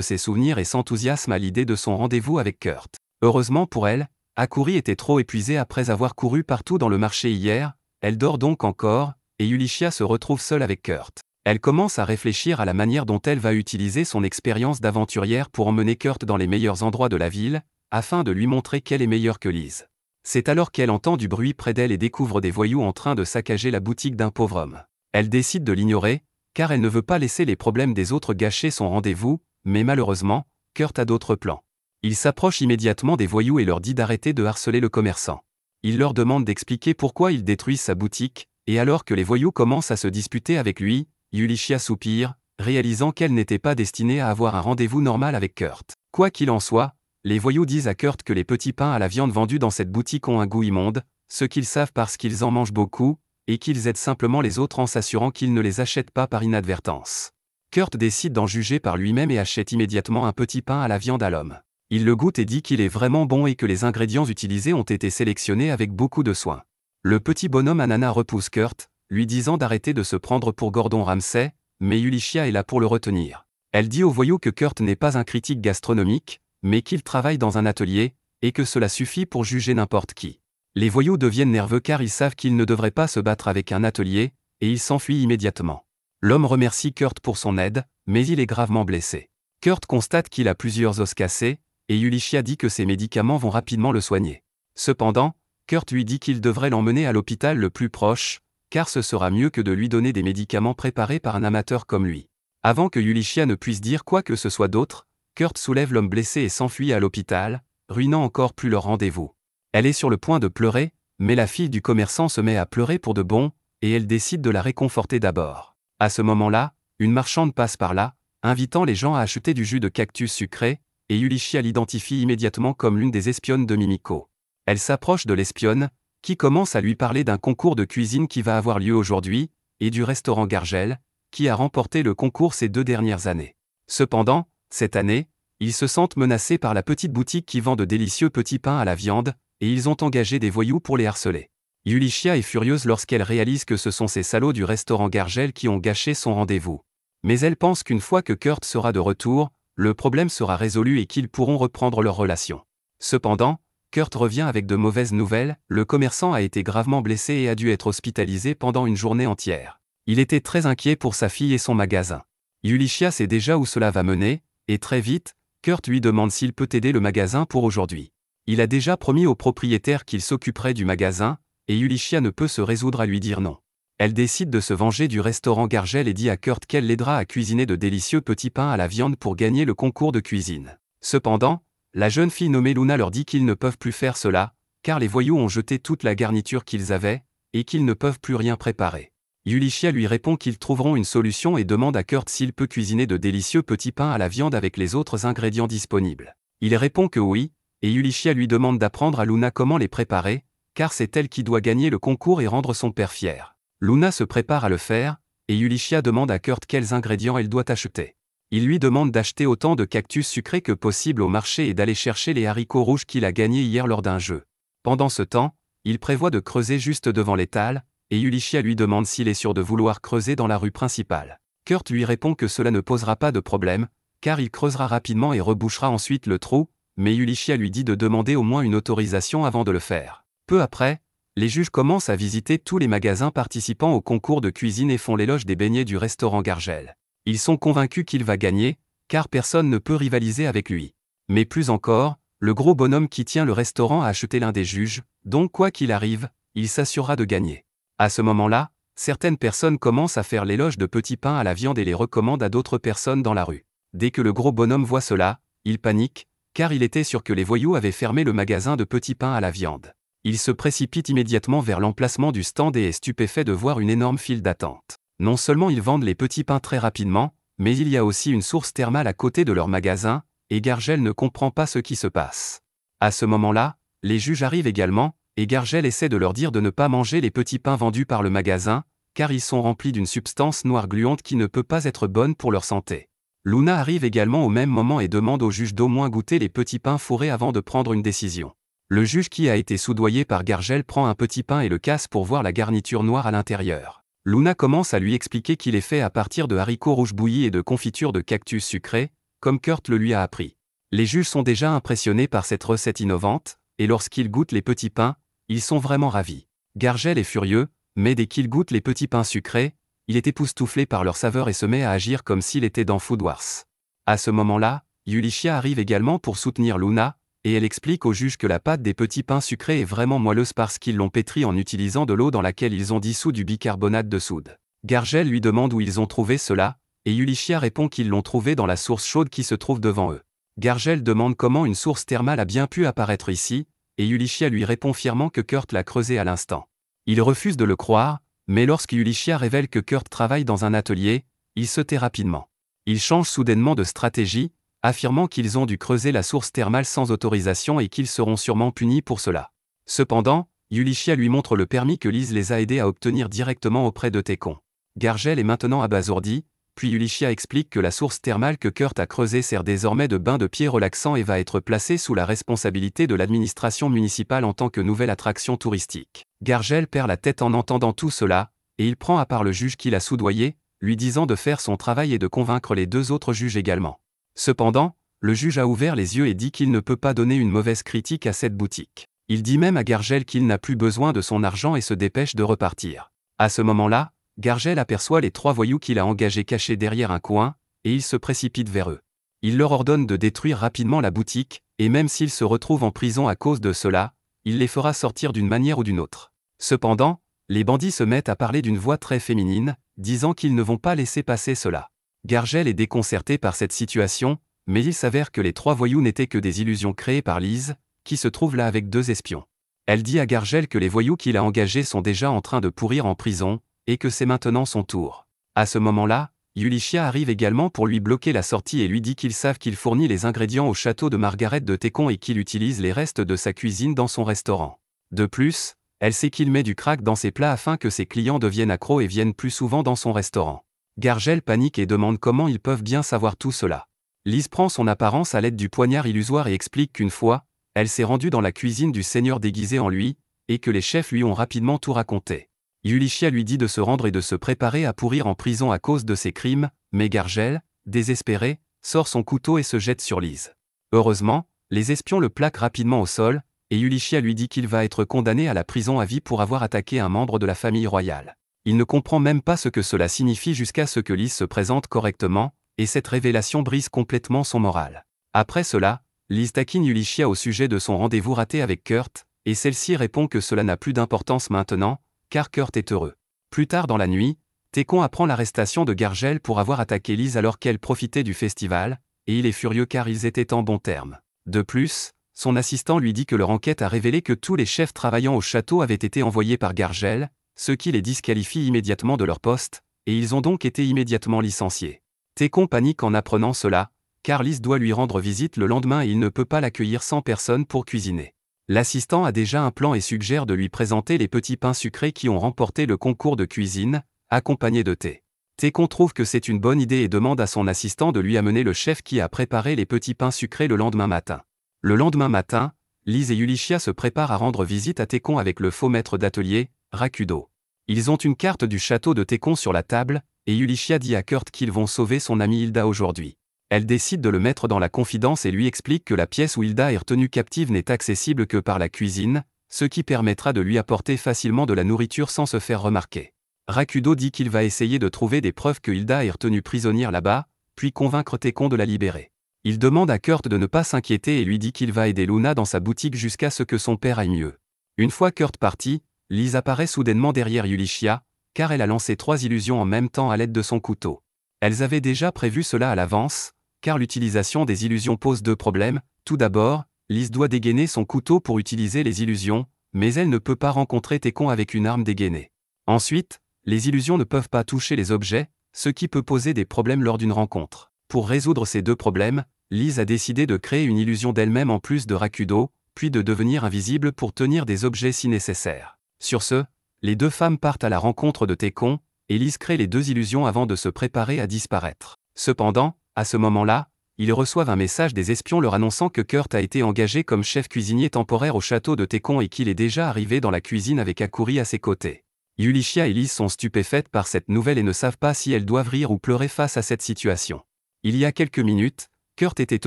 ses souvenirs et s'enthousiasme à l'idée de son rendez-vous avec Kurt. Heureusement pour elle, Hakouri était trop épuisée après avoir couru partout dans le marché hier, elle dort donc encore, et Yulichia se retrouve seule avec Kurt. Elle commence à réfléchir à la manière dont elle va utiliser son expérience d'aventurière pour emmener Kurt dans les meilleurs endroits de la ville, afin de lui montrer qu'elle est meilleure que Liz. C'est alors qu'elle entend du bruit près d'elle et découvre des voyous en train de saccager la boutique d'un pauvre homme. Elle décide de l'ignorer, car elle ne veut pas laisser les problèmes des autres gâcher son rendez-vous, mais malheureusement, Kurt a d'autres plans. Il s'approche immédiatement des voyous et leur dit d'arrêter de harceler le commerçant. Il leur demande d'expliquer pourquoi ils détruisent sa boutique, et alors que les voyous commencent à se disputer avec lui, Yulichia soupire, réalisant qu'elle n'était pas destinée à avoir un rendez-vous normal avec Kurt. Quoi qu'il en soit, les voyous disent à Kurt que les petits pains à la viande vendus dans cette boutique ont un goût immonde, ce qu'ils savent parce qu'ils en mangent beaucoup, et qu'ils aident simplement les autres en s'assurant qu'ils ne les achètent pas par inadvertance. Kurt décide d'en juger par lui-même et achète immédiatement un petit pain à la viande à l'homme. Il le goûte et dit qu'il est vraiment bon et que les ingrédients utilisés ont été sélectionnés avec beaucoup de soin. Le petit bonhomme ananas repousse Kurt, lui disant d'arrêter de se prendre pour Gordon Ramsay, mais Yulichia est là pour le retenir. Elle dit aux voyous que Kurt n'est pas un critique gastronomique, mais qu'il travaille dans un atelier, et que cela suffit pour juger n'importe qui. Les voyous deviennent nerveux car ils savent qu'ils ne devraient pas se battre avec un atelier, et ils s'enfuient immédiatement. L'homme remercie Kurt pour son aide, mais il est gravement blessé. Kurt constate qu'il a plusieurs os cassés, et Yulichia dit que ses médicaments vont rapidement le soigner. Cependant, Kurt lui dit qu'il devrait l'emmener à l'hôpital le plus proche, car ce sera mieux que de lui donner des médicaments préparés par un amateur comme lui. Avant que Yulichia ne puisse dire quoi que ce soit d'autre, Kurt soulève l'homme blessé et s'enfuit à l'hôpital, ruinant encore plus leur rendez-vous. Elle est sur le point de pleurer, mais la fille du commerçant se met à pleurer pour de bon, et elle décide de la réconforter d'abord. À ce moment-là, une marchande passe par là, invitant les gens à acheter du jus de cactus sucré, et Yulichia l'identifie immédiatement comme l'une des espionnes de Mimiko. Elle s'approche de l'espionne, qui commence à lui parler d'un concours de cuisine qui va avoir lieu aujourd'hui, et du restaurant Gargel, qui a remporté le concours ces 2 dernières années. Cependant, cette année, ils se sentent menacés par la petite boutique qui vend de délicieux petits pains à la viande, et ils ont engagé des voyous pour les harceler. Yulichia est furieuse lorsqu'elle réalise que ce sont ces salauds du restaurant Gargel qui ont gâché son rendez-vous. Mais elle pense qu'une fois que Kurt sera de retour, le problème sera résolu et qu'ils pourront reprendre leur relation. Cependant, Kurt revient avec de mauvaises nouvelles, le commerçant a été gravement blessé et a dû être hospitalisé pendant une journée entière. Il était très inquiet pour sa fille et son magasin. Yulichia sait déjà où cela va mener, et très vite, Kurt lui demande s'il peut aider le magasin pour aujourd'hui. Il a déjà promis au propriétaire qu'il s'occuperait du magasin, et Yulichia ne peut se résoudre à lui dire non. Elle décide de se venger du restaurant Gargel et dit à Kurt qu'elle l'aidera à cuisiner de délicieux petits pains à la viande pour gagner le concours de cuisine. Cependant, la jeune fille nommée Luna leur dit qu'ils ne peuvent plus faire cela, car les voyous ont jeté toute la garniture qu'ils avaient, et qu'ils ne peuvent plus rien préparer. Yulichia lui répond qu'ils trouveront une solution et demande à Kurt s'il peut cuisiner de délicieux petits pains à la viande avec les autres ingrédients disponibles. Il répond que oui, et Yulichia lui demande d'apprendre à Luna comment les préparer, car c'est elle qui doit gagner le concours et rendre son père fier. Luna se prépare à le faire, et Yulichia demande à Kurt quels ingrédients elle doit acheter. Il lui demande d'acheter autant de cactus sucrés que possible au marché et d'aller chercher les haricots rouges qu'il a gagnés hier lors d'un jeu. Pendant ce temps, il prévoit de creuser juste devant l'étal, et Yulichia lui demande s'il est sûr de vouloir creuser dans la rue principale. Kurt lui répond que cela ne posera pas de problème, car il creusera rapidement et rebouchera ensuite le trou, mais Yulichia lui dit de demander au moins une autorisation avant de le faire. Peu après, les juges commencent à visiter tous les magasins participant au concours de cuisine et font l'éloge des beignets du restaurant Gargel. Ils sont convaincus qu'il va gagner, car personne ne peut rivaliser avec lui. Mais plus encore, le gros bonhomme qui tient le restaurant a acheté l'un des juges, donc quoi qu'il arrive, il s'assurera de gagner. À ce moment-là, certaines personnes commencent à faire l'éloge de petits pains à la viande et les recommandent à d'autres personnes dans la rue. Dès que le gros bonhomme voit cela, il panique, car il était sûr que les voyous avaient fermé le magasin de petits pains à la viande. Il se précipite immédiatement vers l'emplacement du stand et est stupéfait de voir une énorme file d'attente. Non seulement ils vendent les petits pains très rapidement, mais il y a aussi une source thermale à côté de leur magasin, et Gargel ne comprend pas ce qui se passe. À ce moment-là, les juges arrivent également, et Gargel essaie de leur dire de ne pas manger les petits pains vendus par le magasin, car ils sont remplis d'une substance noire gluante qui ne peut pas être bonne pour leur santé. Luna arrive également au même moment et demande au juge d'au moins goûter les petits pains fourrés avant de prendre une décision. Le juge qui a été soudoyé par Gargel prend un petit pain et le casse pour voir la garniture noire à l'intérieur. Luna commence à lui expliquer qu'il est fait à partir de haricots rouges bouillis et de confiture de cactus sucrés, comme Kurt le lui a appris. Les juges sont déjà impressionnés par cette recette innovante, et lorsqu'ils goûtent les petits pains, ils sont vraiment ravis. Gargel est furieux, mais dès qu'il goûte les petits pains sucrés, il est époustouflé par leur saveur et se met à agir comme s'il était dans Food Wars. À ce moment-là, Yulichia arrive également pour soutenir Luna, et elle explique au juge que la pâte des petits pains sucrés est vraiment moelleuse parce qu'ils l'ont pétrie en utilisant de l'eau dans laquelle ils ont dissous du bicarbonate de soude. Gargel lui demande où ils ont trouvé cela, et Yulichia répond qu'ils l'ont trouvé dans la source chaude qui se trouve devant eux. Gargel demande comment une source thermale a bien pu apparaître ici, et Yulichia lui répond fièrement que Kurt l'a creusé à l'instant. Il refuse de le croire, mais lorsque Yulichia révèle que Kurt travaille dans un atelier, il se tait rapidement. Il change soudainement de stratégie, affirmant qu'ils ont dû creuser la source thermale sans autorisation et qu'ils seront sûrement punis pour cela. Cependant, Yulichia lui montre le permis que Liz les a aidés à obtenir directement auprès de Técon. Gargel est maintenant abasourdi, puis Yulichia explique que la source thermale que Kurt a creusée sert désormais de bain de pied relaxant et va être placée sous la responsabilité de l'administration municipale en tant que nouvelle attraction touristique. Gargel perd la tête en entendant tout cela, et il prend à part le juge qui l'a soudoyé, lui disant de faire son travail et de convaincre les 2 autres juges également. Cependant, le juge a ouvert les yeux et dit qu'il ne peut pas donner une mauvaise critique à cette boutique. Il dit même à Gargel qu'il n'a plus besoin de son argent et se dépêche de repartir. À ce moment-là, Gargel aperçoit les 3 voyous qu'il a engagés cachés derrière un coin, et il se précipite vers eux. Il leur ordonne de détruire rapidement la boutique, et même s'ils se retrouvent en prison à cause de cela, il les fera sortir d'une manière ou d'une autre. Cependant, les bandits se mettent à parler d'une voix très féminine, disant qu'ils ne vont pas laisser passer cela. Gargel est déconcerté par cette situation, mais il s'avère que les 3 voyous n'étaient que des illusions créées par Liz, qui se trouve là avec 2 espions. Elle dit à Gargel que les voyous qu'il a engagés sont déjà en train de pourrir en prison, et que c'est maintenant son tour. À ce moment-là, Yulichia arrive également pour lui bloquer la sortie et lui dit qu'ils savent qu'il fournit les ingrédients au château de Margaret de Técon et qu'il utilise les restes de sa cuisine dans son restaurant. De plus, Elle sait qu'il met du crack dans ses plats afin que ses clients deviennent accros et viennent plus souvent dans son restaurant. Gargel panique et demande comment ils peuvent bien savoir tout cela. Lise prend son apparence à l'aide du poignard illusoire et explique qu'une fois, elle s'est rendue dans la cuisine du seigneur déguisé en lui, et que les chefs lui ont rapidement tout raconté. Yulichia lui dit de se rendre et de se préparer à pourrir en prison à cause de ses crimes, mais Gargel, désespéré, sort son couteau et se jette sur Lise. Heureusement, les espions le plaquent rapidement au sol, et Yulichia lui dit qu'il va être condamné à la prison à vie pour avoir attaqué un membre de la famille royale. Il ne comprend même pas ce que cela signifie jusqu'à ce que Lise se présente correctement, et cette révélation brise complètement son moral. Après cela, Lise taquine Yulichia au sujet de son rendez-vous raté avec Kurt, et celle-ci répond que cela n'a plus d'importance maintenant, car Kurt est heureux. Plus tard dans la nuit, Técon apprend l'arrestation de Gargel pour avoir attaqué Lise alors qu'elle profitait du festival, et il est furieux car ils étaient en bons termes. De plus, son assistant lui dit que leur enquête a révélé que tous les chefs travaillant au château avaient été envoyés par Gargel, ce qui les disqualifie immédiatement de leur poste, et ils ont donc été immédiatement licenciés. Técon panique en apprenant cela, car Lise doit lui rendre visite le lendemain et il ne peut pas l'accueillir sans personne pour cuisiner. L'assistant a déjà un plan et suggère de lui présenter les petits pains sucrés qui ont remporté le concours de cuisine, accompagnés de thé. Técon trouve que c'est une bonne idée et demande à son assistant de lui amener le chef qui a préparé les petits pains sucrés le lendemain matin. Le lendemain matin, Lise et Yulichia se préparent à rendre visite à Técon avec le faux maître d'atelier, Rakudo. Ils ont une carte du château de Técon sur la table, et Yulichia dit à Kurt qu'ils vont sauver son amie Hilda aujourd'hui. Elle décide de le mettre dans la confidence et lui explique que la pièce où Hilda est retenue captive n'est accessible que par la cuisine, ce qui permettra de lui apporter facilement de la nourriture sans se faire remarquer. Rakudo dit qu'il va essayer de trouver des preuves que Hilda est retenue prisonnière là-bas, puis convaincre Técon de la libérer. Il demande à Kurt de ne pas s'inquiéter et lui dit qu'il va aider Luna dans sa boutique jusqu'à ce que son père aille mieux. Une fois Kurt parti, Lise apparaît soudainement derrière Yulichia, car elle a lancé 3 illusions en même temps à l'aide de son couteau. Elles avaient déjà prévu cela à l'avance, car l'utilisation des illusions pose 2 problèmes. Tout d'abord, Lise doit dégainer son couteau pour utiliser les illusions, mais elle ne peut pas rencontrer Técon avec une arme dégainée. Ensuite, les illusions ne peuvent pas toucher les objets, ce qui peut poser des problèmes lors d'une rencontre. Pour résoudre ces 2 problèmes, Lise a décidé de créer une illusion d'elle-même en plus de Rakudo, puis de devenir invisible pour tenir des objets si nécessaire. Sur ce, les 2 femmes partent à la rencontre de Técon, et Lise crée les 2 illusions avant de se préparer à disparaître. Cependant, à ce moment-là, ils reçoivent un message des espions leur annonçant que Kurt a été engagé comme chef cuisinier temporaire au château de Técon et qu'il est déjà arrivé dans la cuisine avec Akuri à ses côtés. Yulichia et Lise sont stupéfaites par cette nouvelle et ne savent pas si elles doivent rire ou pleurer face à cette situation. Il y a quelques minutes, Kurt était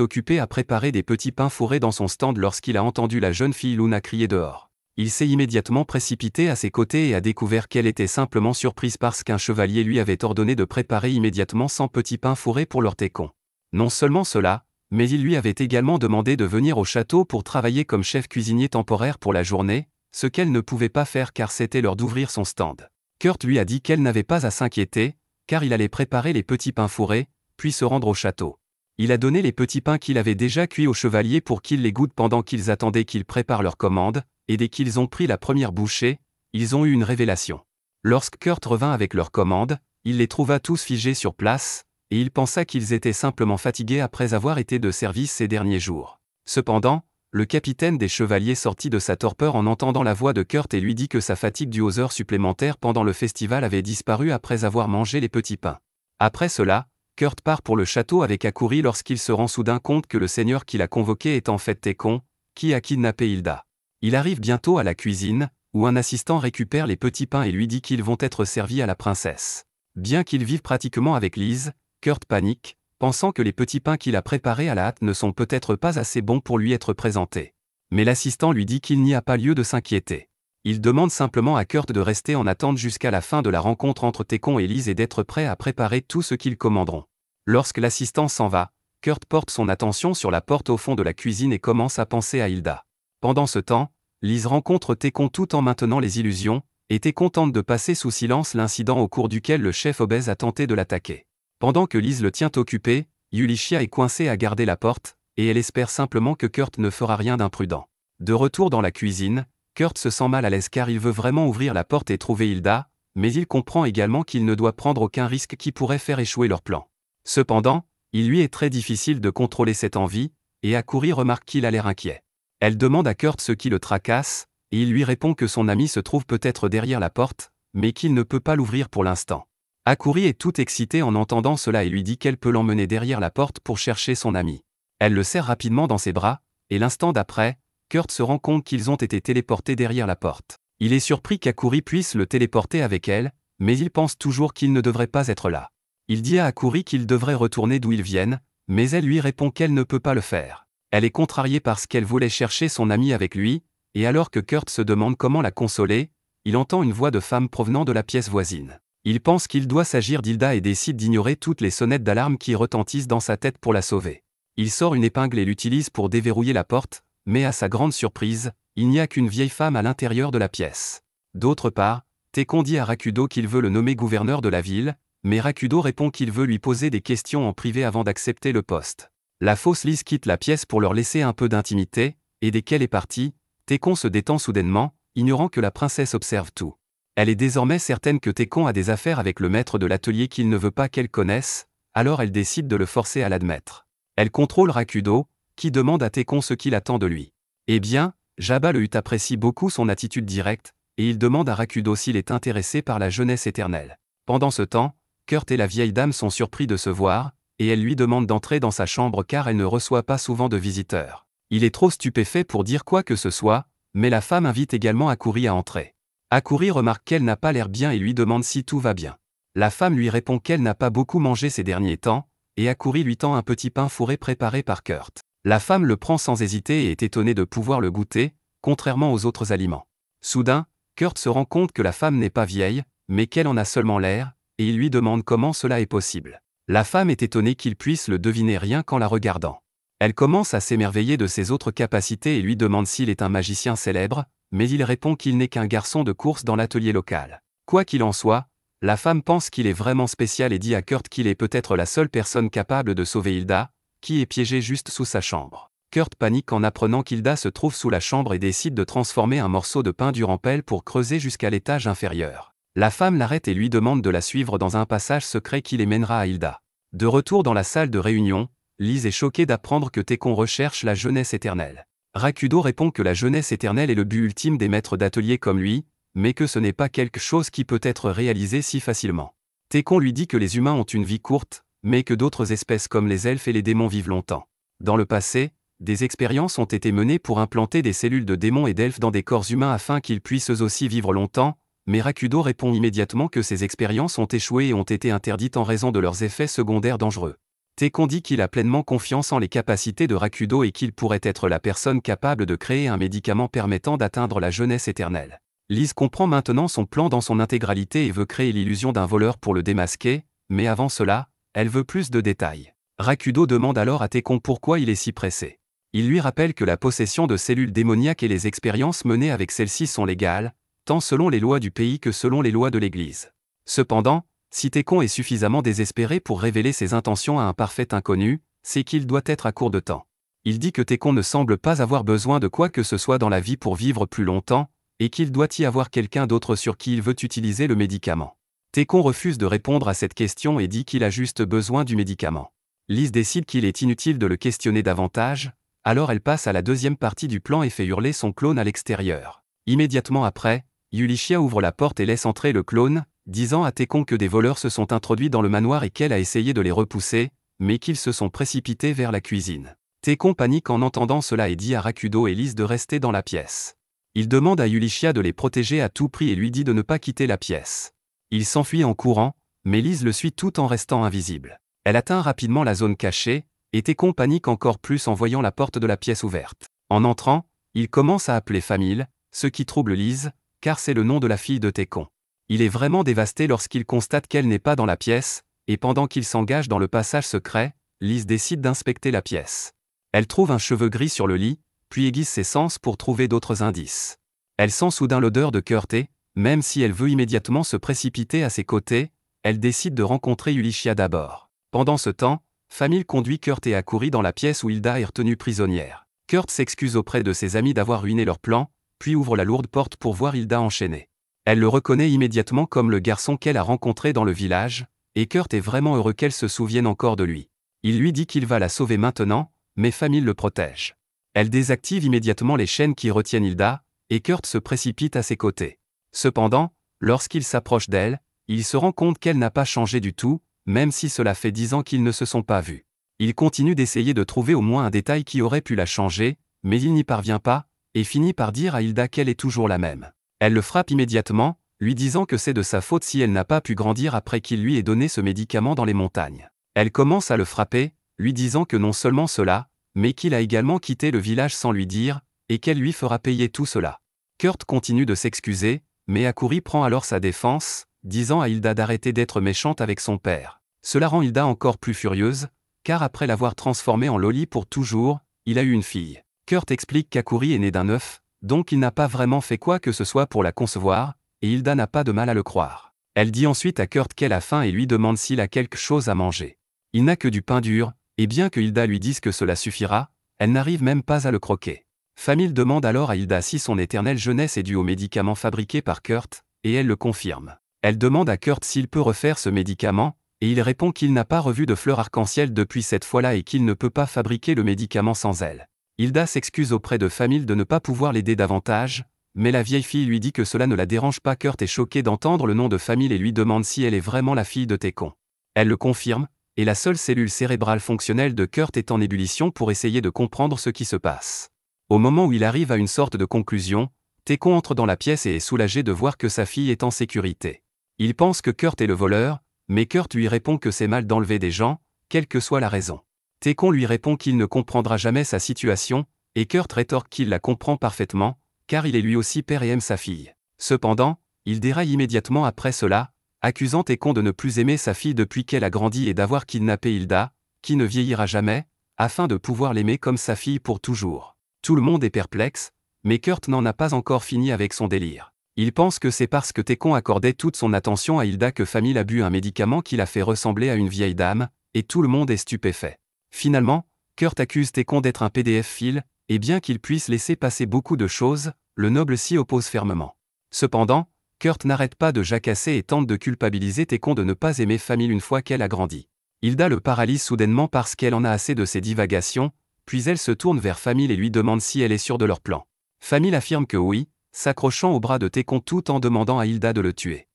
occupé à préparer des petits pains fourrés dans son stand lorsqu'il a entendu la jeune fille Luna crier dehors. Il s'est immédiatement précipité à ses côtés et a découvert qu'elle était simplement surprise parce qu'un chevalier lui avait ordonné de préparer immédiatement 100 petits pains fourrés pour leur Técon. Non seulement cela, mais il lui avait également demandé de venir au château pour travailler comme chef cuisinier temporaire pour la journée, ce qu'elle ne pouvait pas faire car c'était l'heure d'ouvrir son stand. Kurt lui a dit qu'elle n'avait pas à s'inquiéter, car il allait préparer les petits pains fourrés, puis se rendre au château. Il a donné les petits pains qu'il avait déjà cuits au chevalier pour qu'il les goûte pendant qu'ils attendaient qu'ils préparent leur commande, et dès qu'ils ont pris la première bouchée, ils ont eu une révélation. Lorsque Kurt revint avec leur commande, il les trouva tous figés sur place, et il pensa qu'ils étaient simplement fatigués après avoir été de service ces derniers jours. Cependant, le capitaine des chevaliers sortit de sa torpeur en entendant la voix de Kurt et lui dit que sa fatigue due aux heures supplémentaires pendant le festival avait disparu après avoir mangé les petits pains. Après cela, Kurt part pour le château avec Akuri lorsqu'il se rend soudain compte que le seigneur qui l'a convoqué est en fait Técon, qui a kidnappé Hilda. Il arrive bientôt à la cuisine, où un assistant récupère les petits pains et lui dit qu'ils vont être servis à la princesse. Bien qu'ils vivent pratiquement avec Lise, Kurt panique, pensant que les petits pains qu'il a préparés à la hâte ne sont peut-être pas assez bons pour lui être présentés. Mais l'assistant lui dit qu'il n'y a pas lieu de s'inquiéter. Il demande simplement à Kurt de rester en attente jusqu'à la fin de la rencontre entre Técon et Lise et d'être prêt à préparer tout ce qu'ils commanderont. Lorsque l'assistant s'en va, Kurt porte son attention sur la porte au fond de la cuisine et commence à penser à Hilda. Pendant ce temps, Lise rencontre Técon tout en maintenant les illusions, et Técon tente de passer sous silence l'incident au cours duquel le chef obèse a tenté de l'attaquer. Pendant que Lise le tient occupé, Yulichia est coincée à garder la porte, et elle espère simplement que Kurt ne fera rien d'imprudent. De retour dans la cuisine, Kurt se sent mal à l'aise car il veut vraiment ouvrir la porte et trouver Hilda, mais il comprend également qu'il ne doit prendre aucun risque qui pourrait faire échouer leur plan. Cependant, il lui est très difficile de contrôler cette envie, et Akuri remarque qu'il a l'air inquiet. Elle demande à Kurt ce qui le tracasse, et il lui répond que son ami se trouve peut-être derrière la porte, mais qu'il ne peut pas l'ouvrir pour l'instant. Akuri est toute excitée en entendant cela et lui dit qu'elle peut l'emmener derrière la porte pour chercher son ami. Elle le serre rapidement dans ses bras, et l'instant d'après, Kurt se rend compte qu'ils ont été téléportés derrière la porte. Il est surpris qu'Akuri puisse le téléporter avec elle, mais il pense toujours qu'il ne devrait pas être là. Il dit à Akuri qu'ils devraient retourner d'où ils viennent, mais elle lui répond qu'elle ne peut pas le faire. Elle est contrariée parce qu'elle voulait chercher son ami avec lui, et alors que Kurt se demande comment la consoler, il entend une voix de femme provenant de la pièce voisine. Il pense qu'il doit s'agir d'Hilda et décide d'ignorer toutes les sonnettes d'alarme qui retentissent dans sa tête pour la sauver. Il sort une épingle et l'utilise pour déverrouiller la porte, mais à sa grande surprise, il n'y a qu'une vieille femme à l'intérieur de la pièce. D'autre part, Tekon dit à Rakudo qu'il veut le nommer gouverneur de la ville, mais Rakudo répond qu'il veut lui poser des questions en privé avant d'accepter le poste. La fausse Lise quitte la pièce pour leur laisser un peu d'intimité, et dès qu'elle est partie, Tekon se détend soudainement, ignorant que la princesse observe tout. Elle est désormais certaine que Tekon a des affaires avec le maître de l'atelier qu'il ne veut pas qu'elle connaisse, alors elle décide de le forcer à l'admettre. Elle contrôle Rakudo, qui demande à Tekon ce qu'il attend de lui. Eh bien, Jabba le Hutt apprécie beaucoup son attitude directe, et il demande à Rakudo s'il est intéressé par la jeunesse éternelle. Pendant ce temps, Kurt et la vieille dame sont surpris de se voir, et elle lui demande d'entrer dans sa chambre car elle ne reçoit pas souvent de visiteurs. Il est trop stupéfait pour dire quoi que ce soit, mais la femme invite également Akuri à entrer. Akuri remarque qu'elle n'a pas l'air bien et lui demande si tout va bien. La femme lui répond qu'elle n'a pas beaucoup mangé ces derniers temps, et Akuri lui tend un petit pain fourré préparé par Kurt. La femme le prend sans hésiter et est étonnée de pouvoir le goûter, contrairement aux autres aliments. Soudain, Kurt se rend compte que la femme n'est pas vieille, mais qu'elle en a seulement l'air, et il lui demande comment cela est possible. La femme est étonnée qu'il puisse le deviner rien qu'en la regardant. Elle commence à s'émerveiller de ses autres capacités et lui demande s'il est un magicien célèbre, mais il répond qu'il n'est qu'un garçon de course dans l'atelier local. Quoi qu'il en soit, la femme pense qu'il est vraiment spécial et dit à Kurt qu'il est peut-être la seule personne capable de sauver Hilda, qui est piégée juste sous sa chambre. Kurt panique en apprenant qu'Hilda se trouve sous la chambre et décide de transformer un morceau de pain dur en pelle pour creuser jusqu'à l'étage inférieur. La femme l'arrête et lui demande de la suivre dans un passage secret qui les mènera à Hilda. De retour dans la salle de réunion, Lise est choquée d'apprendre que Tekon recherche la jeunesse éternelle. Rakudo répond que la jeunesse éternelle est le but ultime des maîtres d'atelier comme lui, mais que ce n'est pas quelque chose qui peut être réalisé si facilement. Tekon lui dit que les humains ont une vie courte, mais que d'autres espèces comme les elfes et les démons vivent longtemps. Dans le passé, des expériences ont été menées pour implanter des cellules de démons et d'elfes dans des corps humains afin qu'ils puissent eux aussi vivre longtemps, mais Rakudo répond immédiatement que ces expériences ont échoué et ont été interdites en raison de leurs effets secondaires dangereux. Tekon dit qu'il a pleinement confiance en les capacités de Rakudo et qu'il pourrait être la personne capable de créer un médicament permettant d'atteindre la jeunesse éternelle. Lise comprend maintenant son plan dans son intégralité et veut créer l'illusion d'un voleur pour le démasquer, mais avant cela, elle veut plus de détails. Rakudo demande alors à Tekon pourquoi il est si pressé. Il lui rappelle que la possession de cellules démoniaques et les expériences menées avec celles-ci sont légales, tant selon les lois du pays que selon les lois de l'Église. Cependant, si Tekon est suffisamment désespéré pour révéler ses intentions à un parfait inconnu, c'est qu'il doit être à court de temps. Il dit que Tekon ne semble pas avoir besoin de quoi que ce soit dans la vie pour vivre plus longtemps, et qu'il doit y avoir quelqu'un d'autre sur qui il veut utiliser le médicament. Tekon refuse de répondre à cette question et dit qu'il a juste besoin du médicament. Lise décide qu'il est inutile de le questionner davantage, alors elle passe à la deuxième partie du plan et fait hurler son clone à l'extérieur. Immédiatement après, Yulishia ouvre la porte et laisse entrer le clone, disant à Tekon que des voleurs se sont introduits dans le manoir et qu'elle a essayé de les repousser, mais qu'ils se sont précipités vers la cuisine. Tekon panique en entendant cela et dit à Rakudo et Lise de rester dans la pièce. Il demande à Yulishia de les protéger à tout prix et lui dit de ne pas quitter la pièce. Il s'enfuit en courant, mais Lise le suit tout en restant invisible. Elle atteint rapidement la zone cachée, et Tekon panique encore plus en voyant la porte de la pièce ouverte. En entrant, il commence à appeler Famille, ce qui trouble Lise, car c'est le nom de la fille de Tekon. Il est vraiment dévasté lorsqu'il constate qu'elle n'est pas dans la pièce, et pendant qu'il s'engage dans le passage secret, Lise décide d'inspecter la pièce. Elle trouve un cheveu gris sur le lit, puis aiguise ses sens pour trouver d'autres indices. Elle sent soudain l'odeur de Kurt et, même si elle veut immédiatement se précipiter à ses côtés, elle décide de rencontrer Yulishia d'abord. Pendant ce temps, Famille conduit Kurt et Akuri dans la pièce où Hilda est retenue prisonnière. Kurt s'excuse auprès de ses amis d'avoir ruiné leur plan, puis ouvre la lourde porte pour voir Hilda enchaînée. Elle le reconnaît immédiatement comme le garçon qu'elle a rencontré dans le village, et Kurt est vraiment heureux qu'elle se souvienne encore de lui. Il lui dit qu'il va la sauver maintenant, mais Famille le protège. Elle désactive immédiatement les chaînes qui retiennent Hilda, et Kurt se précipite à ses côtés. Cependant, lorsqu'il s'approche d'elle, il se rend compte qu'elle n'a pas changé du tout, même si cela fait 10 ans qu'ils ne se sont pas vus. Il continue d'essayer de trouver au moins un détail qui aurait pu la changer, mais il n'y parvient pas, et finit par dire à Hilda qu'elle est toujours la même. Elle le frappe immédiatement, lui disant que c'est de sa faute si elle n'a pas pu grandir après qu'il lui ait donné ce médicament dans les montagnes. Elle commence à le frapper, lui disant que non seulement cela, mais qu'il a également quitté le village sans lui dire, et qu'elle lui fera payer tout cela. Kurt continue de s'excuser, mais Hakouri prend alors sa défense, disant à Hilda d'arrêter d'être méchante avec son père. Cela rend Hilda encore plus furieuse, car après l'avoir transformé en loli pour toujours, il a eu une fille. Kurt explique qu'Hakouri est né d'un œuf, donc il n'a pas vraiment fait quoi que ce soit pour la concevoir, et Hilda n'a pas de mal à le croire. Elle dit ensuite à Kurt qu'elle a faim et lui demande s'il a quelque chose à manger. Il n'a que du pain dur, et bien que Hilda lui dise que cela suffira, elle n'arrive même pas à le croquer. Famille demande alors à Hilda si son éternelle jeunesse est due aux médicaments fabriqués par Kurt, et elle le confirme. Elle demande à Kurt s'il peut refaire ce médicament, et il répond qu'il n'a pas revu de fleurs arc-en-ciel depuis cette fois-là et qu'il ne peut pas fabriquer le médicament sans elle. Hilda s'excuse auprès de Famille de ne pas pouvoir l'aider davantage, mais la vieille fille lui dit que cela ne la dérange pas. Kurt est choqué d'entendre le nom de Famille et lui demande si elle est vraiment la fille de Tékon. Elle le confirme, et la seule cellule cérébrale fonctionnelle de Kurt est en ébullition pour essayer de comprendre ce qui se passe. Au moment où il arrive à une sorte de conclusion, Tékon entre dans la pièce et est soulagé de voir que sa fille est en sécurité. Il pense que Kurt est le voleur, mais Kurt lui répond que c'est mal d'enlever des gens, quelle que soit la raison. Tékon lui répond qu'il ne comprendra jamais sa situation, et Kurt rétorque qu'il la comprend parfaitement, car il est lui aussi père et aime sa fille. Cependant, il déraille immédiatement après cela, accusant Tékon de ne plus aimer sa fille depuis qu'elle a grandi et d'avoir kidnappé Hilda, qui ne vieillira jamais, afin de pouvoir l'aimer comme sa fille pour toujours. Tout le monde est perplexe, mais Kurt n'en a pas encore fini avec son délire. Il pense que c'est parce que Tékon accordait toute son attention à Hilda que Famille a bu un médicament qui l'a fait ressembler à une vieille dame, et tout le monde est stupéfait. Finalement, Kurt accuse Tékon d'être un PDF-phile, et bien qu'il puisse laisser passer beaucoup de choses, le noble s'y oppose fermement. Cependant, Kurt n'arrête pas de jacasser et tente de culpabiliser Tékon de ne pas aimer Famille une fois qu'elle a grandi. Hilda le paralyse soudainement parce qu'elle en a assez de ses divagations, puis elle se tourne vers Famille et lui demande si elle est sûre de leur plan. Famille affirme que oui, s'accrochant au bras de Tékon tout en demandant à Hilda de le tuer.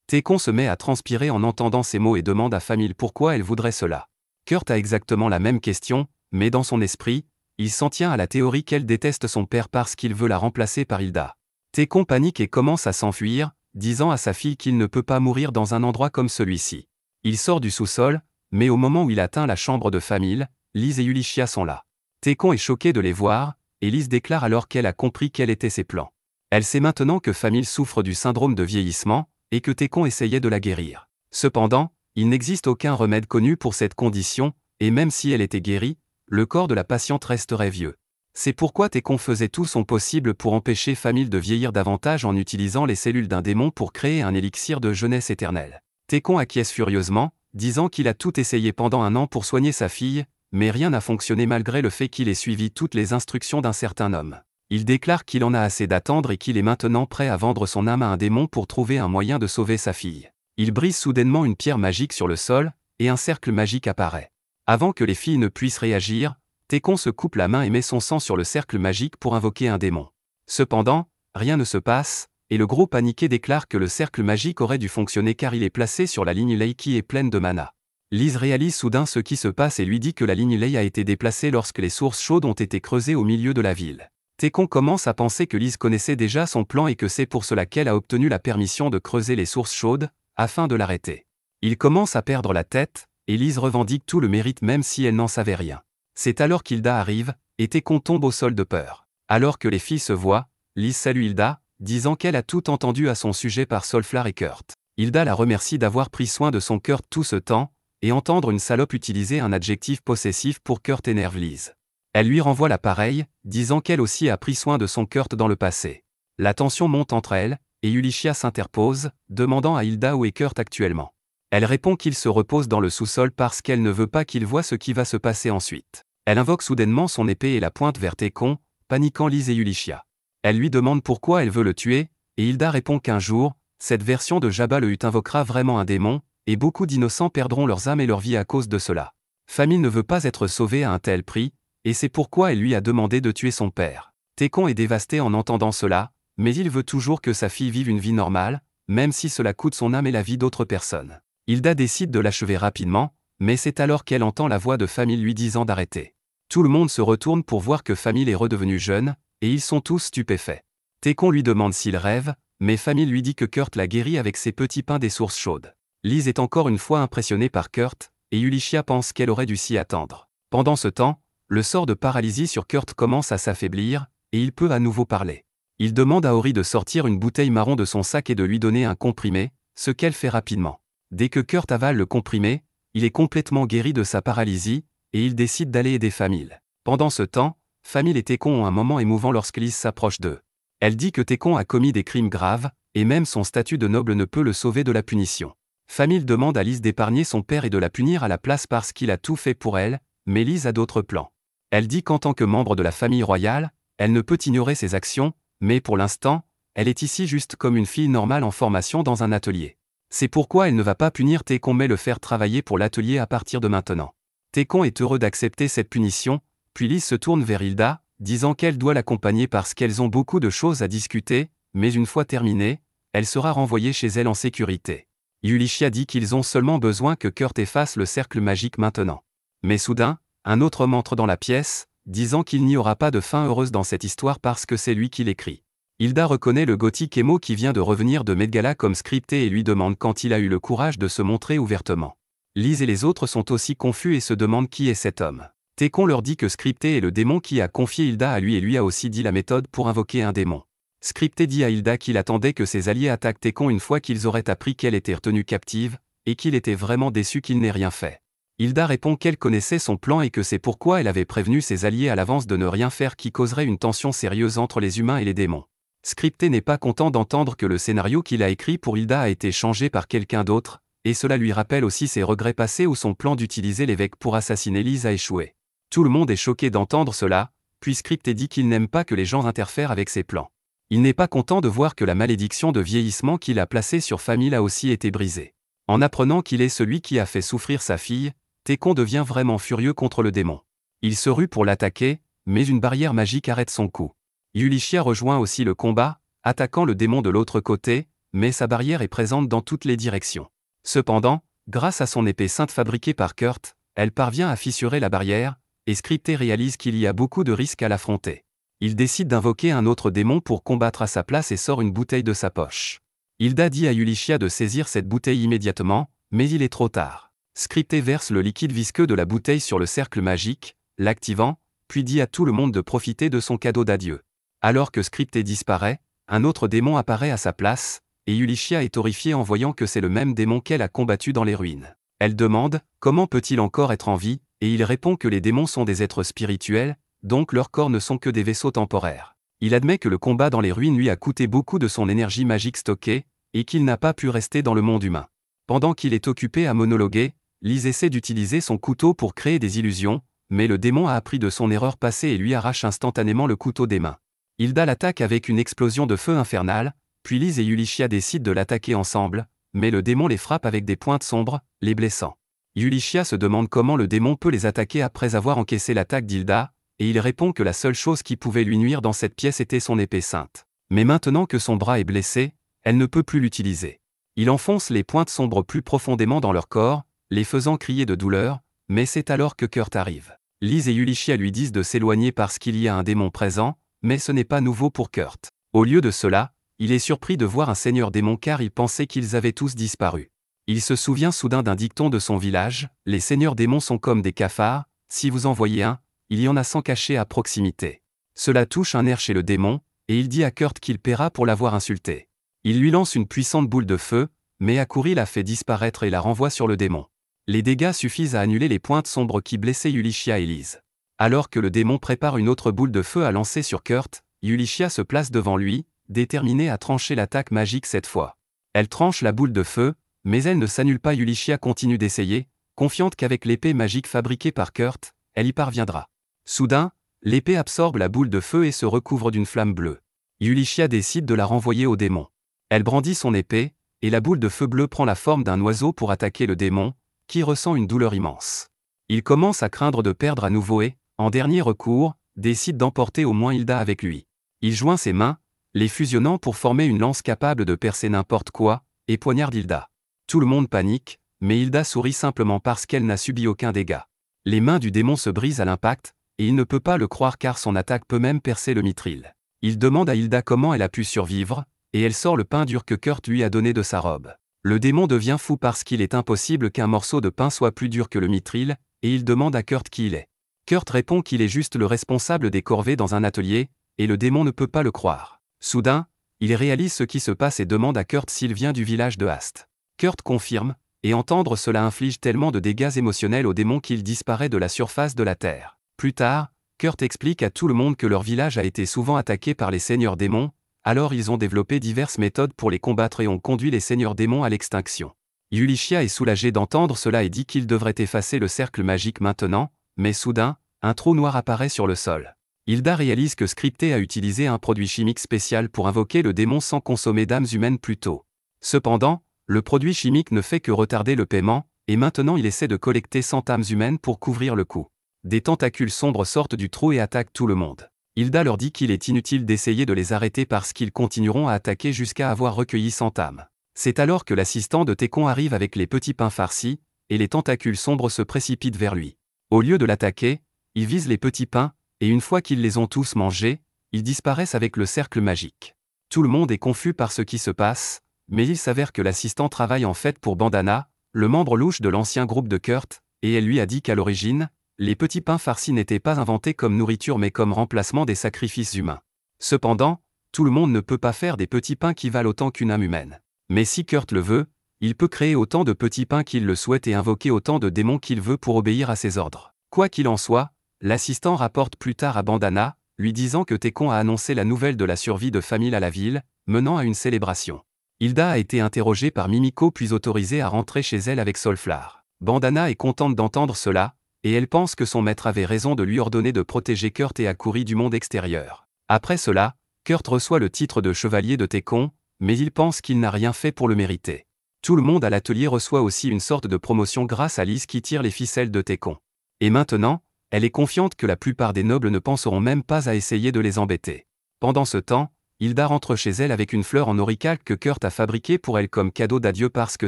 Tékon se met à transpirer en entendant ces mots et demande à Famille pourquoi elle voudrait cela. Kurt a exactement la même question, mais dans son esprit, il s'en tient à la théorie qu'elle déteste son père parce qu'il veut la remplacer par Hilda. Tékon panique et commence à s'enfuir, disant à sa fille qu'il ne peut pas mourir dans un endroit comme celui-ci. Il sort du sous-sol, mais au moment où il atteint la chambre de Famille, Lise et Ulychia sont là. Tékon est choqué de les voir, et Lise déclare alors qu'elle a compris quels étaient ses plans. Elle sait maintenant que Famille souffre du syndrome de vieillissement, et que Tékon essayait de la guérir. Cependant, il n'existe aucun remède connu pour cette condition, et même si elle était guérie, le corps de la patiente resterait vieux. C'est pourquoi Tékon faisait tout son possible pour empêcher Famille de vieillir davantage en utilisant les cellules d'un démon pour créer un élixir de jeunesse éternelle. Tékon acquiesce furieusement, disant qu'il a tout essayé pendant 1 an pour soigner sa fille, mais rien n'a fonctionné malgré le fait qu'il ait suivi toutes les instructions d'un certain homme. Il déclare qu'il en a assez d'attendre et qu'il est maintenant prêt à vendre son âme à un démon pour trouver un moyen de sauver sa fille. Il brise soudainement une pierre magique sur le sol, et un cercle magique apparaît. Avant que les filles ne puissent réagir, Tékon se coupe la main et met son sang sur le cercle magique pour invoquer un démon. Cependant, rien ne se passe, et le gros paniqué déclare que le cercle magique aurait dû fonctionner car il est placé sur la ligne Lei qui est pleine de mana. Lise réalise soudain ce qui se passe et lui dit que la ligne Lei a été déplacée lorsque les sources chaudes ont été creusées au milieu de la ville. Tékon commence à penser que Lise connaissait déjà son plan et que c'est pour cela qu'elle a obtenu la permission de creuser les sources chaudes, afin de l'arrêter. Il commence à perdre la tête, et Lise revendique tout le mérite même si elle n'en savait rien. C'est alors qu'Hilda arrive, et Tékon tombe au sol de peur. Alors que les filles se voient, Lise salue Hilda, disant qu'elle a tout entendu à son sujet par Solflar et Kurt. Hilda la remercie d'avoir pris soin de son Kurt tout ce temps, et entendre une salope utiliser un adjectif possessif pour Kurt énerve Lise. Elle lui renvoie l'appareil, disant qu'elle aussi a pris soin de son Kurt dans le passé. La tension monte entre elles, et Ulychia s'interpose, demandant à Hilda où est Kurt actuellement. Elle répond qu'il se repose dans le sous-sol parce qu'elle ne veut pas qu'il voie ce qui va se passer ensuite. Elle invoque soudainement son épée et la pointe vers Tékon, paniquant Lise et Ulychia. Elle lui demande pourquoi elle veut le tuer, et Hilda répond qu'un jour, cette version de Jabba le Hutt invoquera vraiment un démon, et beaucoup d'innocents perdront leurs âmes et leur vie à cause de cela. Famille ne veut pas être sauvée à un tel prix, et c'est pourquoi elle lui a demandé de tuer son père. Tékon est dévasté en entendant cela, mais il veut toujours que sa fille vive une vie normale, même si cela coûte son âme et la vie d'autres personnes. Hilda décide de l'achever rapidement, mais c'est alors qu'elle entend la voix de Famille lui disant d'arrêter. Tout le monde se retourne pour voir que Famille est redevenu jeune, et ils sont tous stupéfaits. Tékon lui demande s'il rêve, mais Famille lui dit que Kurt l'a guéri avec ses petits pains des sources chaudes. Liz est encore une fois impressionnée par Kurt, et Yulichia pense qu'elle aurait dû s'y attendre. Pendant ce temps, le sort de paralysie sur Kurt commence à s'affaiblir, et il peut à nouveau parler. Il demande à Ori de sortir une bouteille marron de son sac et de lui donner un comprimé, ce qu'elle fait rapidement. Dès que Kurt avale le comprimé, il est complètement guéri de sa paralysie, et il décide d'aller aider Famille. Pendant ce temps, Famille et Tékon ont un moment émouvant lorsque Liz s'approche d'eux. Elle dit que Tékon a commis des crimes graves, et même son statut de noble ne peut le sauver de la punition. Famille demande à Liz d'épargner son père et de la punir à la place parce qu'il a tout fait pour elle, mais Liz a d'autres plans. Elle dit qu'en tant que membre de la famille royale, elle ne peut ignorer ses actions, mais pour l'instant, elle est ici juste comme une fille normale en formation dans un atelier. C'est pourquoi elle ne va pas punir Tékon mais le faire travailler pour l'atelier à partir de maintenant. Tékon est heureux d'accepter cette punition, puis Liz se tourne vers Hilda, disant qu'elle doit l'accompagner parce qu'elles ont beaucoup de choses à discuter, mais une fois terminée, elle sera renvoyée chez elle en sécurité. Yulichia dit qu'ils ont seulement besoin que Kurt efface le cercle magique maintenant. Mais soudain, un autre homme entre dans la pièce, disant qu'il n'y aura pas de fin heureuse dans cette histoire parce que c'est lui qui l'écrit. Hilda reconnaît le gothique Emo qui vient de revenir de Medgala comme scripté et lui demande quand il a eu le courage de se montrer ouvertement. Liz et les autres sont aussi confus et se demandent qui est cet homme. Tékon leur dit que Scripté est le démon qui a confié Hilda à lui et lui a aussi dit la méthode pour invoquer un démon. Scripté dit à Hilda qu'il attendait que ses alliés attaquent Tékon une fois qu'ils auraient appris qu'elle était retenue captive, et qu'il était vraiment déçu qu'il n'ait rien fait. Hilda répond qu'elle connaissait son plan et que c'est pourquoi elle avait prévenu ses alliés à l'avance de ne rien faire qui causerait une tension sérieuse entre les humains et les démons. Scripté n'est pas content d'entendre que le scénario qu'il a écrit pour Hilda a été changé par quelqu'un d'autre, et cela lui rappelle aussi ses regrets passés où son plan d'utiliser l'évêque pour assassiner Liz a échoué. Tout le monde est choqué d'entendre cela, puis Scripté dit qu'il n'aime pas que les gens interfèrent avec ses plans. Il n'est pas content de voir que la malédiction de vieillissement qu'il a placée sur Famille a aussi été brisée. En apprenant qu'il est celui qui a fait souffrir sa fille, Tékon devient vraiment furieux contre le démon. Il se rue pour l'attaquer, mais une barrière magique arrête son coup. Yulichia rejoint aussi le combat, attaquant le démon de l'autre côté, mais sa barrière est présente dans toutes les directions. Cependant, grâce à son épée sainte fabriquée par Kurt, elle parvient à fissurer la barrière, et Scripté réalise qu'il y a beaucoup de risques à l'affronter. Il décide d'invoquer un autre démon pour combattre à sa place et sort une bouteille de sa poche. Hilda dit à Yulichia de saisir cette bouteille immédiatement, mais il est trop tard. Scripté verse le liquide visqueux de la bouteille sur le cercle magique, l'activant, puis dit à tout le monde de profiter de son cadeau d'adieu. Alors que Scripté disparaît, un autre démon apparaît à sa place, et Yulichia est horrifiée en voyant que c'est le même démon qu'elle a combattu dans les ruines. Elle demande « Comment peut-il encore être en vie ?» et il répond que les démons sont des êtres spirituels, donc leurs corps ne sont que des vaisseaux temporaires. Il admet que le combat dans les ruines lui a coûté beaucoup de son énergie magique stockée, et qu'il n'a pas pu rester dans le monde humain. Pendant qu'il est occupé à monologuer, Liz essaie d'utiliser son couteau pour créer des illusions, mais le démon a appris de son erreur passée et lui arrache instantanément le couteau des mains. Hilda l'attaque avec une explosion de feu infernale, puis Liz et Yulichia décident de l'attaquer ensemble, mais le démon les frappe avec des pointes sombres, les blessant. Yulichia se demande comment le démon peut les attaquer après avoir encaissé l'attaque d'Hilda, et il répond que la seule chose qui pouvait lui nuire dans cette pièce était son épée sainte. Mais maintenant que son bras est blessé, elle ne peut plus l'utiliser. Il enfonce les pointes sombres plus profondément dans leur corps, les faisant crier de douleur, mais c'est alors que Kurt arrive. Liz et Yulichia lui disent de s'éloigner parce qu'il y a un démon présent, mais ce n'est pas nouveau pour Kurt. Au lieu de cela, il est surpris de voir un seigneur démon car il pensait qu'ils avaient tous disparu. Il se souvient soudain d'un dicton de son village, « Les seigneurs démons sont comme des cafards, si vous en voyez un, il y en a 100 cachés à proximité. » Cela touche un nerf chez le démon, et il dit à Kurt qu'il paiera pour l'avoir insulté. Il lui lance une puissante boule de feu, mais Akuri la fait disparaître et la renvoie sur le démon. Les dégâts suffisent à annuler les pointes sombres qui blessaient Yulichia et Liz. Alors que le démon prépare une autre boule de feu à lancer sur Kurt, Yulichia se place devant lui, déterminée à trancher l'attaque magique cette fois. Elle tranche la boule de feu, mais elle ne s'annule pas. Yulichia continue d'essayer, confiante qu'avec l'épée magique fabriquée par Kurt, elle y parviendra. Soudain, l'épée absorbe la boule de feu et se recouvre d'une flamme bleue. Yulichia décide de la renvoyer au démon. Elle brandit son épée, et la boule de feu bleu prend la forme d'un oiseau pour attaquer le démon, qui ressent une douleur immense. Il commence à craindre de perdre à nouveau et, en dernier recours, décide d'emporter au moins Hilda avec lui. Il joint ses mains, les fusionnant pour former une lance capable de percer n'importe quoi, et poignarde Hilda. Tout le monde panique, mais Hilda sourit simplement parce qu'elle n'a subi aucun dégât. Les mains du démon se brisent à l'impact, et il ne peut pas le croire car son attaque peut même percer le mithril. Il demande à Hilda comment elle a pu survivre, et elle sort le pain dur que Kurt lui a donné de sa robe. Le démon devient fou parce qu'il est impossible qu'un morceau de pain soit plus dur que le mithril, et il demande à Kurt qui il est. Kurt répond qu'il est juste le responsable des corvées dans un atelier, et le démon ne peut pas le croire. Soudain, il réalise ce qui se passe et demande à Kurt s'il vient du village de Hast. Kurt confirme, et entendre cela inflige tellement de dégâts émotionnels au démon qu'il disparaît de la surface de la Terre. Plus tard, Kurt explique à tout le monde que leur village a été souvent attaqué par les seigneurs démons, alors ils ont développé diverses méthodes pour les combattre et ont conduit les seigneurs démons à l'extinction. Yulichia est soulagé d'entendre cela et dit qu'il devrait effacer le cercle magique maintenant, mais soudain, un trou noir apparaît sur le sol. Hilda réalise que Scripté a utilisé un produit chimique spécial pour invoquer le démon sans consommer d'âmes humaines plus tôt. Cependant, le produit chimique ne fait que retarder le paiement, et maintenant il essaie de collecter 100 âmes humaines pour couvrir le coût. Des tentacules sombres sortent du trou et attaquent tout le monde. Hilda leur dit qu'il est inutile d'essayer de les arrêter parce qu'ils continueront à attaquer jusqu'à avoir recueilli 100 âmes. C'est alors que l'assistant de Tekon arrive avec les petits pains farcis, et les tentacules sombres se précipitent vers lui. Au lieu de l'attaquer, ils visent les petits pains, et une fois qu'ils les ont tous mangés, ils disparaissent avec le cercle magique. Tout le monde est confus par ce qui se passe, mais il s'avère que l'assistant travaille en fait pour Bandana, le membre louche de l'ancien groupe de Kurt, et elle lui a dit qu'à l'origine, les petits pains farcis n'étaient pas inventés comme nourriture mais comme remplacement des sacrifices humains. Cependant, tout le monde ne peut pas faire des petits pains qui valent autant qu'une âme humaine. Mais si Kurt le veut, il peut créer autant de petits pains qu'il le souhaite et invoquer autant de démons qu'il veut pour obéir à ses ordres. Quoi qu'il en soit, l'assistant rapporte plus tard à Bandana, lui disant que Tekon a annoncé la nouvelle de la survie de Famille à la ville, menant à une célébration. Hilda a été interrogée par Mimiko puis autorisée à rentrer chez elle avec Solflar. Bandana est contente d'entendre cela, et elle pense que son maître avait raison de lui ordonner de protéger Kurt et Akuri du monde extérieur. Après cela, Kurt reçoit le titre de chevalier de Tekon, mais il pense qu'il n'a rien fait pour le mériter. Tout le monde à l'atelier reçoit aussi une sorte de promotion grâce à Lise qui tire les ficelles de Tekon. Et maintenant, elle est confiante que la plupart des nobles ne penseront même pas à essayer de les embêter. Pendant ce temps, Hilda rentre chez elle avec une fleur en auricalque que Kurt a fabriquée pour elle comme cadeau d'adieu parce que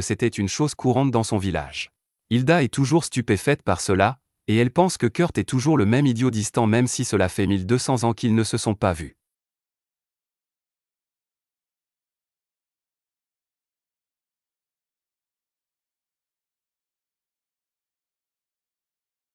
c'était une chose courante dans son village. Hilda est toujours stupéfaite par cela, et elle pense que Kurt est toujours le même idiot distant même si cela fait 1200 ans qu'ils ne se sont pas vus.